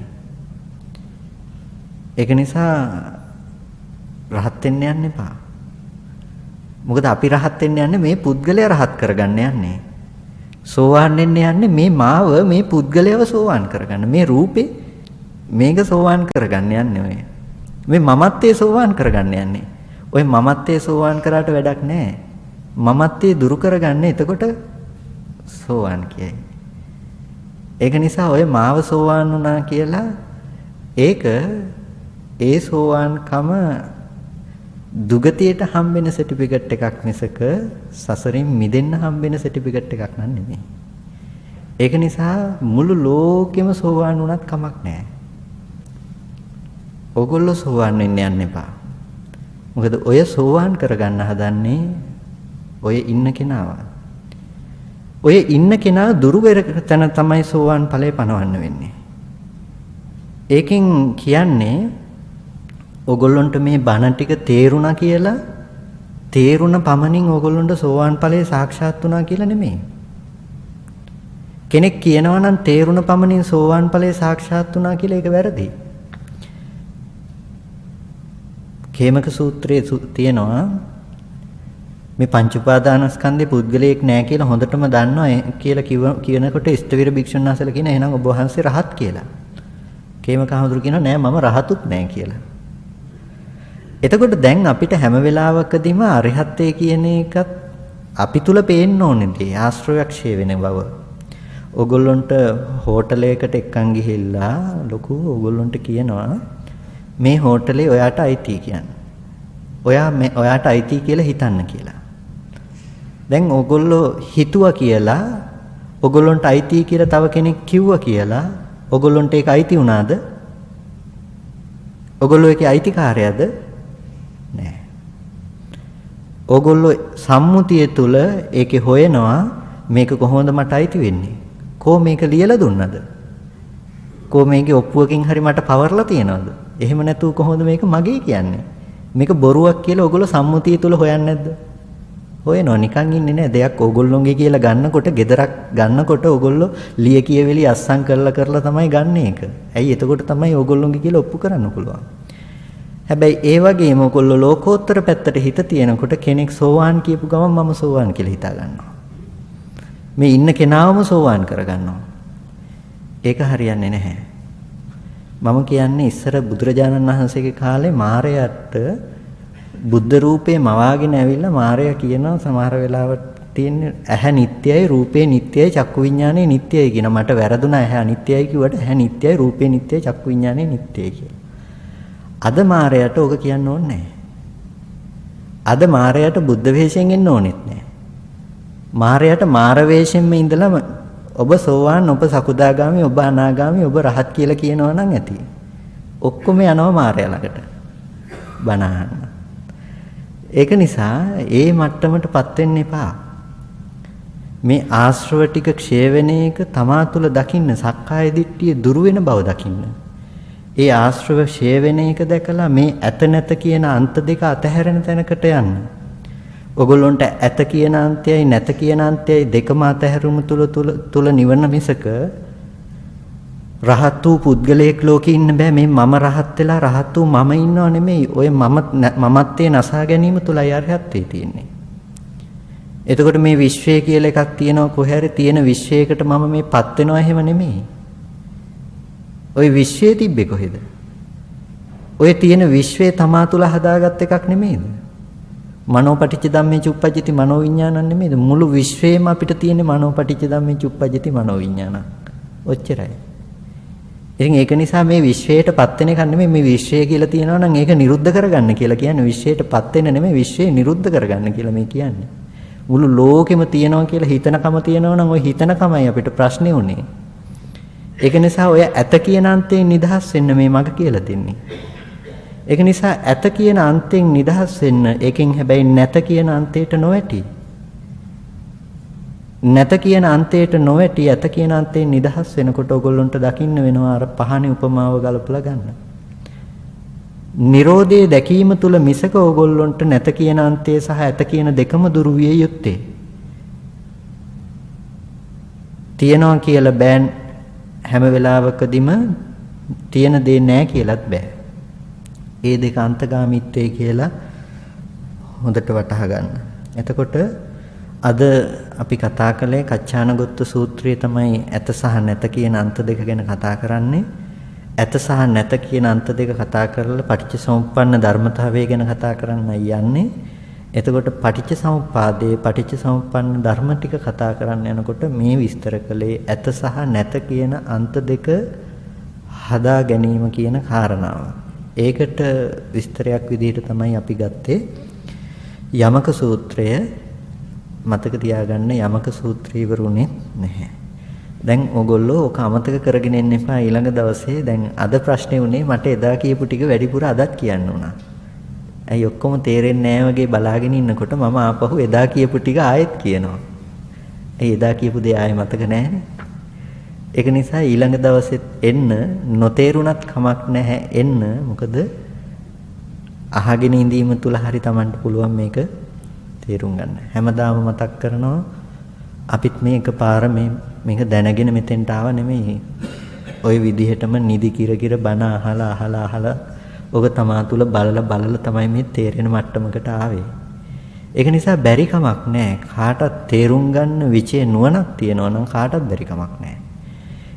ඒක නිසා රහත් වෙන්න යන්න එපා. මොකද අපි රහත් වෙන්න යන්නේ මේ පුද්ගලයා රහත් කරගන්න යන්නේ. සෝවාන් වෙන්න යන්නේ මේ මාව මේ පුද්ගලයාව සෝවාන් කරගන්න. මේ රූපේ මේක සෝවාන් කරගන්න යන්නේ ඔය. මේ මමත්වයේ සෝවාන් කරගන්න යන්නේ. ඔය මමත්වයේ සෝවාන් කරාට වැඩක් නැහැ. මමත්වයේ දුරු කරගන්න එතකොට සෝවාන් කියයි. ඒක නිසා ඔය මාව සෝවාන් වුණා කියලා ඒක ඒ සෝවාන්කම දුගතියට හම්බෙන සර්ටිෆිකට් එකක් මිසක සසරින් මිදෙන්න හම්බෙන සර්ටිෆිකට් එකක් නෙමෙයි. ඒක නිසා මුළු ලෝකෙම සෝවාන් වුණත් කමක් නැහැ. ඕගොල්ලෝ සෝවාන් වෙන්න යන්න එපා. මොකද ඔය සෝවාන් කරගන්න හදන්නේ ඔය ඉන්න කෙනාව. ඔය ඉන්න කෙනා දුරු වෙන තමයි සෝවාන් ඵලය පනවන්න වෙන්නේ. ඒකෙන් කියන්නේ ඕගොල්ලන්ට මේ බණ ටික තේරුණා කියලා තේරුණ පමණින් ඕගොල්ලන්ට සෝවාන් ඵලය සාක්ෂාත් වුණා කියලා නෙමෙයි. කෙනෙක් කියනවා නම් තේරුණ පමණින් සෝවාන් ඵලය සාක්ෂාත් වුණා කියලා ඒක වැරදි. කේමක සූත්‍රයේ තියෙනවා මේ පංච උපාදානස්කන්ධේ පුද්ගලයෙක් නැහැ කියලා හොඳටම දන්නවා කියලා කියනකොට ස්තවිර භික්ෂුන් වහන්සේලා කියන එහෙනම් ඔබ වහන්සේ රහත් කියලා. කේමක හඳුරු කියනවා නෑ මම රහතුත් නෑ කියලා. එතකොට දැන් අපිට හැම වෙලාවකදීම අරිහත්ත්වයේ කියන එකත් අපි තුල පේන්න ඕනේ දේ ආශ්‍රවයක් ෂේ වෙන බව. ඕගොල්ලන්ට හෝටලයකට එක්කන් ගිහිල්ලා ලොකු ඕගොල්ලන්ට කියනවා මේ හෝටලේ ඔයාට අයිති කියන්නේ. ඔයාට අයිති කියලා හිතන්න කියලා. දැන් ඕගොල්ලෝ හිතුවා කියලා ඕගොල්ලන්ට අයිති කියලා තව කෙනෙක් කිව්වා කියලා ඕගොල්ලන්ට ඒක අයිති වුණාද? ඕගොල්ලෝ ඒකේ අයිතිකාරයද? නෑ. ඕගොල්ලෝ සම්මුතිය තුල ඒකේ හොයනවා මේක කොහොමද මට අයිති වෙන්නේ? කෝ මේක ලියලා දුන්නද? කෝ මේකේ ඔප්පුවකින් හරි මට පවර්ලා තියනවද? එහෙම නැතුව කොහොමද මේක මගේ කියන්නේ? මේක බොරුවක් කියලා ඕගොල්ලෝ සම්මුතිය තුල හොයන්නේ නැද්ද? හොයනවා නිකන් ඉන්නේ නැහැ. දෙයක් ඕගොල්ලෝගේ කියලා ගන්නකොට, ගෙදරක් ගන්නකොට ඕගොල්ලෝ ලිය කියවිලි අස්සම් කරලා තමයි ගන්න එක. ඇයි එතකොට තමයි ඕගොල්ලෝගේ කියලා ඔප්පු කරන්න පුළුවන්. හැබැයි ඒ වගේම ඕගොල්ලෝ ලෝකෝත්තර පැත්තට හිත තියෙනකොට කෙනෙක් සෝවාන් කියපු ගමන් මම සෝවාන් කියලා හිතා ගන්නවා. මේ ඉන්න කෙනාවම සෝවාන් කරගන්නවා. ඒක හරියන්නේ නැහැ. මම කියන්නේ ඉස්සර බුදුරජාණන් වහන්සේගේ කාලේ මාරයාට බුද්ධ රූපේ මවාගෙන ඇවිල්ලා මාරයා කියනවා සමහර වෙලාවට තියෙන්නේ ඇහැ නිට්ටයයි රූපේ නිට්ටයයි චක්කු විඥානේ නිට්ටයයි කියන මට වැරදුනා ඇහැ අනිත්‍යයි කිව්වට ඇහැ නිට්ටයයි රූපේ නිට්ටයයි චක්කු විඥානේ නිට්ටයයි කියලා. අද මායයට ඕක කියන්න ඕනේ නැහැ. අද මායයට බුද්ධ වේශයෙන් එන්න ඕනෙත් නැහැ. මායයට මාර වේශයෙන්ම ඉඳලා ඔබ සෝවාන් ඔබ සකුදාගාමි ඔබ අනාගාමි ඔබ රහත් කියලා කියනවා නම් ඇති. ඔක්කොම යනවා මායя ළඟට. බණ අහන්න. ඒක නිසා ඒ මට්ටමටපත් වෙන්න එපා. මේ ආශ්‍රව ටික ක්ෂය වෙන එක තමා තුළ දකින්න සක්කාය දිට්ඨිය දුරු වෙන බව දකින්න. ඒ ආශ්‍රව ක්ෂය වෙන එක දැකලා මේ ඇත නැත කියන අන්ත දෙක අතහැරෙන තැනකට යන්න. ඔගොල්ලොන්ට ඇත කියන අන්තයයි නැත කියන අන්තයයි දෙකම අතහැරුම තුල නිවන මිසක රහත් වූ පුද්ගලයෙක් ලෝකේ ඉන්න බෑ. මේ මම රහත් වෙලා රහත් වූ මම ඉන්නව නෙමෙයි. ඔය මමත්වයේ නසා ගැනීම තුලයි අරහත්ත්වේ තියෙන්නේ. එතකොට මේ විශ්වය කියලා එකක් තියෙනවා කොහේ හරි තියෙන විශ්වයකට මම මේපත් වෙනවා එහෙම නෙමෙයි. ওই විශ්වයේ තිබ්බේ කොහෙද? ඔය තියෙන විශ්වය තමා තුල හදාගත් එකක් නෙමෙයිද? මනෝපටිච්ච ධම්මේ චුප්පජ්ජති මනෝවිඤ්ඤාණං නෙමෙයිද? මුළු විශ්වයම අපිට තියෙන මනෝපටිච්ච ධම්මේ චුප්පජ්ජති මනෝවිඤ්ඤාණං. ඔච්චරයි. ඉතින් ඒක නිසා මේ විශ්වයටපත් වෙන එක නෙමෙයි මේ විශ්වය කියලා තියෙනවා නම් ඒක නිරුද්ධ කරගන්න කියලා කියන්නේ විශ්වයටපත් වෙන නෙමෙයි විශ්වය නිරුද්ධ කරගන්න කියලා මේ කියන්නේ. මුළු ලෝකෙම තියෙනවා කියලා හිතනකම තියෙනවා නම් ওই හිතනකමයි අපිට ප්‍රශ්නේ උනේ. ඒක නිසා ඔය ඇත කියන අන්තයෙන් නිදහස් වෙන්න මේ මග කියලා දෙන්නේ. ඒක නිසා ඇත කියන අන්තයෙන් නිදහස් වෙන්න ඒකෙන් හැබැයි නැත කියන අන්තයට නොවැටි. නැත කියන අන්තයට නොවැටි ඇත කියන අන්තයෙන් නිදහස් වෙනකොට ඔයගොල්ලන්ට දකින්න වෙනවා අර පහනේ උපමාව ගලපලා ගන්න. නිරෝධයේ දැකීම තුල මිසක ඔයගොල්ලන්ට නැත කියන අන්තය සහ ඇත කියන දෙකම දුරු විය යුත්තේ. තියනවා කියලා බෑන් හැම වෙලාවකදීම තියෙන දේ නෑ කියලාත් බෑ. ඒ දෙක අන්තගාමීත්වයේ කියලා හොඳට වටහා ගන්න. එතකොට අද අපි කතා කළේ කච්චානගොත්ත සූත්‍රයේ තමයි ඇත සහ නැත කියන අන්ත දෙක ගැන කතා කරන්නේ. ඇත සහ නැත කියන අන්ත දෙක කතා කරලා පටිච්චසමුප්පන්න ධර්මතාවය ගැන කතා කරන්නයි යන්නේ. එතකොට පටිච්චසමුප්පාදයේ පටිච්චසමුප්පන්න ධර්ම ටික කතා කරන්න යනකොට මේ විස්තර කළේ ඇත සහ නැත කියන අන්ත දෙක හදා ගැනීම කියන කාරණාව. ඒකට විස්තරයක් විදිහට තමයි අපි ගත්තේ යමක සූත්‍රය. මතක තියාගන්න යමක සූත්‍රය ඉවරුනේ නැහැ. දැන් ඕගොල්ලෝ ඔක අමතක කරගෙන ඉන්න එපා ඊළඟ දවසේ. දැන් අද ප්‍රශ්නේ උනේ මට එදා කියපු ටික වැඩිපුර අදත් කියන්න උනා. ඇයි ඔක්කොම තේරෙන්නේ නැහැ වගේ බලාගෙන ඉන්නකොට මම ආපහු එදා කියපු ටික ආයෙත් කියනවා. ඇයි එදා කියපු දේ ආයෙ මතක නැහැනේ. ඒක නිසා ඊළඟ දවසෙත් එන්න නොතේරුණත් කමක් නැහැ එන්න. මොකද අහගෙන ඉඳීම තුල හරි Tamanට පුළුවන් මේක තේරුම් ගන්න. හැමදාම මතක් කරනවා අපිත් මේක පාර මේක දැනගෙන මෙතෙන්ට ආව නෙමෙයි. ওই විදිහටම නිදි කිර බණ අහලා ඔක තමා තුල බලලා තමයි මේ තේරෙන මට්ටමකට ආවේ. ඒක නිසා බැරි කමක් නැහැ. කාටත් තේරුම් ගන්න විචේ නුවණක් තියෙනවා නම් කාටත් බැරි කමක් නැහැ.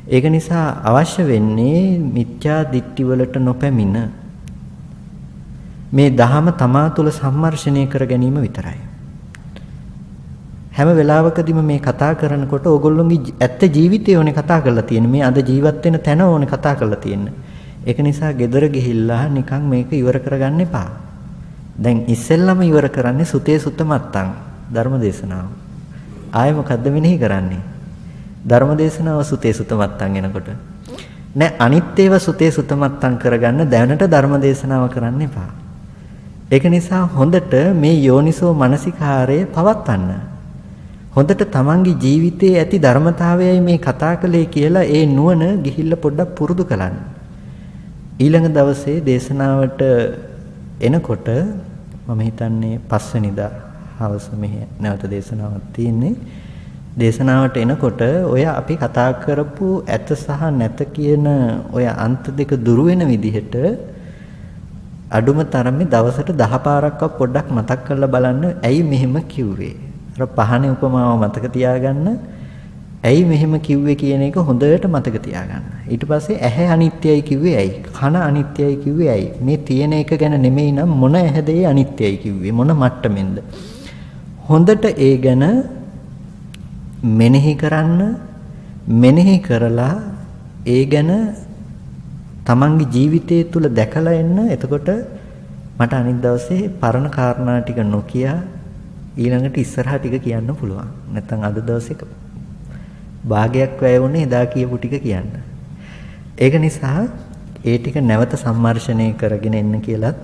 ඒක නිසා අවශ්‍ය වෙන්නේ මිත්‍යා දිට්ඨි වලට නොපැමිණ මේ ධහම තමා තුල සම්මර්ෂණය කර ගැනීම විතරයි. හැම වෙලාවකදීම මේ කතා කරනකොට ඕගොල්ලෝගේ ඇත්ත ජීවිතය ඕනේ කතා කරලා තියෙන්නේ. මේ අද ජීවත් වෙන තැන ඕනේ කතා කරලා තියෙන්නේ. ඒක නිසා ගෙදර ගිහිල්ලා නිකන් මේක ඉවර කරගන්න එපා. දැන් ඉස්සෙල්ලම ඉවර කරන්නේ සුතේ සුතමත්තං ධර්මදේශනාව. ආයෙ මොකද්ද මෙනෙහි කරන්නේ? ධර්මදේශනාව සුතේ සුතමත්තං එනකොට නෑ අනිත් ඒවා සුතේ සුතමත්තං කරගන්න දැනට ධර්මදේශනාව කරන්න එපා. ඒක නිසා හොඳට මේ යෝනිසෝ මනසිකාරය පවත්වන්න. හොඳට තමන්ගේ ජීවිතයේ ඇති ධර්මතාවයයි මේ කතා කළේ කියලා ඒ නුවණ ගිහිල්ලා පොඩ්ඩක් පුරුදු කරන්න. ඊළඟ දවසේ දේශනාවට එනකොට මම හිතන්නේ 5 වෙනිදා හවස මෙහි නැවත දේශනාවක් තියෙන්නේ. දේශනාවට එනකොට ඔය අපි කතා කරපු ඇත සහ නැත කියන ඔය අන්ත දෙක දුරු වෙන විදිහට අඩුම තරමේ දවසට 10 පාරක්වත් පොඩ්ඩක් මතක් කරලා බලන්න. ඇයි මෙහෙම කිව්වේ? අර පහනේ උපමාව මතක තියාගන්න. ඇයි මෙහෙම කිව්වේ කියන එක හොඳට මතක තියාගන්න. ඊට පස්සේ ඇහැ අනිත්‍යයි කිව්වේ ඇයි? කන අනිත්‍යයි කිව්වේ ඇයි? මේ තියෙන එක ගැන නෙමෙයි නම් මොන ඇහැදේ අනිත්‍යයි කිව්වේ? මොන මට්ටමෙන්ද? හොඳට ඒ ගැන මෙනෙහි කරන්න, මෙනෙහි කරලා ඒ ගැන තමන්ගේ ජීවිතය තුළ දැකලා එන්න. එතකොට මට අනිත් දවසේ පරණ කාරණා ටික නොකිය ඊළඟට ඉස්සරහා ටික කියන්න පුළුවන්. නැත්නම් අද දවසේ භාගයක් වැය වුණේ එදා කියපු ටික කියන්න. ඒක නිසා ඒ ටික නැවත සම්මර්ෂණය කරගෙන එන්න කියලාත්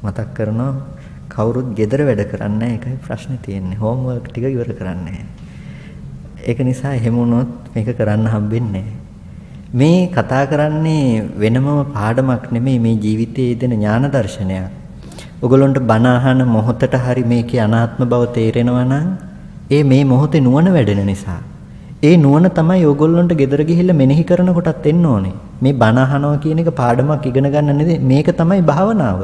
මතක් කරනවා. කවුරුත් gedara වැඩ කරන්නේ නැහැ. ඒකයි ප්‍රශ්නේ තියෙන්නේ. හෝම්වර්ක් ටික ඉවර කරන්නේ නැහැ. ඒක නිසා එහෙම වුණොත් මේක කරන්න හම්බෙන්නේ නැහැ. මේ කතා කරන්නේ වෙනම පාඩමක් නෙමෙයි, මේ ජීවිතයේ දෙන ඥාන දර්ශනයක්. ඔයගොල්ලන්ට බණ අහන මොහොතට හරි මේකේ අනාත්ම බව තේරෙනවා නම් ඒ මේ මොහොතේ නුවණ වැඩෙන නිසා. ඒ නුවණ තමයි ඔයගොල්ලන්ට ගෙදර ගිහිල්ලා මෙනෙහි කරන කොටත් එන්න ඕනේ. මේ බණ අහනවා කියන එක පාඩමක් ඉගෙන ගන්න නෙවෙයි, මේක තමයි භාවනාව.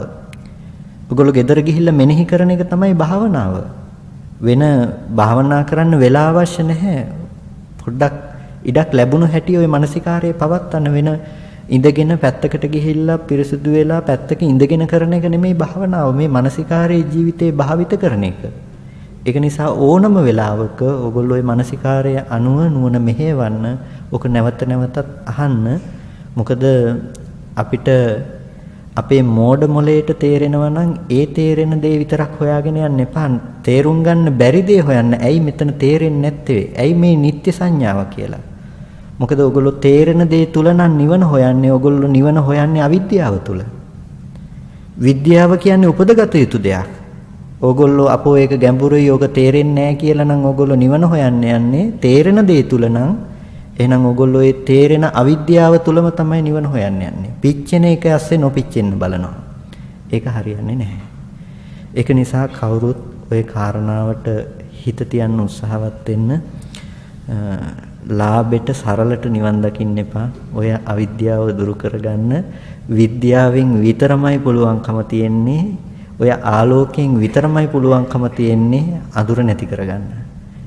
ඔයගොල්ලෝ ගෙදර ගිහිල්ලා මෙනෙහි කරන එක තමයි භාවනාව. වෙන භාවනා කරන්න වෙලා අවශ්‍ය නැහැ. පොඩ්ඩක් ඉඩක් ලැබුණු හැටි ওই මානසිකාරයේ පවත්තන වෙන ඉඳගෙන පැත්තකට ගිහිල්ලා පිරිසුදු වෙලා පැත්තක ඉඳගෙන කරන එක නෙමෙයි භාවනාව. මේ මානසිකාරයේ ජීවිතේ භාවිත කරන එක. ඒක නිසා ඕනම වෙලාවක ඔයගොල්ලෝ ওই මානසිකාරය අනුව නුවණ මෙහෙවන්න, ඔක නැවත නැවතත් අහන්න. මොකද අපිට අපේ මෝඩ මොලේට තේරෙනවා නම් ඒ තේරෙන දේ විතරක් හොයාගෙන යන්න එපා. තේරුම් ගන්න බැරි දේ හොයන්න. ඇයි මෙතන තේරෙන්නේ නැත්තේ? ඇයි මේ නිත්‍ය සංඥාව කියලා? මොකද ඔයගොල්ලෝ තේරෙන දේ තුල නම් නිවන හොයන්නේ. ඔයගොල්ලෝ නිවන හොයන්නේ අවිද්‍යාව තුල. විද්‍යාව කියන්නේ උපදගත යුතු දෙයක්. ඔයගොල්ලෝ අපෝ ඒක ගැඹුරුයි, ඔක තේරෙන්නේ නැහැ කියලා නම් ඔයගොල්ලෝ නිවන හොයන්න යන්නේ. තේරෙන දේ තුල නම් එහෙනම් ඔයගොල්ලෝ ඒ තේරෙන අවිද්‍යාව තුලම තමයි නිවන හොයන්න යන්නේ. පිච්චෙන එක ඇස්සේ නොපිච්චෙන්න බලනවා. ඒක හරියන්නේ නැහැ. ඒක නිසා කවුරුත් ওই කාරණාවට හිත තියන්න උත්සාහවත් වෙන්න. ලාභෙට සරලට නිවන් දකින්න එපා. ඔය අවිද්‍යාව දුරු කරගන්න විද්‍යාවෙන් විතරමයි පුළුවන්කම තියෙන්නේ. ඔය ආලෝකයෙන් විතරමයි පුළුවන්කම තියෙන්නේ අඳුර නැති කරගන්න.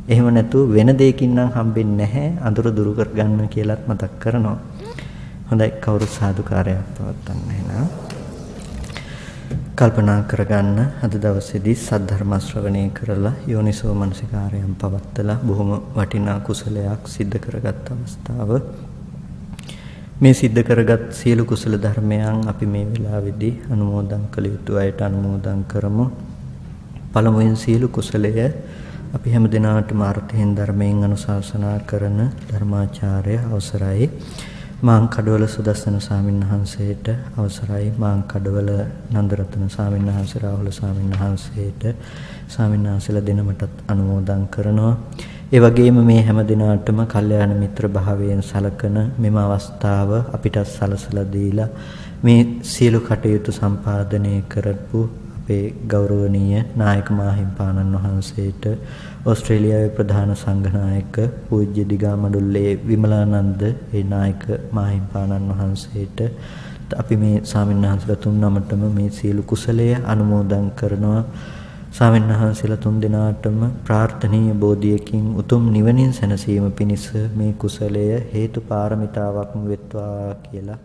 එහෙම නැතුව වෙන දෙයකින් නම් හම්බෙන්නේ නැහැ අඳුර දුරු කරගන්න කියලාත් මතක් කරනවා. හොඳයි, කවුරු සාදුකාරයක් පවත්වන්න එහෙනම්. කල්පනා කරගන්න අද දවසේදී සද්ධර්ම ශ්‍රවණය කරලා යෝනිසෝ මනසිකාරයන් පවත්තලා බොහොම වටිනා කුසලයක් සිද්ධ කරගත් අවස්ථාව. මේ සිද්ධ කරගත් සියලු කුසල ධර්මයන් අපි මේ වෙලාවේදී අනුමෝදන් කළ යුතු අයට අනුමෝදන් කරමු. පළමුවෙන් සියලු කුසලය අපි හැම දිනාටම අර්ථයෙන් ධර්මයෙන් අනුශාසනා කරන ධර්මාචාර්ය අවසරයි මාං කඩවල සුදස්සන ස්වාමීන් වහන්සේට, අවසරයි මාං කඩවල නන්දරත්න ස්වාමීන් වහන්සේ, රාහුල ස්වාමීන් වහන්සේට ස්වාමීන් වහන්සේලා දෙනමටත් අනුමෝදන් කරනවා. ඒ වගේම මේ හැම දිනාටම කල්යාණ මිත්‍ර භාවයෙන් සලකන මෙම අවස්ථාව අපිට සලසලා දීලා මේ සියලු කටයුතු සම්පාදනය කරපු අපේ ගෞරවනීය නායක මාහිම්පාණන් වහන්සේට, ඕස්ට්‍රේලියාවේ ප්‍රධාන සංඝනායක පූජ්‍ය දිගාමඩුල්ලේ විමලානන්ද ඒ නායක මාහිම්පාණන් වහන්සේට අපි මේ ස්වාමීන් වහන්සේලා තුන් නමටම මේ සියලු කුසලය අනුමෝදන් කරනවා. ස්වාමීන් වහන්සේලා තුන් දෙනාටම ප්‍රාර්ථනීය බෝධියකින් උතුම් නිවනින් සැනසීම පිණිස මේ කුසලය හේතු පාරමිතාවක් වෙත්වා කියලා